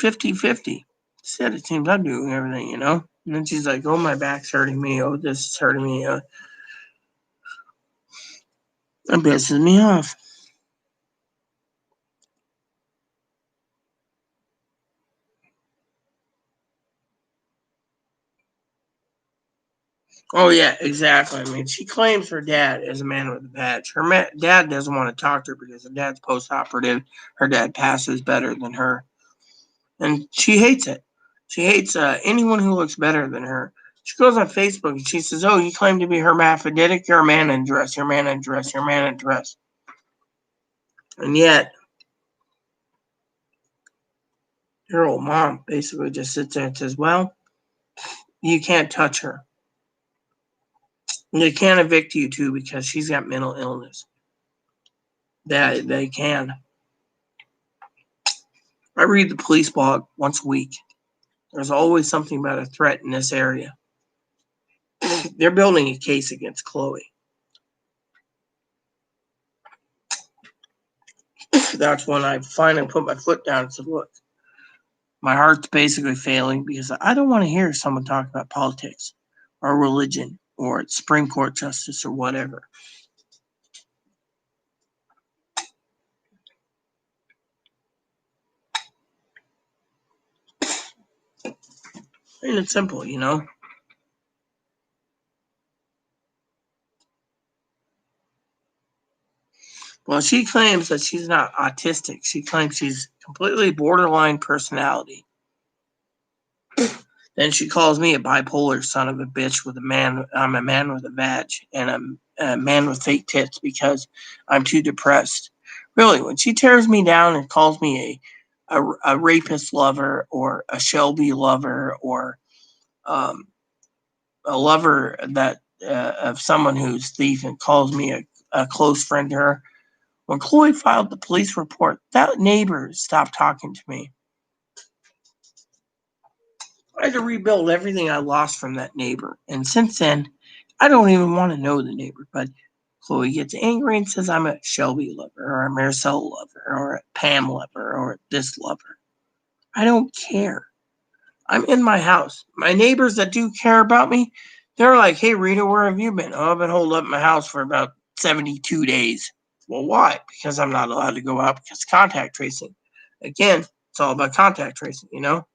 50-50? Said it seems I'm doing everything, you know? And then she's like, oh, my back's hurting me. Oh, this is hurting me. That pisses me off. Oh yeah, exactly. I mean, she claims her dad is a man with a badge. Her dad doesn't want to talk to her because her dad's post-operative. Her dad passes better than her, and she hates it. She hates anyone who looks better than her. She goes on Facebook and she says, "Oh, you claim to be hermaphroditic? You're a man in dress. You're a man in dress. You're a man in dress." And yet, her old mom basically just sits there and says, "Well, you can't touch her. They can't evict you too because she's got mental illness." That they can. I read the police blog once a week. There's always something about a threat in this area. They're building a case against Chloe. That's when I finally put my foot down and said, "Look, my heart's basically failing because I don't want to hear someone talk about politics or religion or Supreme Court justice or whatever." And it's simple, you know. Well, she claims that she's not autistic. She claims she's completely borderline personality. Then she calls me a bipolar son of a bitch with a man. I'm a man with a vag and I'm a man with fake tits because I'm too depressed. Really, when she tears me down and calls me a rapist lover or a Shelby lover or um, a lover that of someone who's thief and calls me a close friend to her. When Chloe filed the police report, that neighbor stopped talking to me. I had to rebuild everything I lost from that neighbor. And since then, I don't even want to know the neighbor. But Chloe gets angry and says I'm a Shelby lover or a Maricel lover or a Pam lover or this lover. I don't care. I'm in my house. My neighbors that do care about me, they're like, "Hey, Rita, where have you been?" "Oh, I've been holed up in my house for about 72 days. Well, why? Because I'm not allowed to go out because of contact tracing. Again, it's all about contact tracing, you know?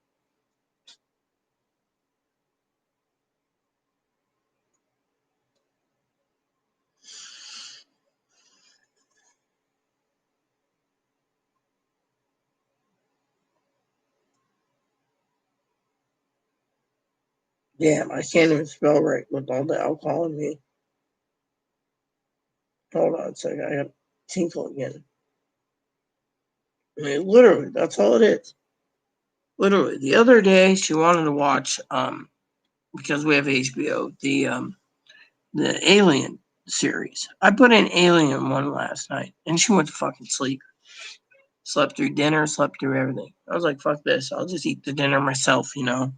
Damn, I can't even spell right with all the alcohol in me. Hold on a second. I got tinkle again. I mean, literally, that's all it is. Literally. The other day, she wanted to watch, because we have HBO, the Alien series. I put in Alien 1 last night, and she went to fucking sleep. Slept through dinner, slept through everything. I was like, fuck this. I'll just eat the dinner myself, you know?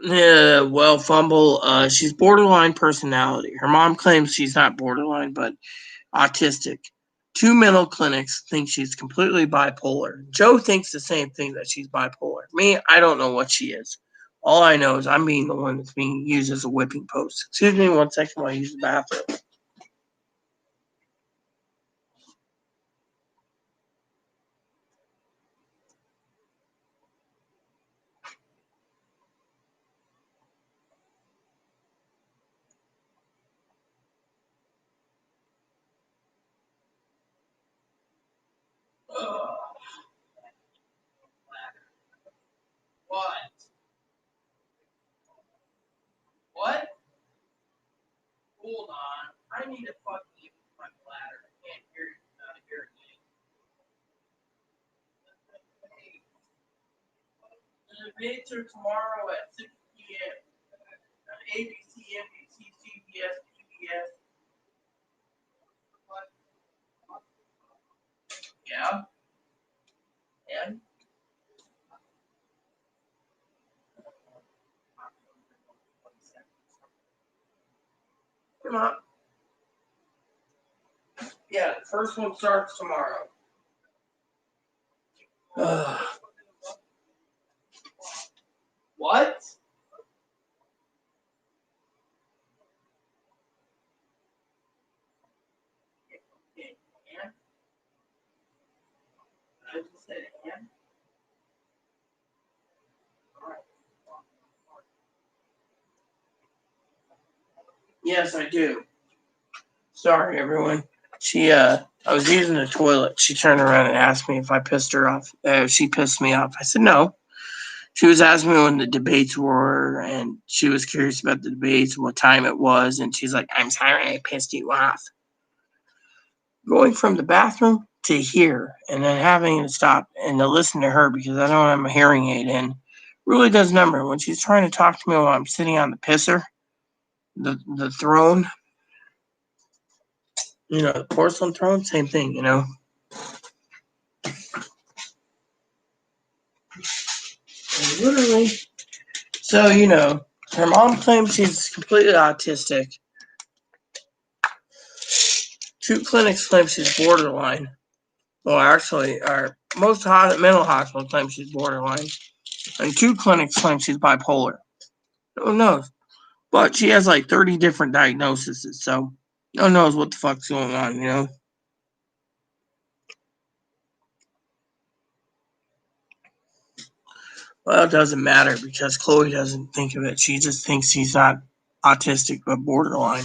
Yeah, well, Fumble, she's borderline personality. Her mom claims she's not borderline, but autistic. Two mental clinics think she's completely bipolar. Joe thinks the same thing, that she's bipolar. Me, I don't know what she is. All I know is I'm being the one that's being used as a whipping post. Excuse me 1 second while I use the bathroom. What? What? Hold on. I need to fucking use my bladder. I can't hear you. Hear you. The debates are tomorrow at 6 p.m. ABC, NBC, CBS, PBS. Yeah. And come on. Yeah, the first one starts tomorrow. What? And? I just said and. Yes, I do. Sorry, everyone. I was using the toilet. She turned around and asked me if I pissed her off. If she pissed me off. I said no. She was asking me when the debates were, and she was curious about the debates, what time it was, and she's like, "I'm sorry, I pissed you off." Going from the bathroom to here, and then having to stop and to listen to her because I don't have my hearing aid in, really does number. When she's trying to talk to me while I'm sitting on the pisser, the throne, the porcelain throne, same thing, And literally. So, her mom claims she's completely autistic. 2 clinics claim she's borderline. Well, actually, most mental hospitals claim she's borderline. And 2 clinics claim she's bipolar. Who knows? But she has like 30 different diagnoses, so no one knows what the fuck's going on. Well, it doesn't matter because Chloe doesn't think of it. She just thinks she's not autistic but borderline.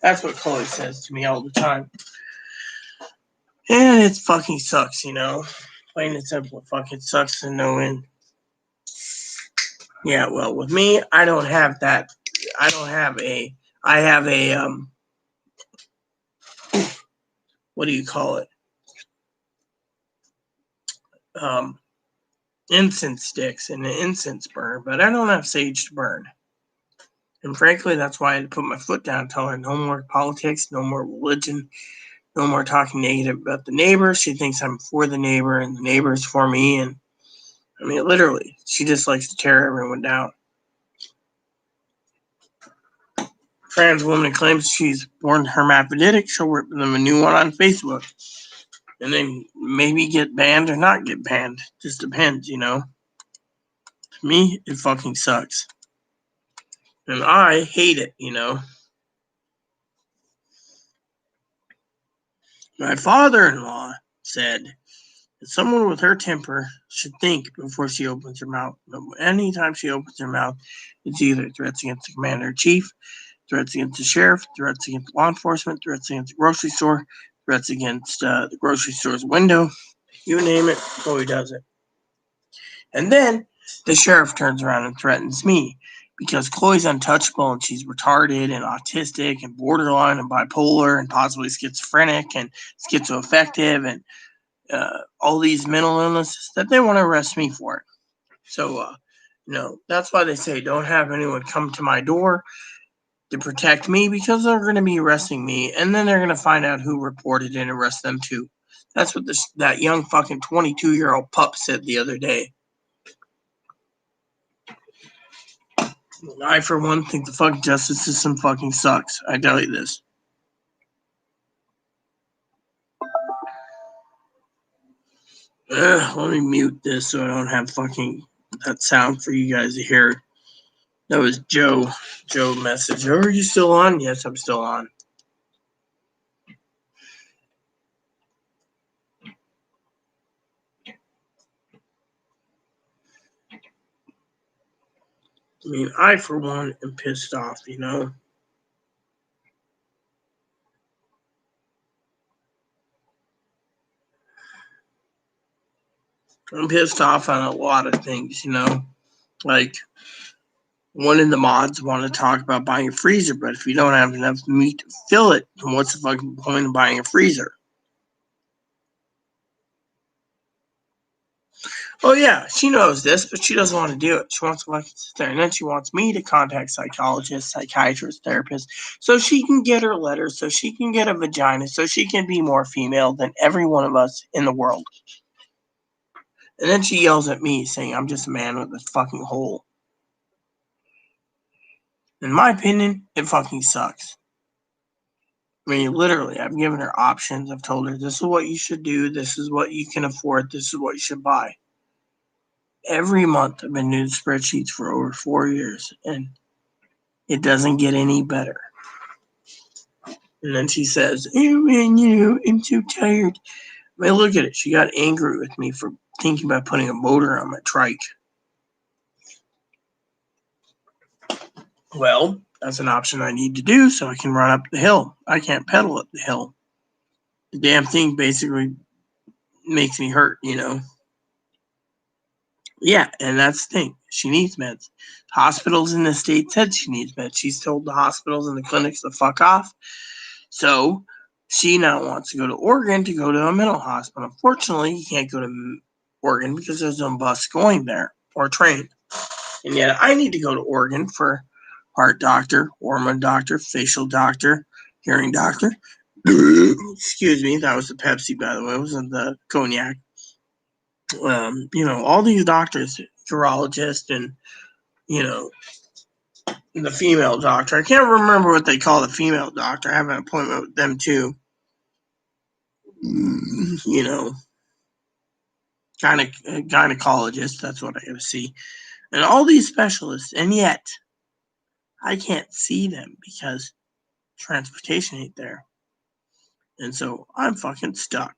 That's what Chloe says to me all the time. And it fucking sucks, Plain and simple, it fucking sucks to no end. Yeah, well, with me, I don't have that. I have a, what do you call it? Incense sticks and an incense burn, but I don't have sage to burn. And frankly, that's why I had to put my foot down and tell her no more politics, no more religion, no more talking negative about the neighbor. She thinks I'm for the neighbor and the neighbor's for me. And I mean, literally, she just likes to tear everyone down. Trans woman claims she's born hermaphroditic. She'll rip them a new one on Facebook. And then maybe get banned or not get banned. Just depends, To me, it fucking sucks. And I hate it, My father-in-law said that someone with her temper should think before she opens her mouth. Anytime she opens her mouth, it's either threats against the commander-in-chief, threats against the sheriff, threats against law enforcement, threats against the grocery store, threats against the grocery store's window. You name it, Chloe does it. And then the sheriff turns around and threatens me because Chloe's untouchable and she's retarded and autistic and borderline and bipolar and possibly schizophrenic and schizoaffective and all these mental illnesses that they want to arrest me for it. So, that's why they say don't have anyone come to my door to protect me because they're going to be arresting me and then they're going to find out who reported and arrest them too. That's what that young fucking 22-year-old pup said the other day. I, for one, think the fucking justice system fucking sucks. I tell you this. Let me mute this so I don't have fucking that sound for you guys to hear. That was Joe. Joe message. Are you still on? Yes, I'm still on. I mean, I, for one, am pissed off, I'm pissed off on a lot of things, Like, one of the mods want to talk about buying a freezer, but if you don't have enough meat to fill it, then what's the fucking point of buying a freezer? Oh, yeah, she knows this, but she doesn't want to do it. She wants to fucking sit there. And then she wants me to contact psychologists, psychiatrists, therapists, so she can get her letters, so she can get a vagina, so she can be more female than every one of us in the world. And then she yells at me saying I'm just a man with a fucking hole. In my opinion, it fucking sucks. I mean, literally, I've given her options. I've told her this is what you should do. This is what you can afford. This is what you should buy. Every month I've been doing spreadsheets for over 4 years, and it doesn't get any better. And then she says, oh, man, I'm so tired. I mean, look at it. She got angry with me for thinking about putting a motor on my trike. Well, that's an option I need to do so I can run up the hill. I can't pedal up the hill. The damn thing basically makes me hurt, Yeah, and that's the thing. She needs meds. Hospitals in the state said she needs meds. She's told the hospitals and the clinics to fuck off. So she now wants to go to Oregon to go to a mental hospital. Unfortunately, you can't go to Oregon because there's no bus going there or train. And yet I need to go to Oregon for heart doctor, hormone doctor, facial doctor, hearing doctor. Excuse me, that was the Pepsi, by the way. It wasn't the cognac. All these doctors, urologist and, the female doctor. I can't remember what they call the female doctor. I have an appointment with them too. Gynecologist. That's what I gotta see. And all these specialists, and yet I can't see them because transportation ain't there. And so I'm fucking stuck.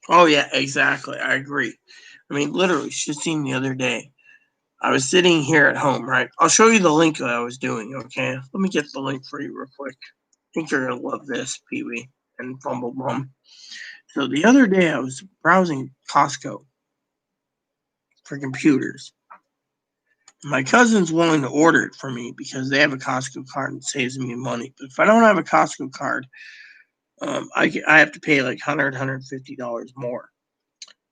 Oh, yeah, exactly. I agree. I mean, literally, just seen the other day. I was sitting here at home, right? I'll show you the link that I was doing, okay? Let me get the link for you real quick. I think you're going to love this, Pee Wee and Bumblebum. So the other day, I was browsing Costco for computers. My cousin's willing to order it for me because they have a Costco card and it saves me money. But if I don't have a Costco card, I have to pay like $100, $150 more.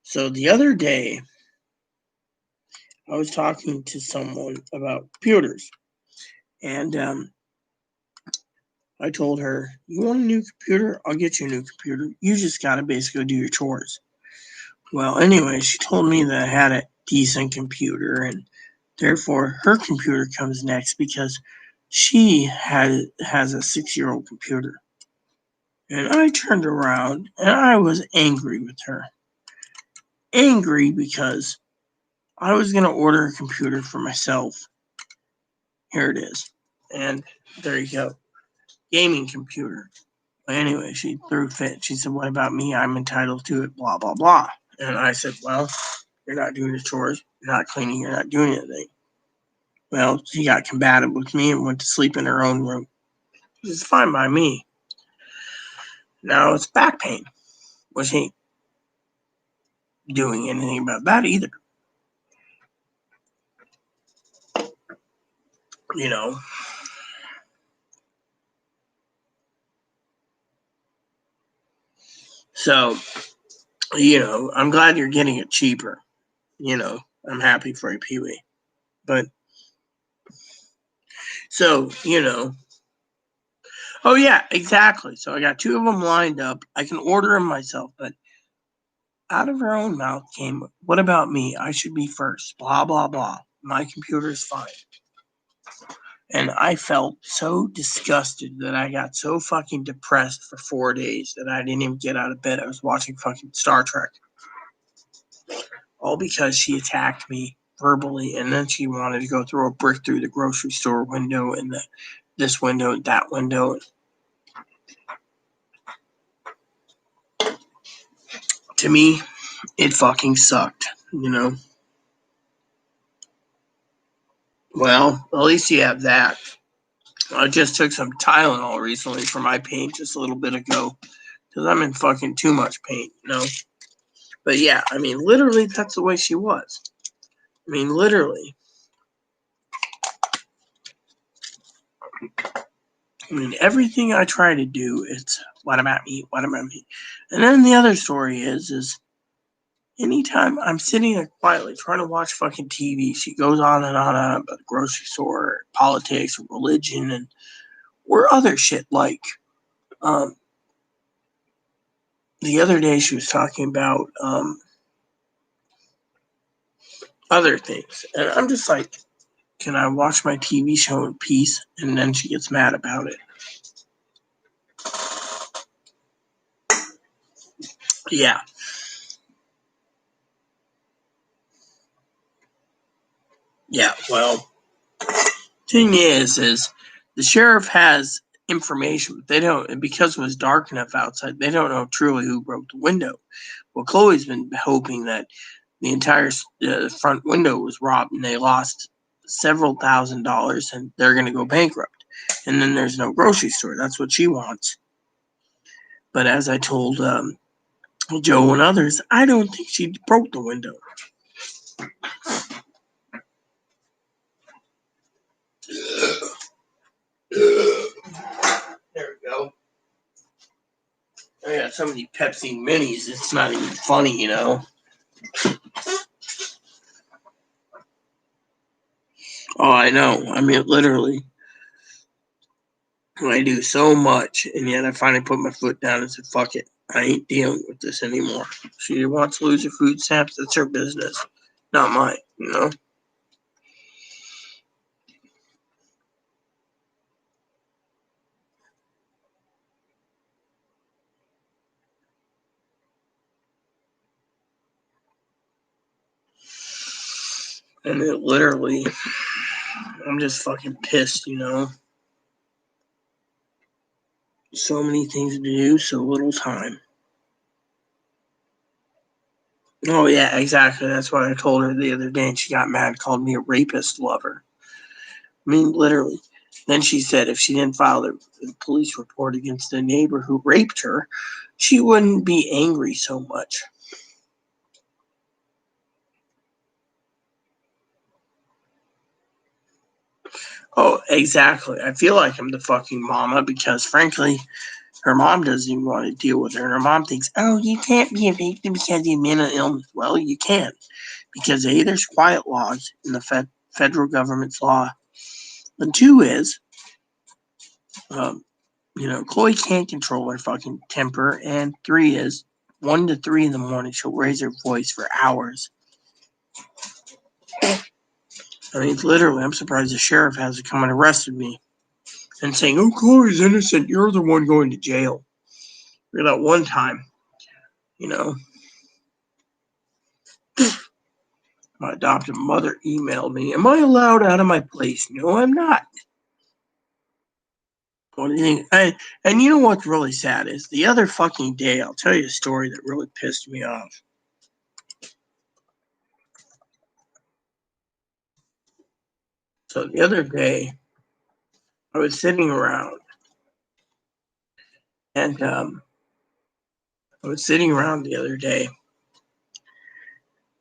So the other day, I was talking to someone about computers, and I told her, "You want a new computer? I'll get you a new computer. You just gotta basically do your chores." Well, anyway, she told me that I had a decent computer, and therefore her computer comes next because she has a 6-year-old computer. And I turned around and I was angry with her. Angry because I was going to order a computer for myself. Here it is. And there you go. Gaming computer. But anyway, she threw fit. She said, "What about me? I'm entitled to it, blah, blah, blah." And I said, "Well, you're not doing your chores. You're not cleaning. You're not doing anything." Well, she got combative with me and went to sleep in her own room. Which is fine by me. Now it's back pain. Was he doing anything about that either? You know. So, I'm glad you're getting it cheaper. I'm happy for you, Pee Wee. But, so, oh, yeah, exactly. So I got 2 of them lined up. I can order them myself, but out of her own mouth came, "What about me? I should be first. Blah, blah, blah. My computer's fine." And I felt so disgusted that I got so fucking depressed for 4 days that I didn't even get out of bed. I was watching fucking Star Trek. All because she attacked me verbally, and then she wanted to go throw a brick through the grocery store window and this window and that window. To me, it fucking sucked, Well, at least you have that. I just took some Tylenol recently for my pain just a little bit ago because I'm in fucking too much pain, But yeah, I mean, literally, that's the way she was. I mean, literally. I mean, everything I try to do, it's, "What about me? What about me?" And then the other story is anytime I'm sitting there quietly trying to watch fucking TV, she goes on and on about the grocery store, politics, religion, or other shit like, the other day she was talking about other things. And I'm just like, can I watch my TV show in peace? And then she gets mad about it. Yeah. Yeah, well, thing is the sheriff has information. They don't, because it was dark enough outside, they don't know truly who broke the window. Well, Chloe's been hoping that the entire front window was robbed and they lost several $1,000s and they're going to go bankrupt. And then there's no grocery store. That's what she wants. But as I told Joe and others, I don't think she broke the window. There we go. I got so many Pepsi minis, it's not even funny, you know. Oh, I know. I mean, literally, I do so much, and yet I finally put my foot down and said, fuck it. I ain't dealing with this anymore. She wants to lose her food stamps. That's her business, not mine, you know. And it literally, I'm just fucking pissed, you know. So many things to do, so little time. Oh, yeah, exactly. That's what I told her the other day, and she got mad, called me a rapist lover. I mean, literally. Then she said if she didn't file the police report against the neighbor who raped her, she wouldn't be angry so much. Oh, exactly. I feel like I'm the fucking mama because, frankly, her mom doesn't even want to deal with her. And her mom thinks, oh, you can't be a victim because you have mental illness. Well, you can. Because A, there's quiet laws in the federal government's law. And two is, Chloe can't control her fucking temper. And three is, 1 to 3 in the morning, she'll raise her voice for hours. I mean, literally, I'm surprised the sheriff hasn't come and arrested me. And saying, oh, Chloe's innocent, you're the one going to jail. For that one time, you know. My adopted mother emailed me, am I allowed out of my place? No, I'm not. What do you think? And you know what's really sad is the other fucking day, I'll tell you a story that really pissed me off. So the other day, I was sitting around, and the other day,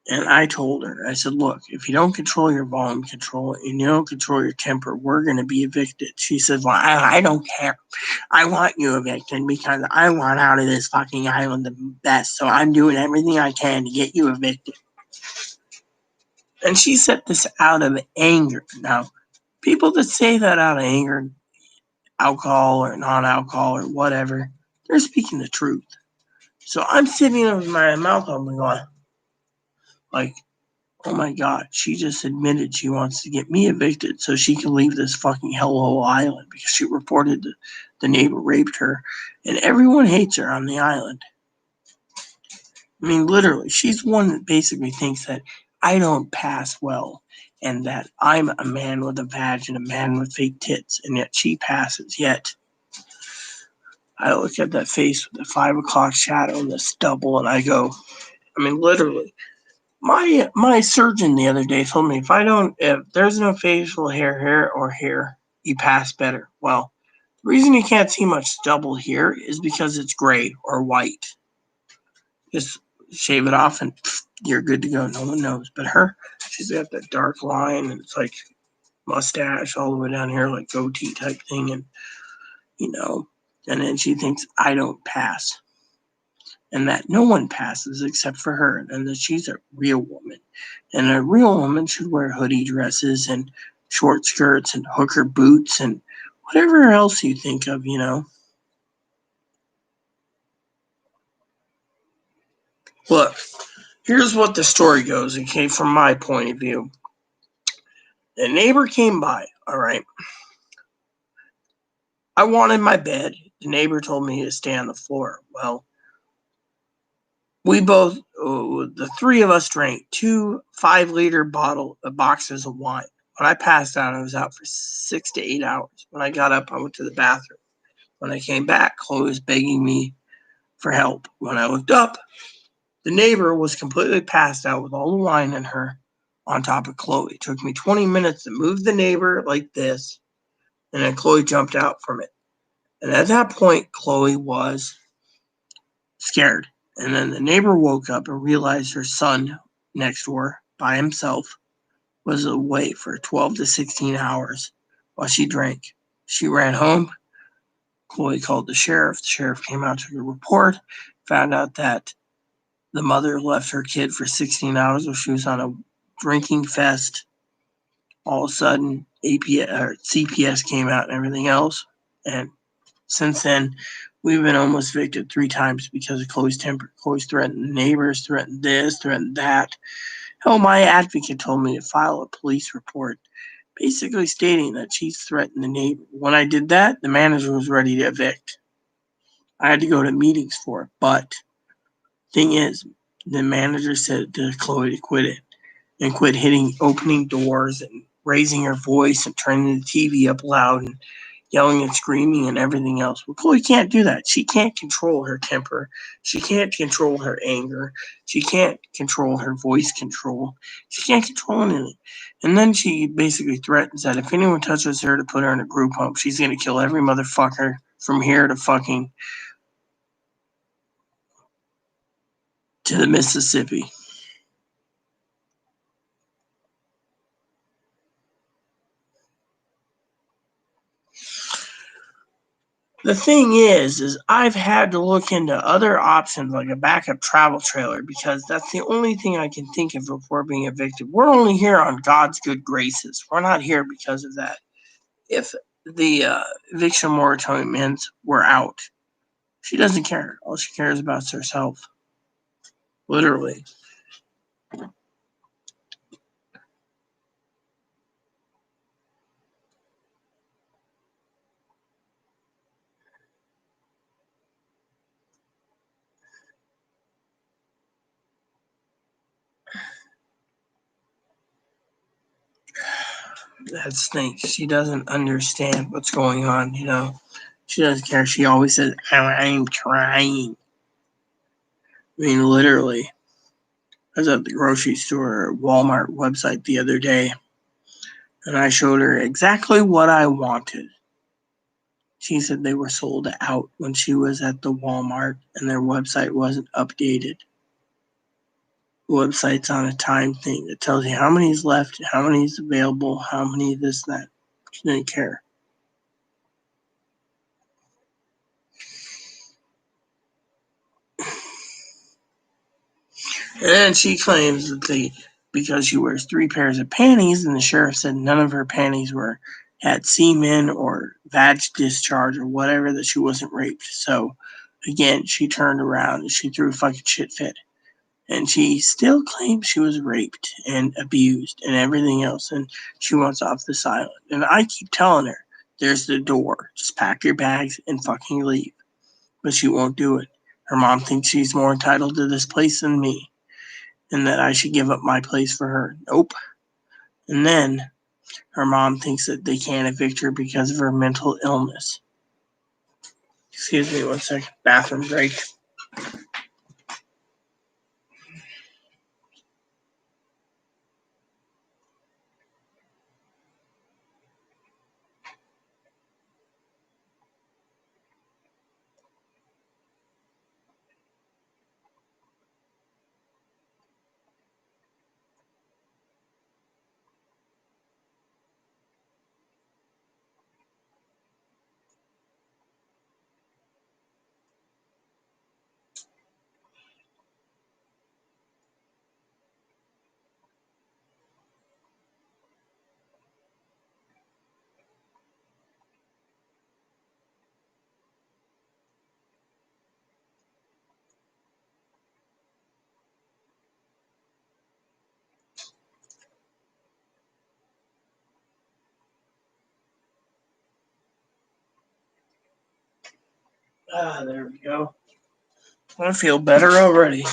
and I told her, I said, look, if you don't control your volume control and you don't control your temper, we're going to be evicted. She said, well, I don't care. I want you evicted because I want out of this fucking island the best. So I'm doing everything I can to get you evicted. And she said this out of anger. Now, people that say that out of anger, alcohol or non-alcohol or whatever, they're speaking the truth. So I'm sitting there with my mouth open going, like, oh my God, she just admitted she wants to get me evicted so she can leave this fucking hellhole island because she reported the neighbor raped her and everyone hates her on the island. I mean, literally, she's one that basically thinks that I don't pass well and that I'm a man with a vag and a man with fake tits, and yet she passes. Yet I look at that face with the 5 o'clock shadow and the stubble, and I go, I mean, literally, my surgeon the other day told me if there's no facial hair here or here, you pass better. Well, the reason you can't see much stubble here is because it's gray or white. Just shave it off and you're good to go. No one knows. But her, she's got that dark line and it's like mustache all the way down here, like goatee type thing. And, and then she thinks I don't pass. And that no one passes except for her, and that she's a real woman. And a real woman should wear hoodie dresses and short skirts and hooker boots and whatever else you think of, Look, here's what the story goes, okay, from my point of view. The neighbor came by, all right. I wanted my bed. The neighbor told me to stay on the floor. Well, we both, the three of us drank 2 5-liter boxes of wine. When I passed out, I was out for 6 to 8 hours. When I got up, I went to the bathroom. When I came back, Chloe was begging me for help. When I looked up, the neighbor was completely passed out with all the wine in her on top of Chloe. It took me 20 minutes to move the neighbor like this, and then Chloe jumped out from it. And at that point, Chloe was scared. And then the neighbor woke up and realized her son next door by himself was away for 12 to 16 hours while she drank. She ran home. Chloe called the sheriff. The sheriff came out, took a report, found out that the mother left her kid for 16 hours while she was on a drinking fest. All of a sudden, CPS came out and everything else. And since then, we've been almost evicted 3 times because of Chloe's temper. Chloe's threatened neighbors, threatened this, threatened that. Hell, my advocate told me to file a police report basically stating that she's threatened the neighbor. When I did that, the manager was ready to evict. I had to go to meetings for it. But thing is, the manager said to Chloe to quit it and quit opening doors and raising her voice and turning the TV up loud and yelling and screaming and everything else. Well, Chloe can't do that. She can't control her temper. She can't control her anger. She can't control her voice control. She can't control anything. And then she basically threatens that if anyone touches her to put her in a group home, she's going to kill every motherfucker from here to fucking to the Mississippi. The thing is I've had to look into other options like a backup travel trailer because that's the only thing I can think of if we're being evicted. We're only here on God's good graces. We're not here because of that. If the eviction moratorium ends, we're out. She doesn't care. All she cares about is herself. Literally. That stinks. She doesn't understand what's going on, you know. She doesn't care. She always says, I'm trying. I mean, literally. I was at the grocery store or Walmart website the other day, and I showed her exactly what I wanted. She said they were sold out when she was at the Walmart, and their website wasn't updated. The website's on a time thing that tells you how many's left, how many's available, how many this, that. She didn't care. And then she claims that because she wears 3 pairs of panties, and the sheriff said none of her panties had semen or vag discharge or whatever, that she wasn't raped. So again, she turned around and she threw a fucking shit fit. And she still claims she was raped and abused and everything else, and she wants off this island. And I keep telling her, there's the door. Just pack your bags and fucking leave. But she won't do it. Her mom thinks she's more entitled to this place than me, and that I should give up my place for her. Nope. And then her mom thinks that they can't evict her because of her mental illness. Excuse me 1 second. Bathroom break. There we go. I feel better already.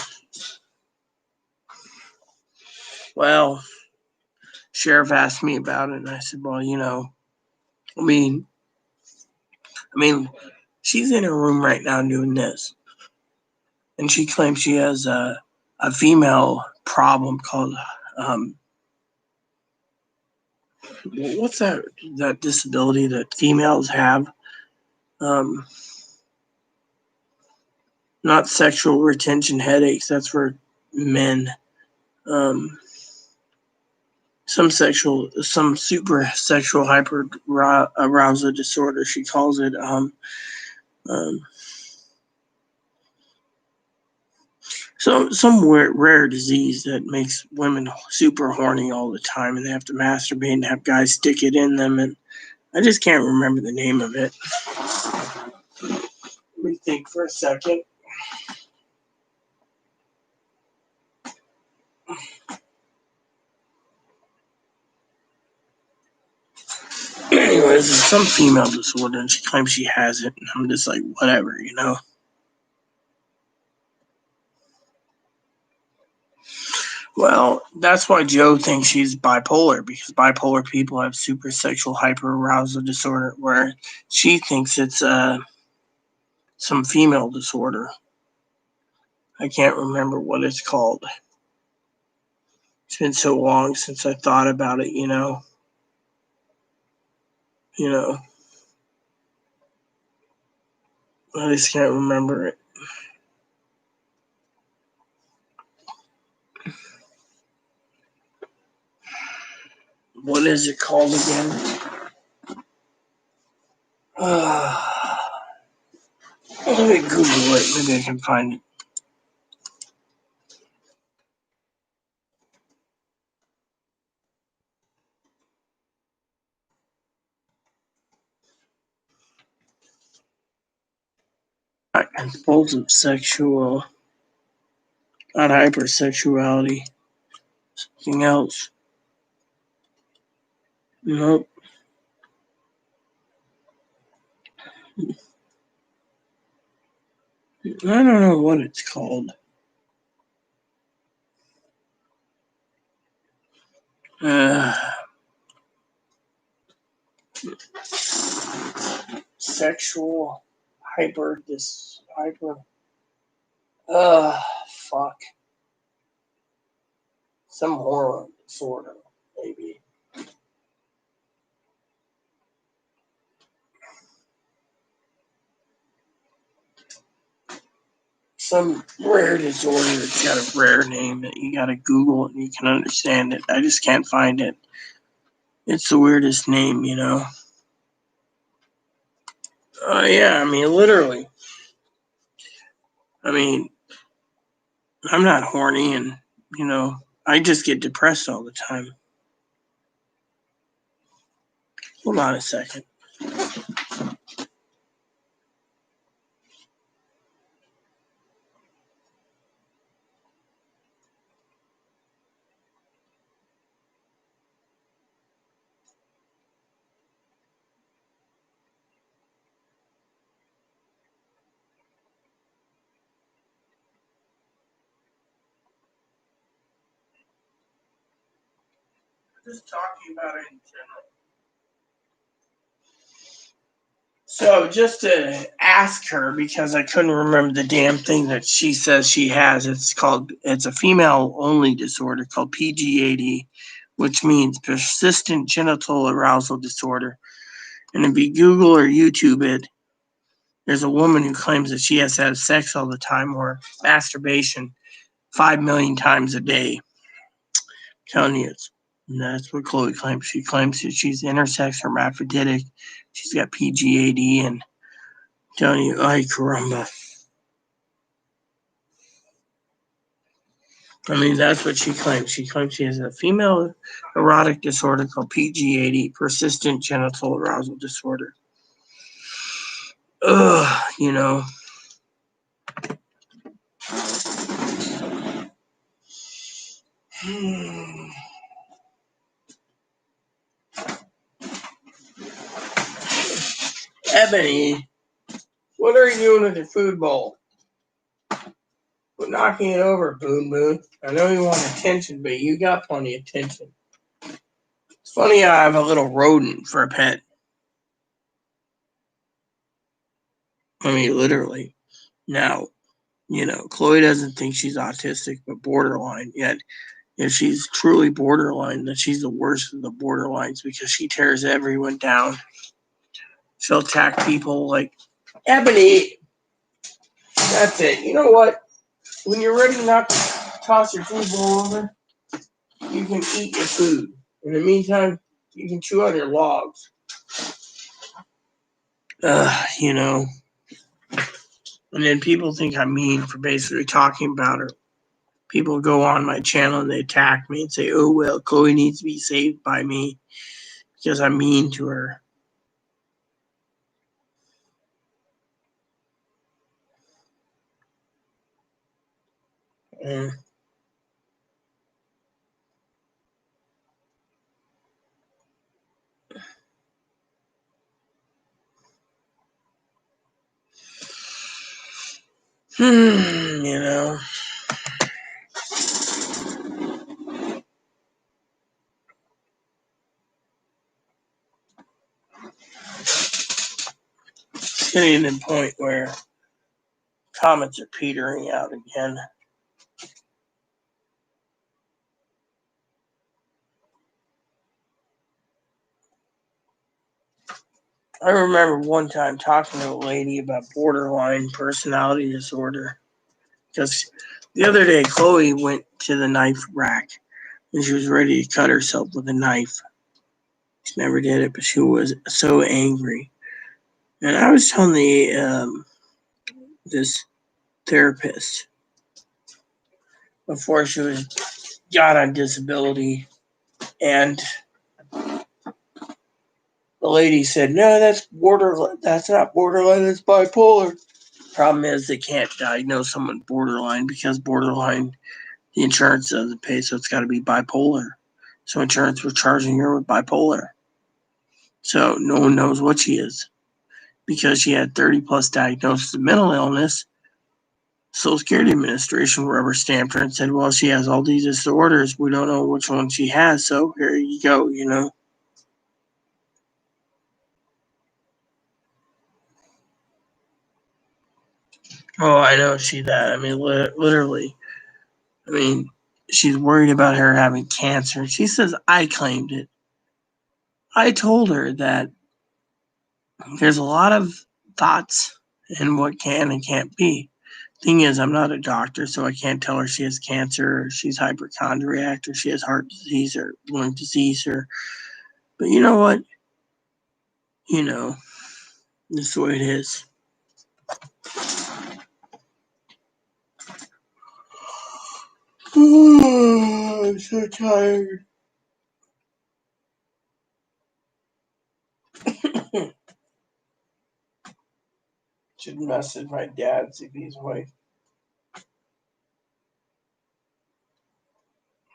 Well, sheriff asked me about it, and I said, well, I mean, she's in her room right now doing this, and she claims she has a female problem called What's that disability that females have? Not sexual retention headaches. That's for men. Some super sexual hyper arousal disorder. She calls it. Um, some rare disease that makes women super horny all the time, and they have to masturbate and have guys stick it in them. And I just can't remember the name of it. Let me think for a second. Anyways, it's some female disorder, and she claims she has it. And I'm just like, whatever, you know. Well, that's why Joe thinks she's bipolar, because bipolar people have super sexual hyperarousal disorder, where she thinks it's some female disorder. I can't remember what it's called. It's been so long since I thought about it, you know. I just can't remember it. What is it called again? Let me Google it. Maybe I can find it. Compulsive sexual, not hypersexuality. Something else. Nope. I don't know what it's called. Sexual hyper. Fuck. Some hormone disorder, maybe. Some rare disorder that's got a rare name that you gotta Google and you can understand it. I just can't find it. It's the weirdest name, you know. Yeah, I mean, literally. I mean, I'm not horny, and you know, I just get depressed all the time. Hold on a second. Just talking about it in general. So just to ask her, because I couldn't remember the damn thing that she says she has, it's a female only disorder called PGAD, which means persistent genital arousal disorder. And if you Google or YouTube it, there's a woman who claims that she has to have sex all the time or masturbation 5 million times a day. I'm telling you, that's what Chloe claims. She claims that she's intersex, hermaphroditic. She's got PGAD, and I'm telling you, ay caramba. I mean, that's what she claims. She claims she has a female erotic disorder called PGAD, persistent genital arousal disorder. Ugh, you know. Ebony, what are you doing with your food bowl? Quit knocking it over, Boon Boon. I know you want attention, but you got plenty of attention. It's funny I have a little rodent for a pet. I mean, literally. Now, you know, Chloe doesn't think she's autistic, but borderline. Yet, if she's truly borderline, that she's the worst of the borderlines because she tears everyone down. She'll attack people like Ebony. That's it. You know what? When you're ready not to toss your food bowl over, you can eat your food. In the meantime, you can chew on your logs. You know. And then people think I'm mean for basically talking about her. People go on my channel and they attack me and say, oh, well, Chloe needs to be saved by me because I'm mean to her. Mm. You know. It's getting to the point where comments are petering out again. I remember one time talking to a lady about borderline personality disorder. Because the other day, Chloe went to the knife rack and she was ready to cut herself with a knife. She never did it, but she was so angry. And I was telling this therapist before she got on disability, and the lady said, "No, that's borderline. That's not borderline. That's bipolar." Problem is, they can't diagnose someone borderline because borderline, the insurance doesn't pay, so it's got to be bipolar. So insurance was charging her with bipolar. So no one knows what she is because she had 30 plus diagnoses of mental illness. Social Security Administration rubber stamped her and said, well, she has all these disorders. We don't know which one she has. So here you go, you know. Oh, I know she that. I mean, literally. I mean, she's worried about her having cancer. She says, I claimed it. I told her that there's a lot of thoughts in what can and can't be. Thing is, I'm not a doctor, so I can't tell her she has cancer or she's hypochondriac or she has heart disease or lung disease or. But you know what? You know, that's the way it is. I'm so tired. Should message my dad, see if he's awake.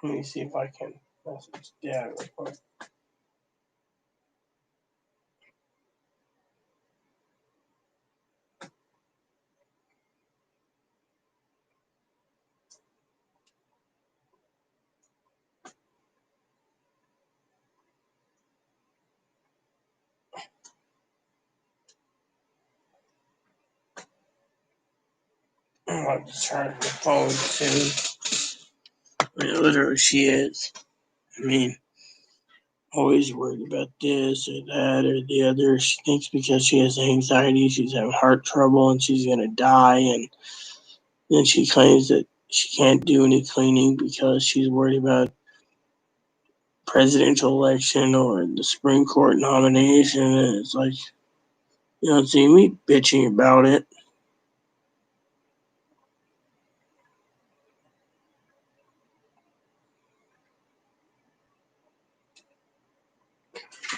Let me see if I can message dad real quick. I'm just trying the phone soon. I mean, literally, she is. I mean, always worried about this or that or the other. She thinks because she has anxiety, she's having heart trouble and she's going to die. And then she claims that she can't do any cleaning because she's worried about presidential election or the Supreme Court nomination. And it's like, you don't see me bitching about it.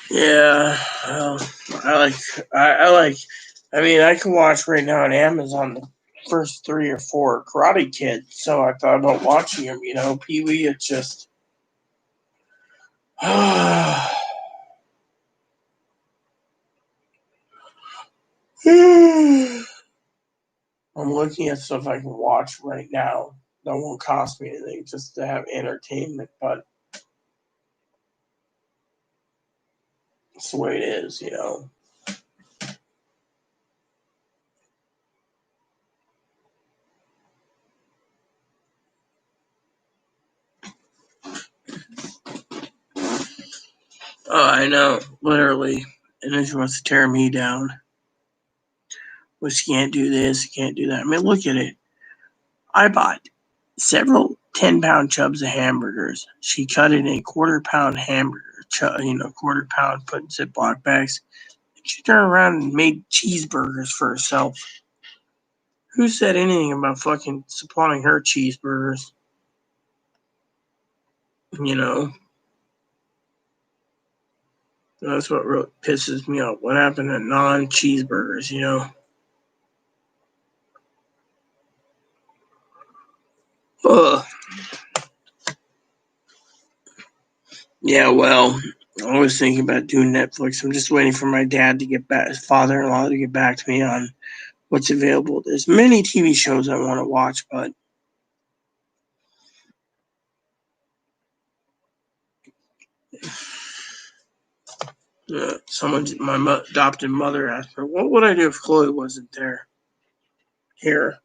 Yeah, I like. I mean, I can watch right now on Amazon the first 3 or 4 Karate Kids. So I thought about watching them. You know, Pee Wee. It's just. I'm looking at stuff I can watch right now that won't cost me anything, just to have entertainment. But it's the way it is, you know. Oh, I know, literally. And then she wants to tear me down. Well, she can't do this, can't do that. I mean, look at it. I bought several 10-pound chubs of hamburgers. She cut it in quarter-pound quarter-pound, put in Ziploc bags. She turned around and made cheeseburgers for herself. Who said anything about fucking supplying her cheeseburgers? You know, that's what really pisses me off. What happened to non-cheeseburgers, you know? Ugh. Yeah, well, I was thinking about doing Netflix. I'm just waiting for my dad to get back, his father-in-law to get back to me on what's available. There's many TV shows I want to watch, but my adopted mother asked me, what would I do if Chloe wasn't there? Here.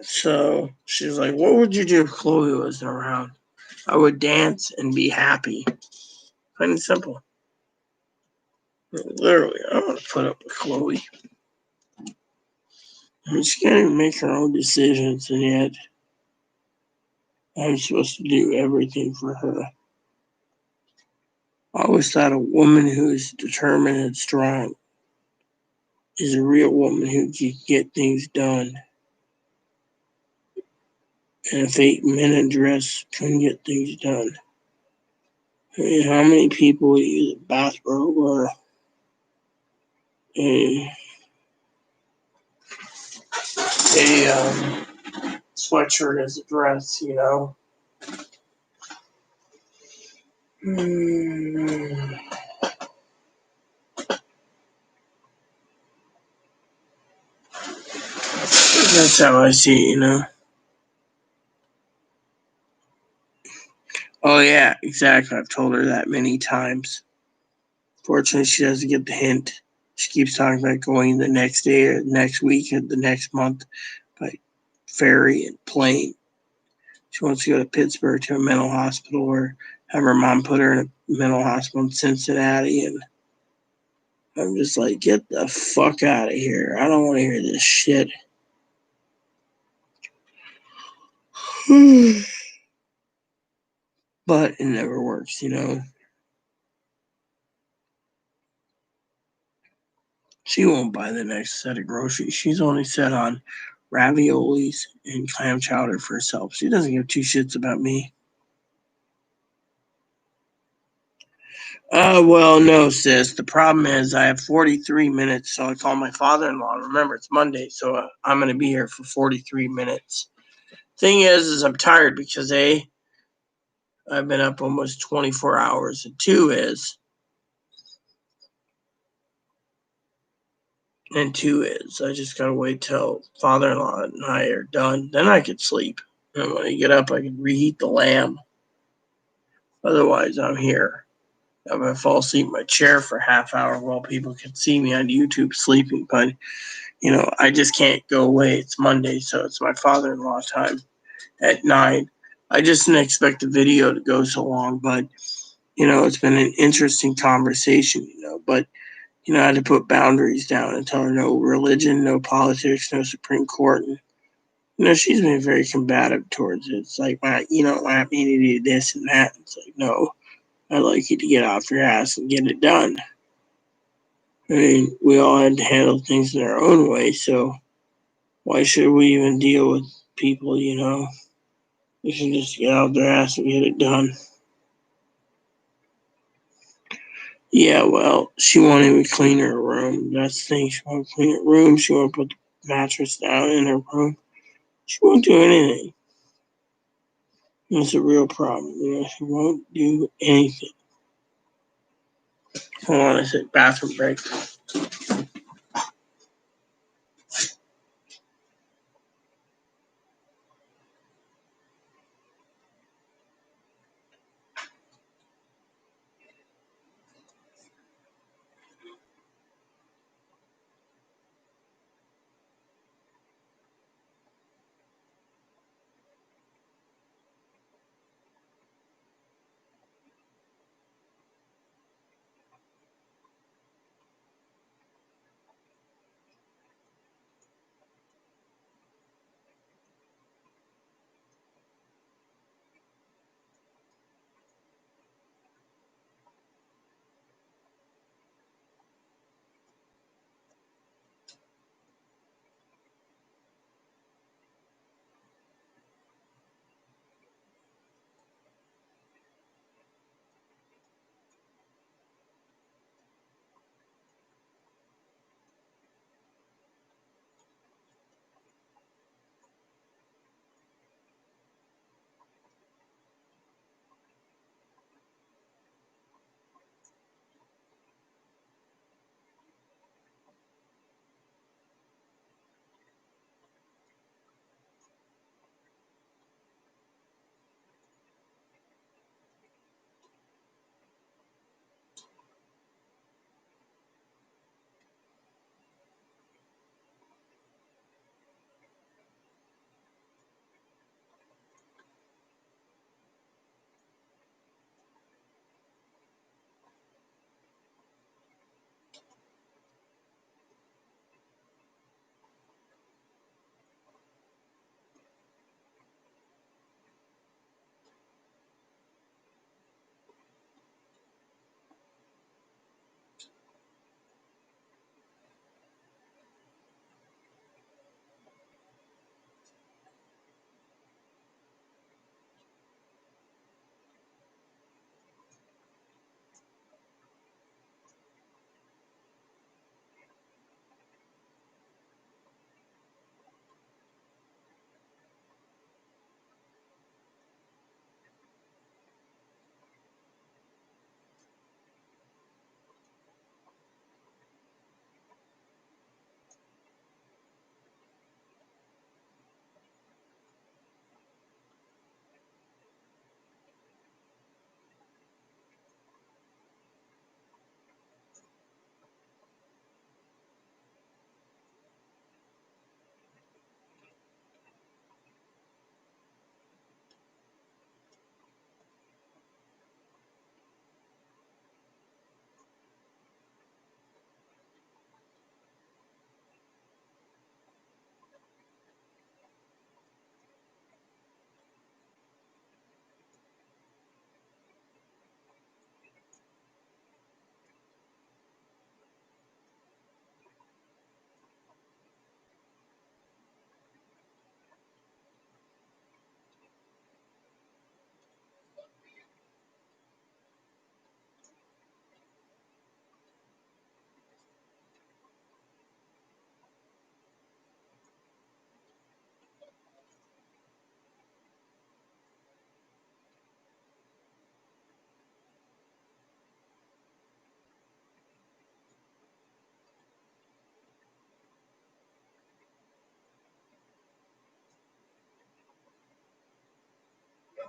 So she's like, what would you do if Chloe wasn't around? I would dance and be happy. Plain and simple. Literally, I don't want to put up with Chloe. I mean, she can't even make her own decisions, and yet I'm supposed to do everything for her. I always thought a woman who is determined and strong is a real woman who can get things done. And a fake men in dress can get things done. I mean, how many people use a bathrobe or a sweatshirt as a dress, you know? That's how I see it, you know? Oh, yeah, exactly. I've told her that many times. Fortunately, she doesn't get the hint. She keeps talking about going the next day or next week or the next month by ferry and plane. She wants to go to Pittsburgh to a mental hospital or have her mom put her in a mental hospital in Cincinnati. And I'm just like, get the fuck out of here. I don't want to hear this shit. But it never works, you know? She won't buy the next set of groceries. She's only set on raviolis and clam chowder for herself. She doesn't give two shits about me. Well, no, sis. The problem is I have 43 minutes, so I call my father-in-law. Remember, it's Monday, so I'm going to be here for 43 minutes. Thing is I'm tired because A, I've been up almost 24 hours, and two is I just gotta wait till father-in-law and I are done. Then I could sleep. And when I get up, I can reheat the lamb. Otherwise, I'm here. I'm gonna fall asleep in my chair for a half hour while people can see me on YouTube sleeping. But you know, I just can't go away. It's Monday, so it's my father-in-law time at 9. I just didn't expect the video to go so long, but you know, it's been an interesting conversation. You know, but you know, I had to put boundaries down and tell her no religion, no politics, no Supreme Court. And, you know, she's been very combative towards it. It's like, well, you don't want me to do this and that. It's like, no, I'd like you to get off your ass and get it done. I mean, we all had to handle things in our own way, so why should we even deal with people, you know? They should just get out their ass and get it done. Yeah, well, she won't even clean her room. That's the thing. She won't clean her room. She won't put the mattress down in her room. She won't do anything. It's a real problem. You know, she won't do anything. Hold on a sec. Bathroom break.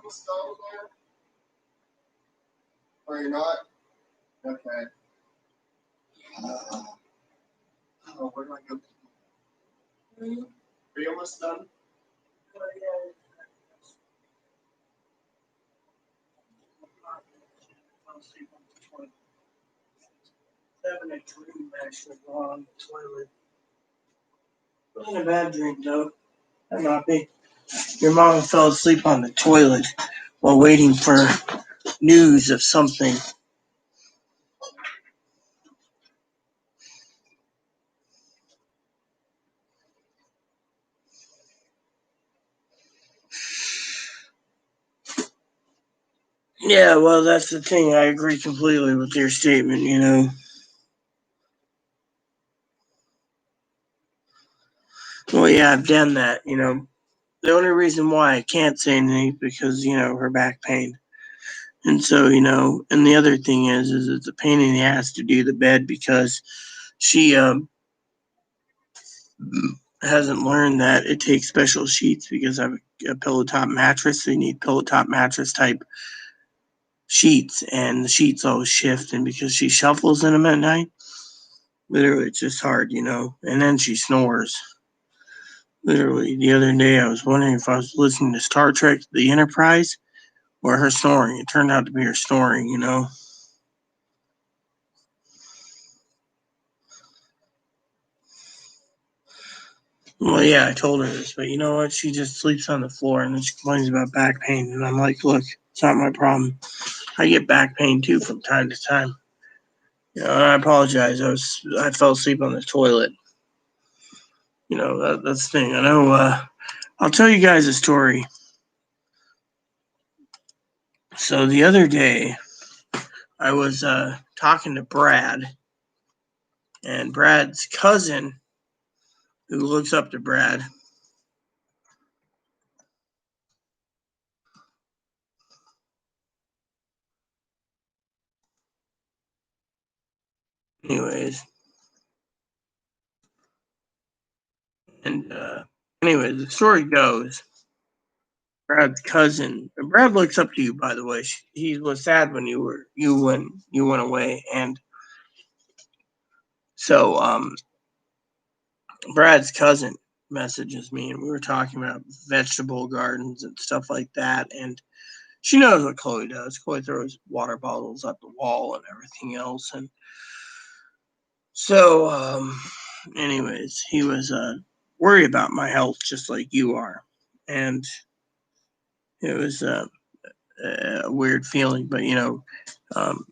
installed there? Or you're not? Okay. Oh, where do I go? Are you almost done? Having a dream actually while on the toilet. Wasn't a bad dream though. I'm happy. Your mom fell asleep on the toilet while waiting for news of something. Yeah, well, that's the thing. I agree completely with your statement, you know. Well, yeah, I've done that, you know. The only reason why I can't say anything is because, you know, her back pain. And so, you know, and the other thing is it's a pain in the ass to do the bed because she hasn't learned that it takes special sheets because I have a pillow top mattress. So you need pillow top mattress type sheets, and the sheets always shift. And because she shuffles in them at night, literally, it's just hard, you know. And then she snores. Literally, the other day I was wondering if I was listening to Star Trek, The Enterprise, or her snoring. It turned out to be her snoring, you know. Well, yeah, I told her this, but you know what? She just sleeps on the floor and then she complains about back pain. And I'm like, look, it's not my problem. I get back pain too from time to time. You know, and I apologize. I fell asleep on the toilet. You know, that's the thing. I know. I'll tell you guys a story. So the other day, I was talking to Brad, and Brad's cousin, who looks up to Brad. Anyways, and anyways, the story goes. Brad's cousin. Brad looks up to you, by the way. He was sad when you went away, and so Brad's cousin messages me, and we were talking about vegetable gardens and stuff like that. And she knows what Chloe does. Chloe throws water bottles at the wall and everything else. And so, anyways, he was worried about my health, just like you are, and it was a weird feeling. But you know, um,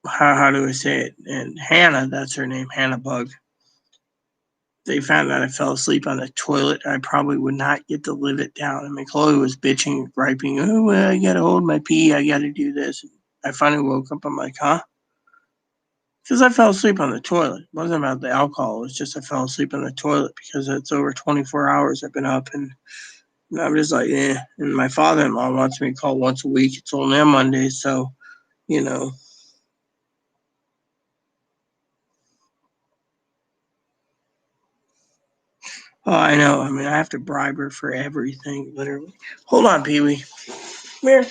how do I say it? And Hannah, that's her name, Hannah Bug. They found out I fell asleep on the toilet. I probably would not get to live it down. I mean, Chloe was bitching and griping. Oh, well, I got to hold my pee. I got to do this. And I finally woke up. I'm like, huh? Because I fell asleep on the toilet. It wasn't about the alcohol. It was just I fell asleep on the toilet because it's over 24 hours I've been up. And I'm just like, eh. And my father-in-law wants me to call once a week. It's only on Mondays. So, you know. Oh, I know. I mean, I have to bribe her for everything, literally. Hold on, Pee Wee. Come here.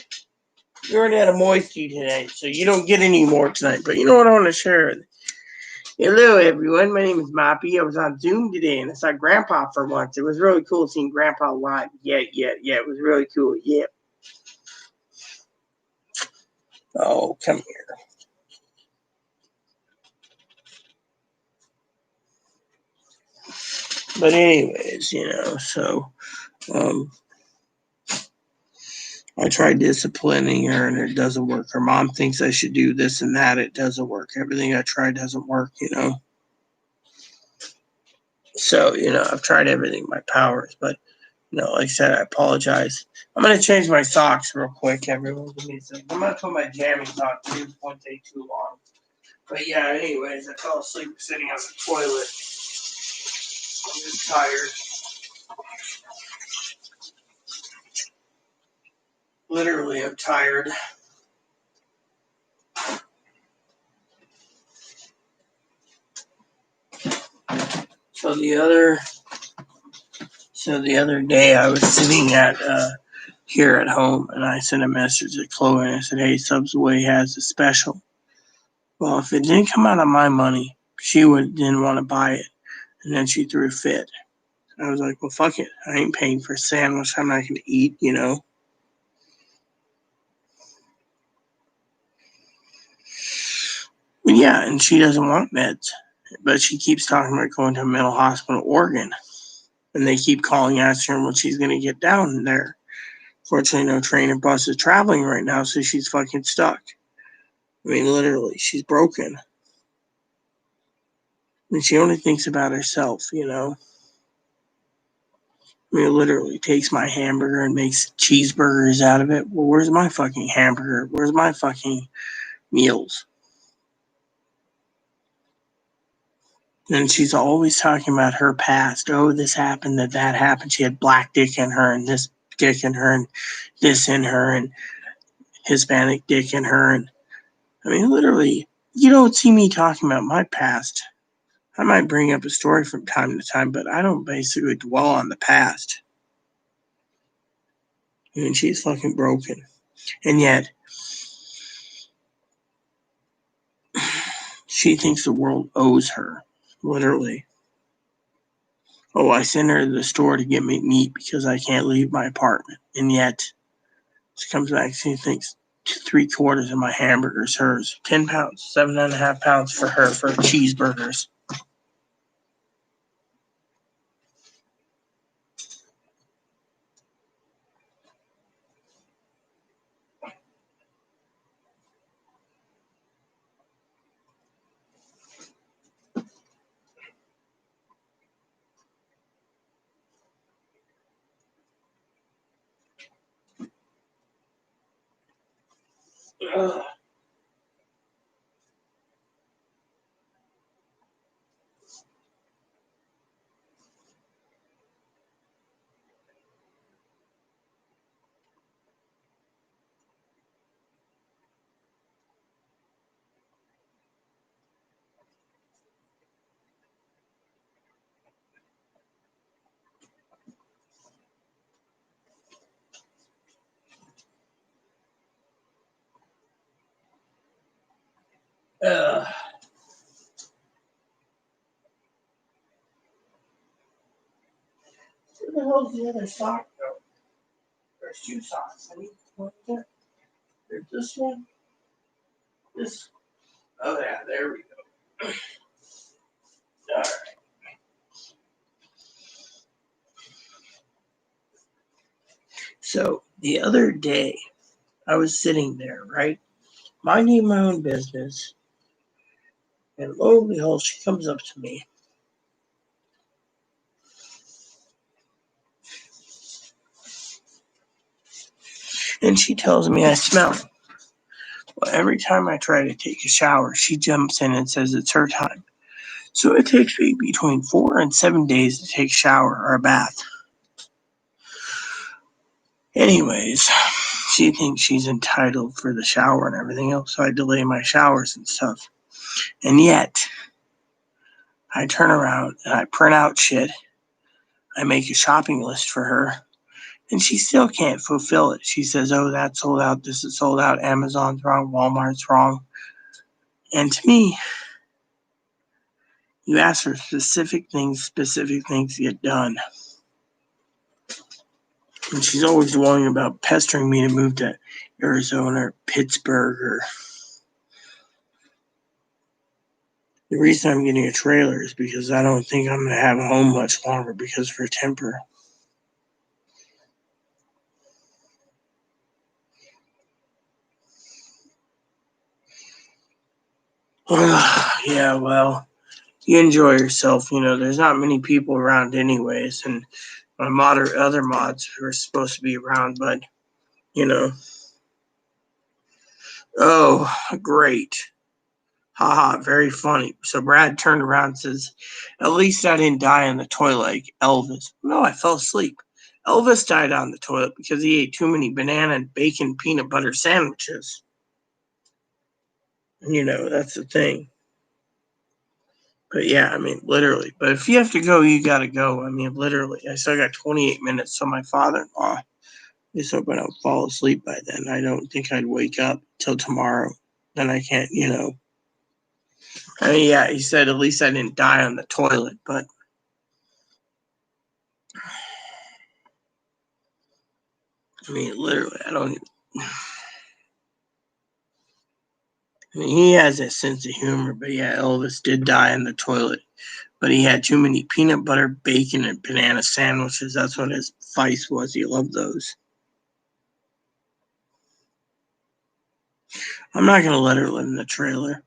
You already had a moisty today, so you don't get any more tonight. But you know what I want to share? Hello, everyone. My name is Moppy. I was on Zoom today, and I saw Grandpa for once. It was really cool seeing Grandpa live. Yeah. It was really cool. Yeah. Oh, come here. But anyways, you know, so I tried disciplining her, and it doesn't work. Her mom thinks I should do this and that. It doesn't work. Everything I try doesn't work, you know. So, you know, I've tried everything in my powers, but you know, like I said, I apologize. I'm gonna change my socks real quick, everyone. Give me a second. I'm gonna put my jammies on too. It won't take too long. But yeah, anyways, I fell asleep sitting on the toilet. I'm just tired. Literally, I'm tired. So the other day, I was sitting at here at home, and I sent a message to Chloe and I said, "Hey, Subway has a special." Well, if it didn't come out of my money, she didn't want to buy it, and then she threw a fit. I was like, "Well, fuck it. I ain't paying for a sandwich I'm not going to eat, you know." But yeah, and she doesn't want meds, but she keeps talking about going to a mental hospital in Oregon, and they keep calling, asking her when she's going to get down there. Fortunately, no train or bus is traveling right now, so she's fucking stuck. I mean, literally, she's broken. And she only thinks about herself, you know. I mean, it literally takes my hamburger and makes cheeseburgers out of it. Well, where's my fucking hamburger? Where's my fucking meals? And she's always talking about her past. Oh, this happened, that happened. She had black dick in her, and this dick in her, and this in her, and Hispanic dick in her. And I mean, literally, you don't see me talking about my past. I might bring up a story from time to time, but I don't basically dwell on the past. I mean, she's fucking broken. And yet, she thinks the world owes her. Literally. Oh, I sent her to the store to get me meat because I can't leave my apartment. And yet, she comes back and she thinks 3/4 of my hamburger is hers. 10 pounds, 7.5 pounds for her for cheeseburgers. Ugh. Ugh. Where the hell's the other sock go? There's 2 socks. I need one there. There's this one. This. Oh yeah, there we go. All right. So the other day, I was sitting there, right, minding my own business, and lo and behold, she comes up to me. And she tells me I smell. Well, every time I try to take a shower, she jumps in and says it's her time. So it takes me between 4 and 7 days to take a shower or a bath. Anyways, she thinks she's entitled for the shower and everything else, so I delay my showers and stuff. And yet, I turn around and I print out shit. I make a shopping list for her, and she still can't fulfill it. She says, "Oh, that's sold out. This is sold out. Amazon's wrong. Walmart's wrong." And to me, you ask for specific things get done. And she's always dwelling about pestering me to move to Arizona or Pittsburgh. Or the reason I'm getting a trailer is because I don't think I'm going to have a home much longer because of her temper. Yeah, well, you enjoy yourself. You know, there's not many people around anyways, and my other mods who are supposed to be around, but, you know. Oh, great. Haha, very funny. So Brad turned around and says, "At least I didn't die on the toilet like Elvis." No, I fell asleep. Elvis died on the toilet because he ate too many banana and bacon peanut butter sandwiches. You know, that's the thing. But yeah, I mean, literally. But if you have to go, you got to go. I mean, literally. I still got 28 minutes. So my father-in-law just hoping I'll fall asleep by then. I don't think I'd wake up till tomorrow. Then I can't, I mean, yeah, he said at least I didn't die on the toilet, but I mean, literally, I don't even. I mean, he has a sense of humor, but yeah, Elvis did die in the toilet. But he had too many peanut butter, bacon, and banana sandwiches. That's what his vice was. He loved those. I'm not gonna let her live in the trailer.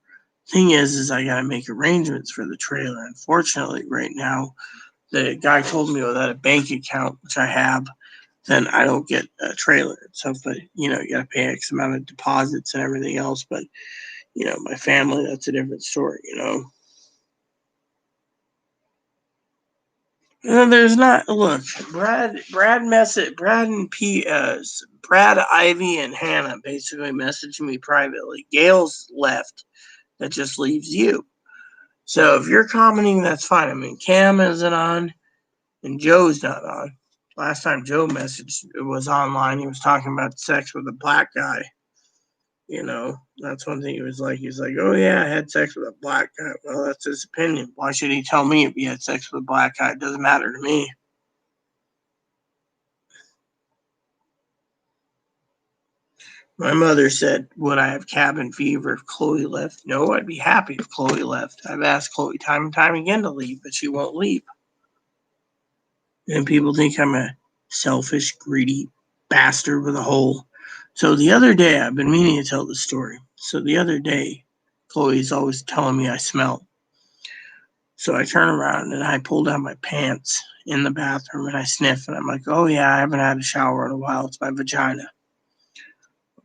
Thing is I gotta make arrangements for the trailer. Unfortunately, right now, the guy told me without a bank account, which I have, then I don't get a trailer and stuff. But you gotta pay X amount of deposits and everything else. But my family, that's a different story. There's not. Look, Brad, Ivy, and Hannah basically messaged me privately. Gail's left. That just leaves you. So if you're commenting, that's fine. I mean, Cam isn't on, and Joe's not on. Last time Joe messaged, it was online. He was talking about sex with a black guy. That's one thing he was like. He's like, oh, yeah, I had sex with a black guy. Well, that's his opinion. Why should he tell me if he had sex with a black guy? It doesn't matter to me. My mother said, would I have cabin fever if Chloe left? No, I'd be happy if Chloe left. I've asked Chloe time and time again to leave, but she won't leave. And people think I'm a selfish, greedy bastard with a hole. So the other day, I've been meaning to tell this story. So the other day, Chloe's always telling me I smell. So I turn around and I pull down my pants in the bathroom and I sniff and I'm like, oh yeah, I haven't had a shower in a while. It's my vagina.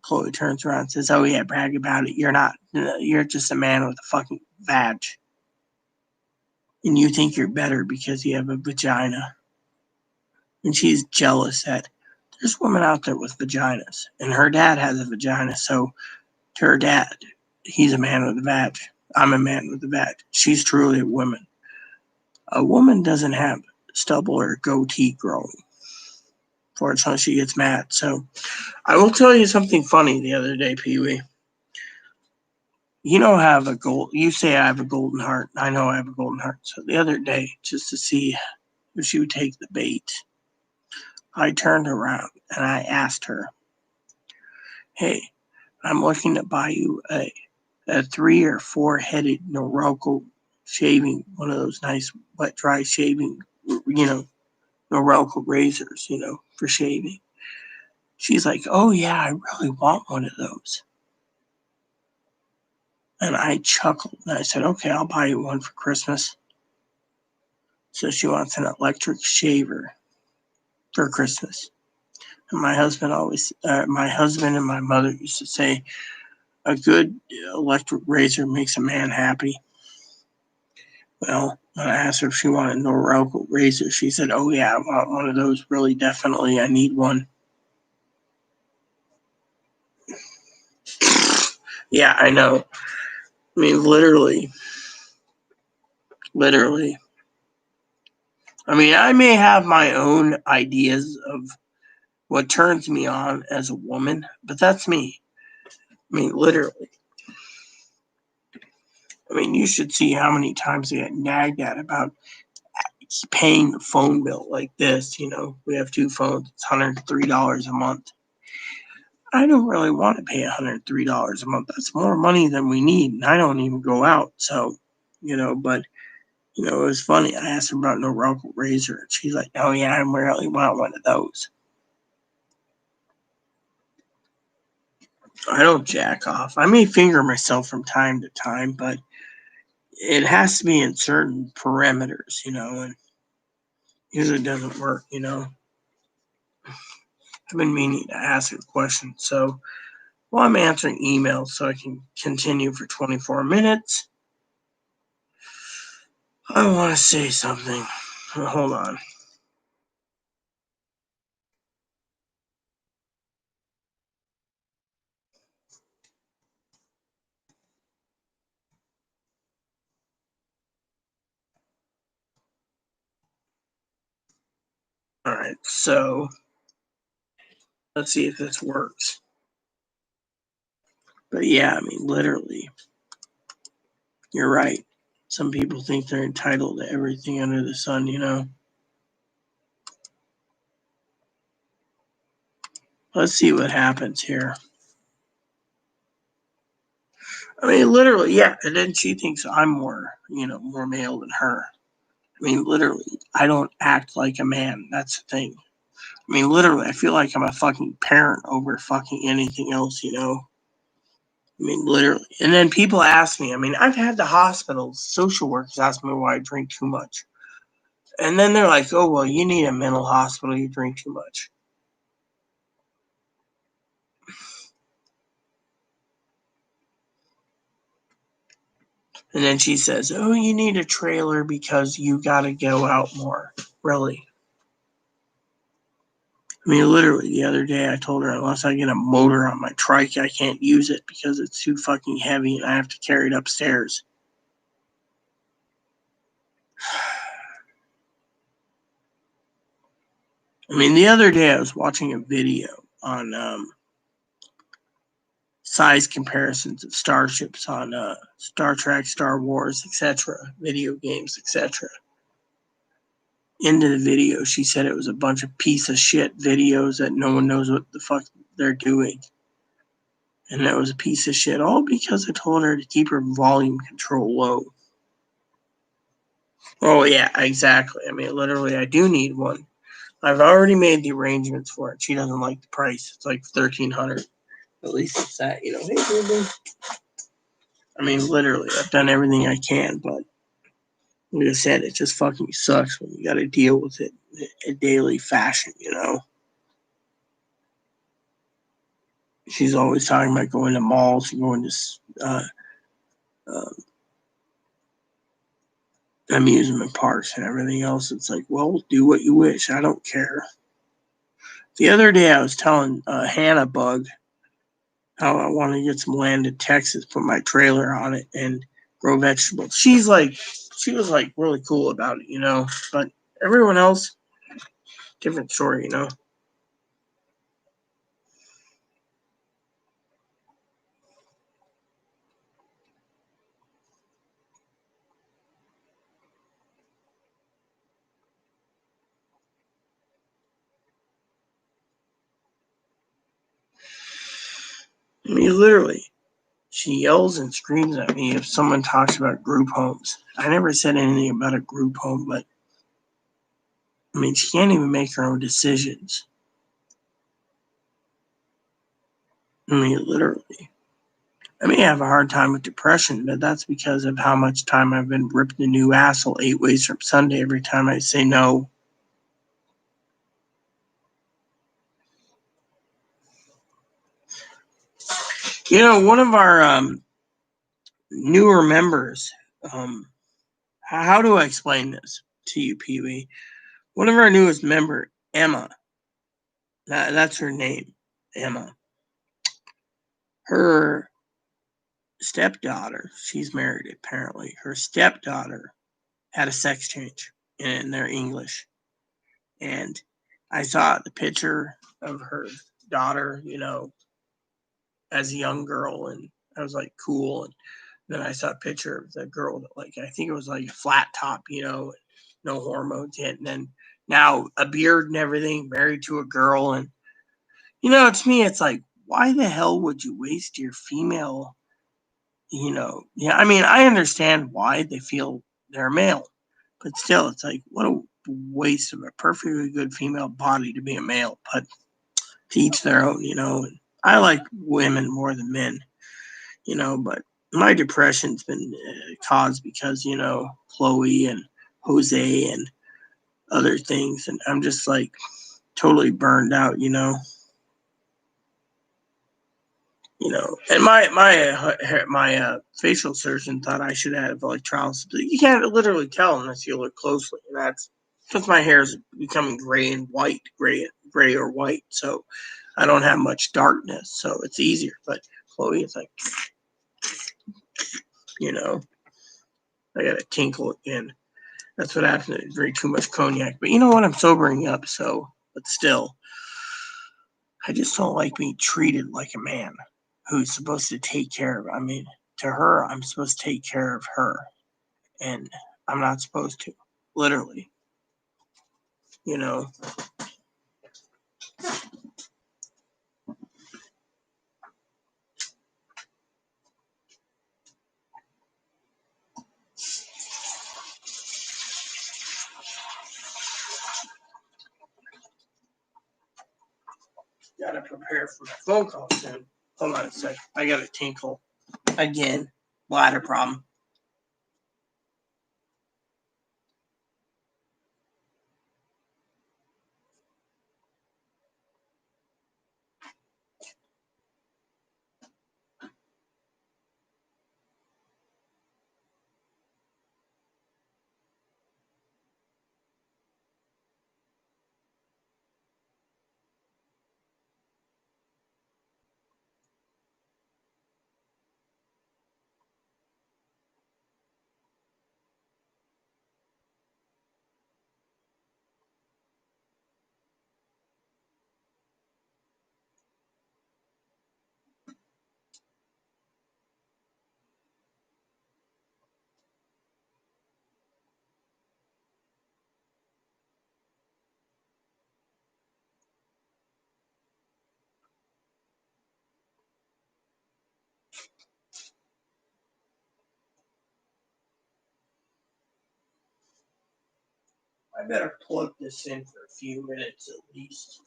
Chloe turns around and says, oh yeah, brag about it. You're not. You're just a man with a fucking vag. And you think you're better because you have a vagina. And she's jealous that there's women out there with vaginas. And her dad has a vagina. So to her dad, he's a man with a vag. I'm a man with a vag. She's truly a woman. A woman doesn't have stubble or goatee growing. Fortunately, she gets mad. So I will tell you something funny the other day, Pee Wee. You say I have a golden heart. I know I have a golden heart. So the other day, just to see if she would take the bait, I turned around and I asked her, hey, I'm looking to buy you a 3 or 4 headed Norelco shaving, one of those nice wet dry shaving, Norelco razors, for shaving. She's like, oh yeah, I really want one of those. And I chuckled and I said, okay, I'll buy you one for Christmas. So she wants an electric shaver for Christmas. And my husband and my mother used to say, a good electric razor makes a man happy. Well, when I asked her if she wanted a Norelco razor, she said, oh yeah, I want one of those. Really, definitely, I need one. Yeah, I know. I mean, literally. I mean, I may have my own ideas of what turns me on as a woman, but that's me. I mean, literally. I mean, you should see how many times I get nagged at about paying the phone bill like this. We have 2 phones. It's $103 a month. I don't really want to pay $103 a month. That's more money than we need, and I don't even go out. So, but it was funny. I asked her about no Norelco razor, and she's like, "Oh yeah, I really want one of those." I don't jack off. I may finger myself from time to time, but it has to be in certain parameters, and usually doesn't work. I've been meaning to ask a question, so while I'm answering emails, so I can continue for 24 minutes. I want to say something. Hold on. All right, so Let's see if this works. But yeah, I mean, literally, you're right. Some people think they're entitled to everything under the sun, you know. Let's see what happens here. I mean, literally, yeah. And then she thinks I'm more, more male than her. I mean, literally, I don't act like a man. That's the thing. I mean, literally, I feel like I'm a fucking parent over fucking anything else, you know? I mean, literally. And then people ask me, I mean, I've had the hospitals, social workers ask me why I drink too much. And then they're like, oh, well, you need a mental hospital, you drink too much. And then she says, oh, you need a trailer because you got to go out more. Really? I mean, literally, the other day I told her unless I get a motor on my trike, I can't use it because it's too fucking heavy and I have to carry it upstairs. I mean, the other day I was watching a video on size comparisons of starships on Star Trek, Star Wars, etc., video games, etc. Into the video, she said it was a bunch of piece of shit videos that no one knows what the fuck they're doing. And that was a piece of shit, all because I told her to keep her volume control low. Oh, yeah, exactly. I mean, literally, I do need one. I've already made the arrangements for it. She doesn't like the price. It's like $1,300. At least it's that, you know. Hey, baby. I mean, literally, I've done everything I can, but like I said, it just fucking sucks when you got to deal with it in a daily fashion, you know. She's always talking about going to malls and going to uh, amusement parks and everything else. It's like, well, do what you wish. I don't care. The other day, I was telling Hannah Bug how I want to get some land in Texas, put my trailer on it, and grow vegetables. She was like really cool about it, you know. But everyone else, different story, you know. I mean, literally, she yells and screams at me if someone talks about group homes. I never said anything about a group home, but I mean, she can't even make her own decisions. I mean, literally. I may have a hard time with depression, but that's because of how much time I've been ripped a new asshole 8 ways from Sunday every time I say no. You know, one of our newer members, how do I explain this to you, Pee Wee? One of our newest member, Emma, that's her name, Emma. Her stepdaughter, she's married apparently, her stepdaughter had a sex change and they're English. And I saw the picture of her daughter, you know, as a young girl, and I was like, cool. And then I saw a picture of the girl that, like, I think it was like a flat top, you know, no hormones yet. And then now a beard and everything, married to a girl. And, you know, to me, it's like, why the hell would you waste your female, you know? Yeah, I mean, I understand why they feel they're male, but still, it's like, what a waste of a perfectly good female body to be a male. But to each their own, you know. And I like women more than men, you know, but my depression's been caused because, you know, Chloe and Jose and other things. And I'm just like totally burned out, you know. And my facial surgeon thought I should have electrolysis. But you can't literally tell unless you look closely, and that's because my hair is becoming gray and white, gray or white. So I don't have much darkness, so it's easier. But Chloe is like, you know, I got to tinkle again. That's what happens when I drink too much cognac. But you know what? I'm sobering up, so, but still. I just don't like being treated like a man who's supposed to take care of. I mean, to her, I'm supposed to take care of her, and I'm not supposed to, literally. You know, gotta prepare for my phone call soon. Hold on a sec. I gotta tinkle again. Bladder problem. I better plug this in for a few minutes at least.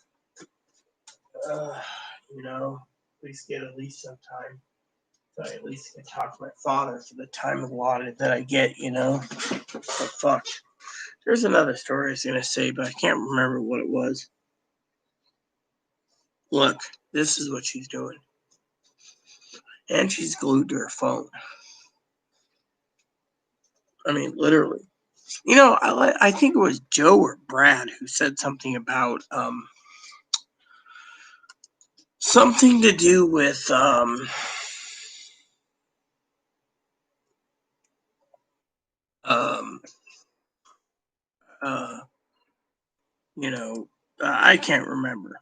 You know, at least get at least some time. So I at least can talk to my father for the time allotted that I get, you know. But fuck. There's another story I was gonna say, but I can't remember what it was. Look, this is what she's doing. And she's glued to her phone. I mean, literally. You know, I think it was Joe or Brad who said something about something to do with um uh you know, I can't remember.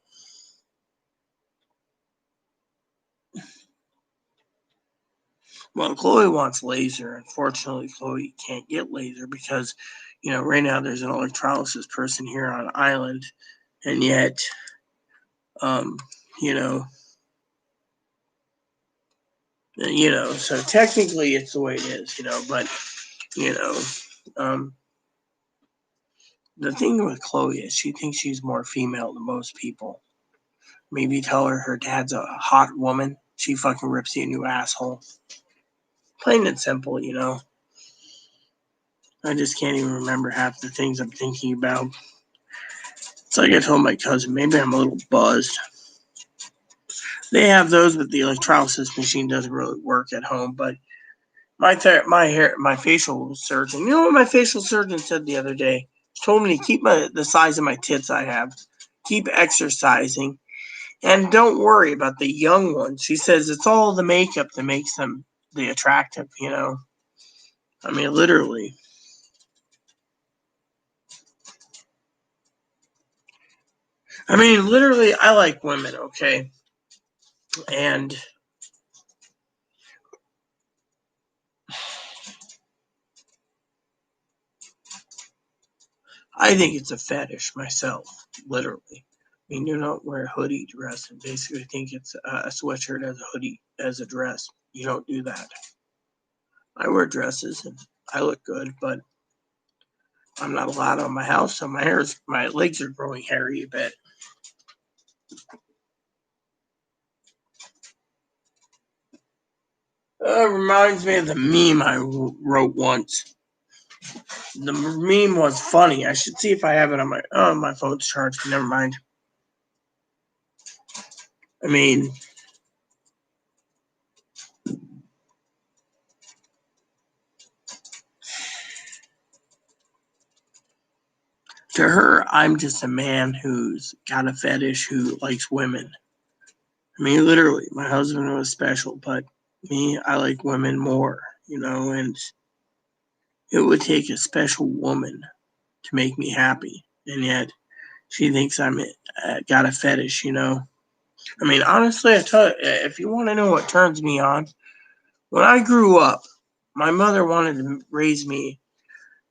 Well, Chloe wants laser. Unfortunately, Chloe can't get laser because, you know, right now there's an electrolysis person here on island, and yet, um, you know, so technically it's the way it is, you know, but you know, um, the thing with Chloe is she thinks she's more female than most people. Maybe tell her dad's a hot woman. She fucking rips you a new asshole. Plain and simple, you know. I just can't even remember half the things I'm thinking about. It's like I told my cousin, maybe I'm a little buzzed. They have those, but the electrolysis machine doesn't really work at home. But my facial surgeon, you know what my facial surgeon said the other day? He told me to keep the size of my tits I have, keep exercising, and don't worry about the young ones. She says it's all the makeup that makes them the attractive, you know. I mean, literally. I mean, literally, I like women, okay? And I think it's a fetish myself, literally. I mean, you don't wear a hoodie dress and basically think it's a sweatshirt as a hoodie, as a dress. You don't do that. I wear dresses and I look good, but I'm not allowed on my house, so my legs are growing hairy a bit. Reminds me of the meme I wrote once. The meme was funny. I should see if I have it on my phone's charged. Never mind. I mean, to her, I'm just a man who's got a fetish who likes women. I mean, literally, my husband was special, but me, I like women more, you know, and it would take a special woman to make me happy. And yet, she thinks I'm got a fetish, you know. I mean, honestly, I tell you, if you want to know what turns me on, when I grew up, my mother wanted to raise me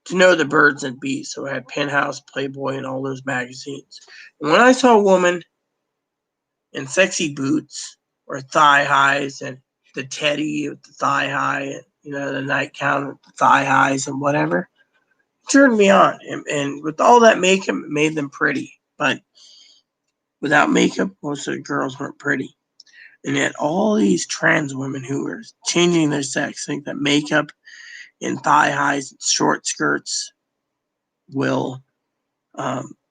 to know the birds and bees, so I had Penthouse, Playboy, and all those magazines. And when I saw a woman in sexy boots or thigh highs and the teddy with the thigh high, the nightgown with the thigh highs and whatever, it turned me on. And with all that makeup, it made them pretty. But without makeup, most of the girls weren't pretty. And yet all these trans women who are changing their sex think that makeup and thigh highs and short skirts will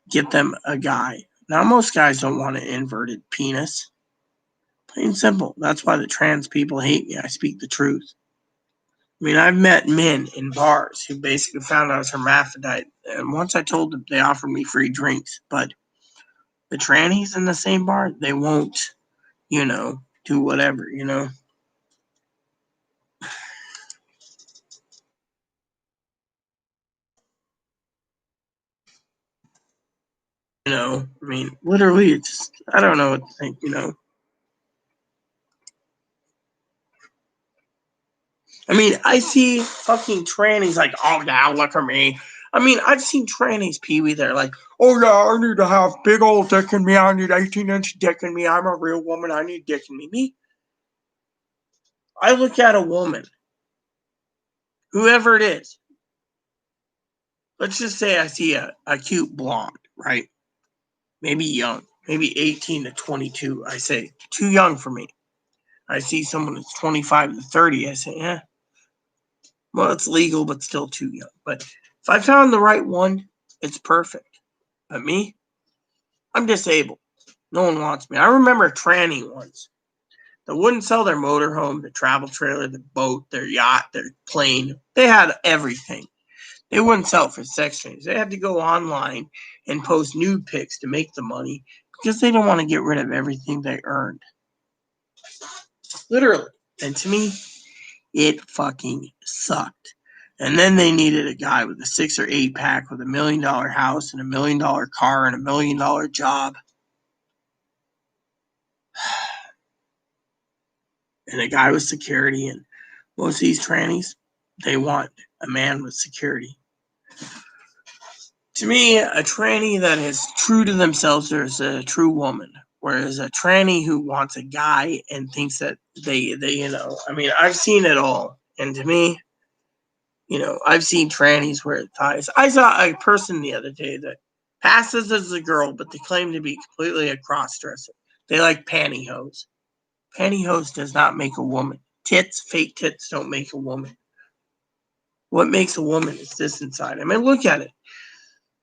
get them a guy. Now, most guys don't want an inverted penis. Plain and simple. That's why the trans people hate me. I speak the truth. I mean, I've met men in bars who basically found out I was hermaphrodite. And once I told them, they offered me free drinks. But the trannies in the same bar, they won't, do whatever. I mean, literally, it's just, I don't know what to think. I mean, I see fucking trannies like, oh yeah, look at me. I mean, I've seen trannies pee-wee there like, oh yeah, I need to have big old dick in me. I need 18-inch dick in me. I'm a real woman. I need dick in me. Me, I look at a woman, whoever it is. Let's just say I see a cute blonde, right? Maybe young, maybe 18 to 22. I say, too young for me. I see someone that's 25 to 30. I say, well, it's legal, but still too young. But if I found the right one, it's perfect. But me, I'm disabled. No one wants me. I remember a tranny once that wouldn't sell their motorhome, their travel trailer, their boat, their yacht, their plane. They had everything. They wouldn't sell it for sex change. They had to go online and post nude pics to make the money because they don't want to get rid of everything they earned. Literally. And to me, it fucking sucked. And then they needed a guy with a 6 or 8 pack with $1 million house and $1 million car and $1 million job. And a guy with security. And most of these trannies, they want a man with security. To me, a tranny that is true to themselves is a true woman. Whereas a tranny who wants a guy and thinks that they I mean, I've seen it all. And to me, I've seen trannies wear thighs. I saw a person the other day that passes as a girl, but they claim to be completely a cross-dresser. They like pantyhose. Pantyhose does not make a woman. Fake tits don't make a woman. What makes a woman is this inside. I mean, look at it.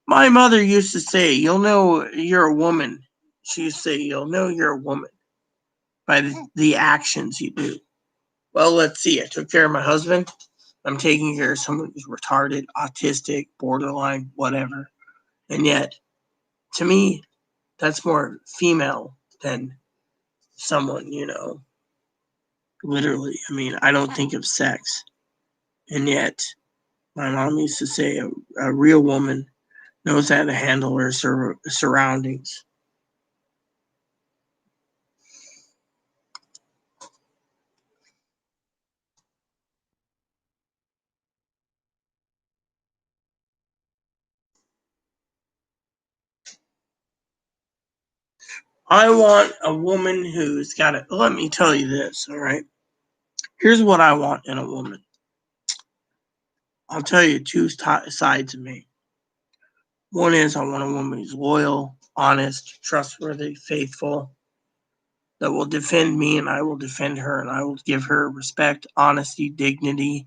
My mother used to say, you'll know you're a woman. She used to say, you'll know you're a woman by the actions you do. Well, let's see. I took care of my husband. I'm taking care of someone who's retarded, autistic, borderline, whatever. And yet, to me, that's more female than someone, literally. I mean, I don't think of sex. And yet, my mom used to say a real woman knows how to handle her surroundings. I want a woman who's got it. Let me tell you this, all right? Here's what I want in a woman. I'll tell you two sides of me. One is I want a woman who's loyal, honest, trustworthy, faithful, that will defend me and I will defend her and I will give her respect, honesty, dignity.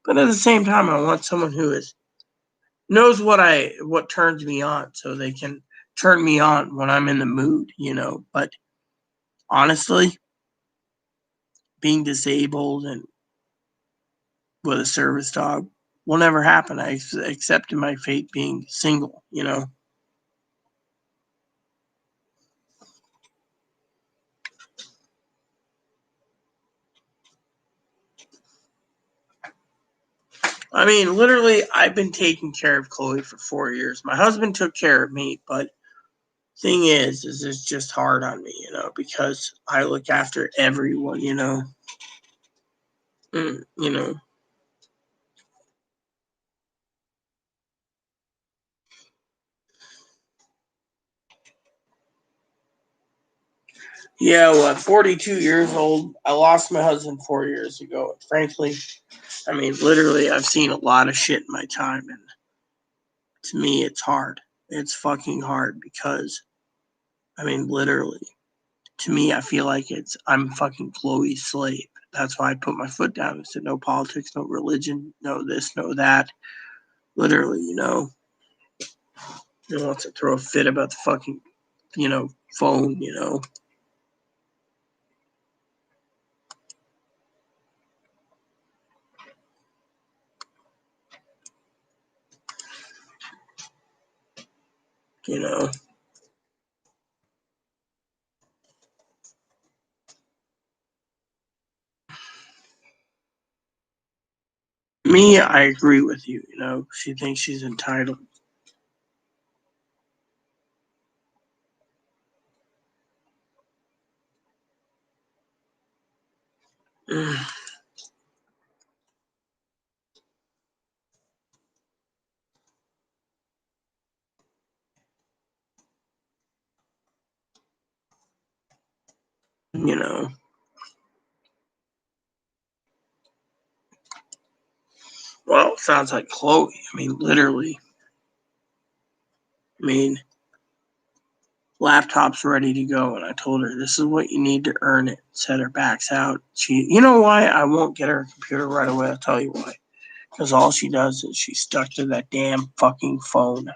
But at the same time, I want someone who knows what turns me on so they can turn me on when I'm in the mood. But honestly, being disabled and with a service dog will never happen. I accepted my fate being single. I mean, literally, I've been taking care of Chloe for 4 years. My husband took care of me, but Thing is it's just hard on me, because I look after everyone, And, yeah, 42 years old. I lost my husband 4 years ago. And frankly, I mean, literally, I've seen a lot of shit in my time. And to me, it's hard. It's fucking hard because, I mean, literally, to me, I feel like I'm fucking Chloe's slave. That's why I put my foot down and said, no politics, no religion, no this, no that. Literally, he wants to throw a fit about the fucking, phone, you know. Me, I agree with you. She thinks she's entitled. You know. Well, sounds like Chloe. I mean, literally. I mean, laptop's ready to go, and I told her this is what you need to earn it. Set her backs out. You know why I won't get her a computer right away? I'll tell you why. Because all she does is she's stuck to that damn fucking phone.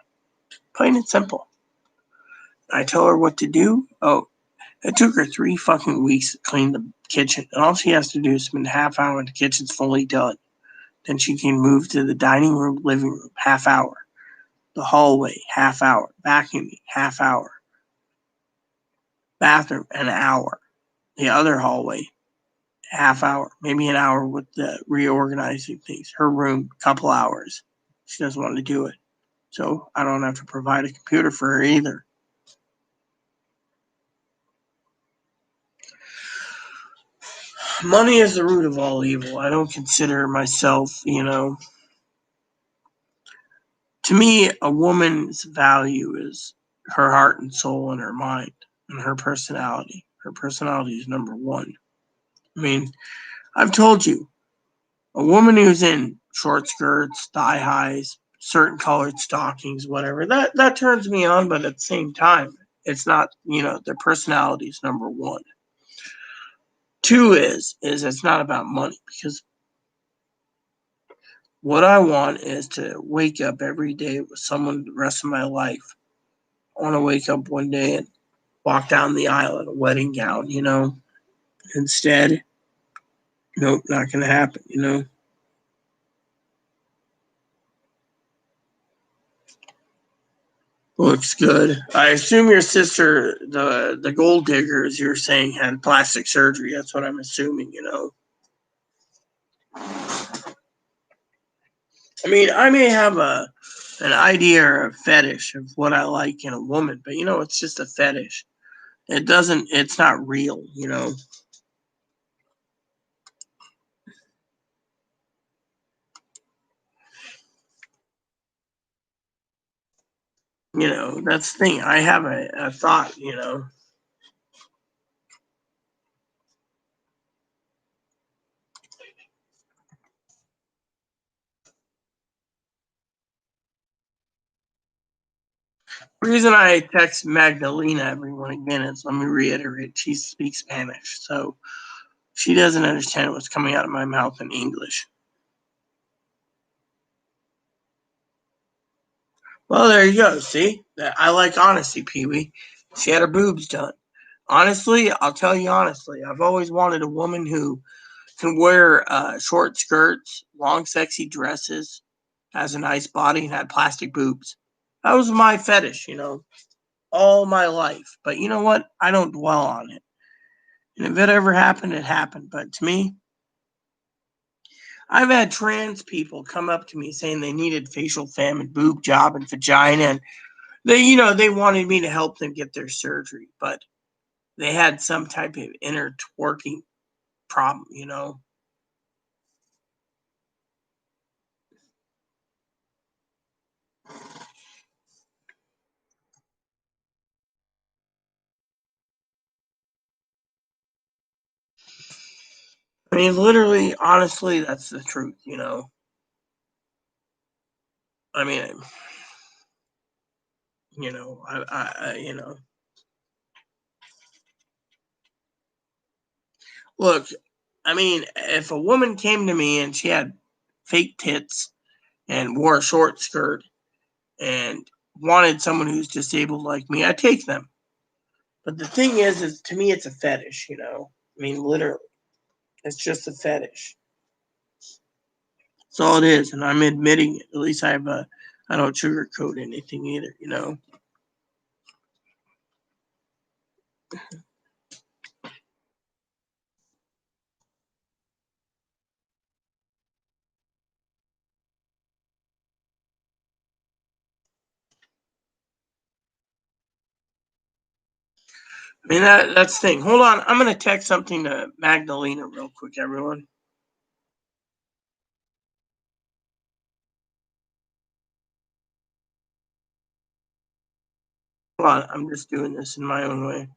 Plain and simple. I tell her what to do. Oh, it took her 3 fucking weeks to clean the kitchen, and all she has to do is spend a half hour and the kitchen's fully done. Then she can move to the dining room, living room, half hour. The hallway, half hour. Vacuuming, half hour. Bathroom, an hour. The other hallway, half hour. Maybe an hour with the reorganizing things. Her room, couple hours. She doesn't want to do it. So I don't have to provide a computer for her either. Money is the root of all evil. I don't consider myself, to me, a woman's value is her heart and soul and her mind and her personality. Her personality is number one. I mean, I've told you, a woman who's in short skirts, thigh highs, certain colored stockings, whatever, that turns me on, but at the same time, it's not, their personality is number one. Two is it's not about money, because what I want is to wake up every day with someone the rest of my life. I want to wake up one day and walk down the aisle in a wedding gown, Instead, nope, not going to happen. Looks good. I assume your sister, the gold digger, as you're saying, had plastic surgery. That's what I'm assuming. I mean, I may have an idea or a fetish of what I like in a woman, but it's just a fetish. It's not real. That's the thing. I have a thought. The reason I text Magdalena everyone again is, let me reiterate, she speaks Spanish, so she doesn't understand what's coming out of my mouth in English. Well, there you go. See, I like honesty, Pee Wee. She had her boobs done. Honestly, I'll tell you honestly, I've always wanted a woman who can wear short skirts, long, sexy dresses, has a nice body, and had plastic boobs. That was my fetish, all my life. But you know what? I don't dwell on it. And if it ever happened, it happened. But to me, I've had trans people come up to me saying they needed facial femme and boob job and vagina, and They wanted me to help them get their surgery, but they had some type of inner twerking problem. I mean, literally, honestly, that's the truth. I mean, look, I mean, if a woman came to me and she had fake tits and wore a short skirt and wanted someone who's disabled like me, I'd take them. But the thing is to me, it's a fetish. I mean, literally, it's just a fetish. That's all it is, and I'm admitting it. At least I don't sugarcoat anything either. I mean, that's the thing. Hold on, I'm gonna text something to Magdalena real quick, everyone. Hold on, I'm just doing this in my own way.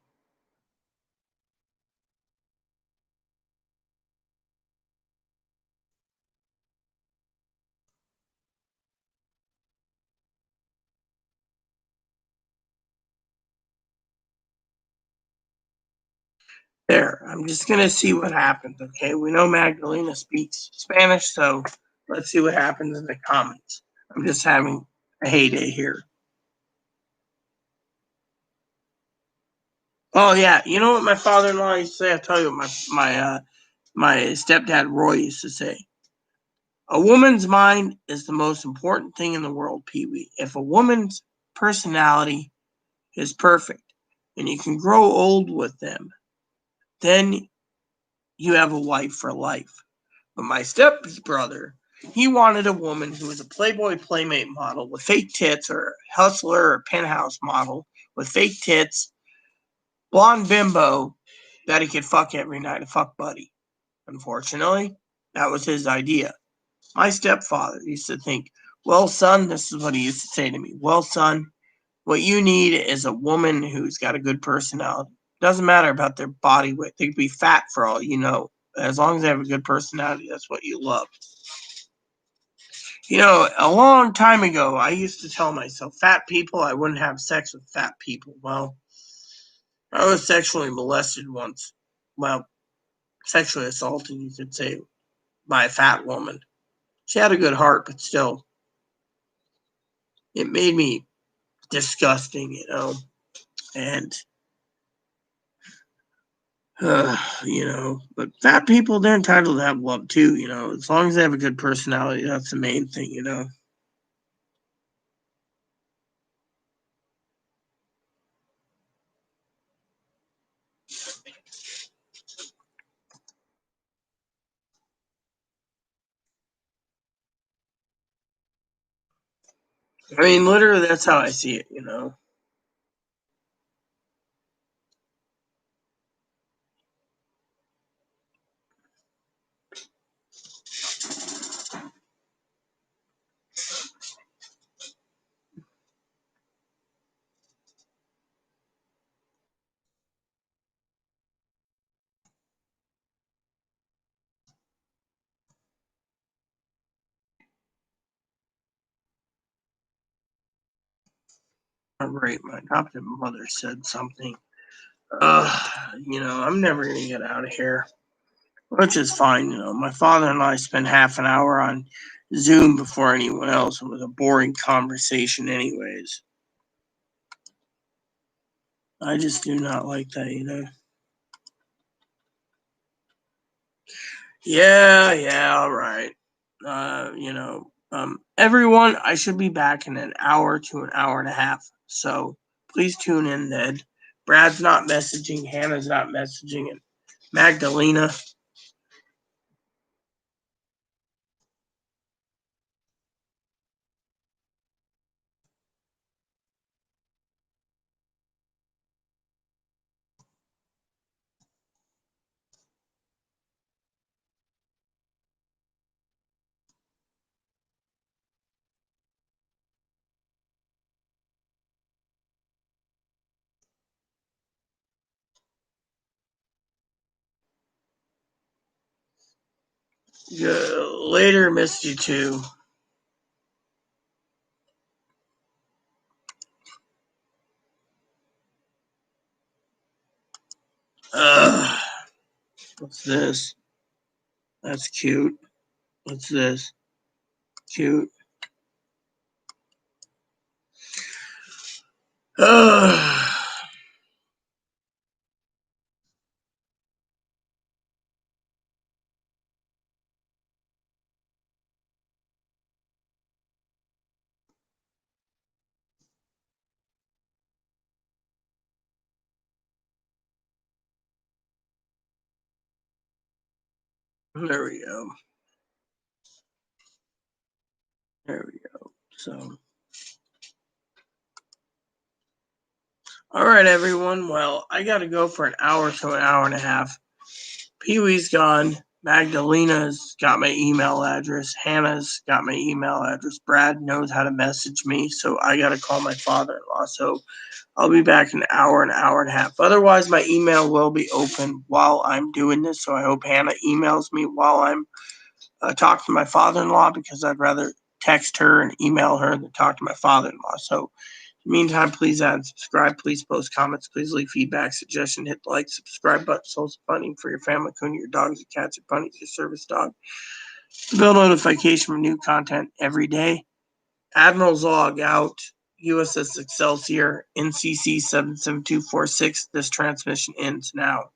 There, I'm just gonna see what happens. Okay, we know Magdalena speaks Spanish, so let's see what happens in the comments. I'm just having a heyday here. Oh yeah, you know what my father-in-law used to say? I'll tell you what my stepdad Roy used to say. A woman's mind is the most important thing in the world, Pee Wee. If a woman's personality is perfect and you can grow old with them, then you have a wife for life. But my stepbrother, he wanted a woman who was a Playboy Playmate model with fake tits, or a hustler or penthouse model with fake tits, blonde bimbo that he could fuck every night, a fuck buddy. Unfortunately, that was his idea. My stepfather used to think, well, son, this is what he used to say to me. Well, son, what you need is a woman who's got a good personality. Doesn't matter about their body weight. They could be fat for all you know. As long as they have a good personality, that's what you love. A long time ago, I used to tell myself, fat people, I wouldn't have sex with fat people. Well, I was sexually molested once. Well, sexually assaulted, you could say, by a fat woman. She had a good heart, but still, it made me disgusting. And, but fat people, they're entitled to have love too. As long as they have a good personality, that's the main thing. I mean, literally, that's how I see it. All right, my adopted mother said something. I'm never gonna get out of here, which is fine. My father and I spent half an hour on Zoom before anyone else. It was a boring conversation, anyways. I just do not like that. Yeah, all right. Everyone, I should be back in an hour to an hour and a half. So please tune in then. Brad's not messaging, Hannah's not messaging, and Magdalena. Later, missed you too. What's this? That's cute. What's this? Cute. There we go. There we go. So, all right, everyone. Well, I got to go for an hour to an hour and a half. Pee-wee's gone. Magdalena's got my email address. Hannah's got my email address. Brad knows how to message me, so I got to call my father-in-law. So I'll be back in an hour and a half. Otherwise, my email will be open while I'm doing this, so I hope Hannah emails me while I'm talking to my father-in-law, because I'd rather text her and email her than talk to my father-in-law. So in the meantime, please add and subscribe. Please post comments. Please leave feedback, suggestion. Hit the like, subscribe button. Soul's funding for your family, including your dogs, your cats, your bunnies, your service dog. The bell notification for new content every day. Admiral's log out. USS Excelsior, NCC 77246. This transmission ends now.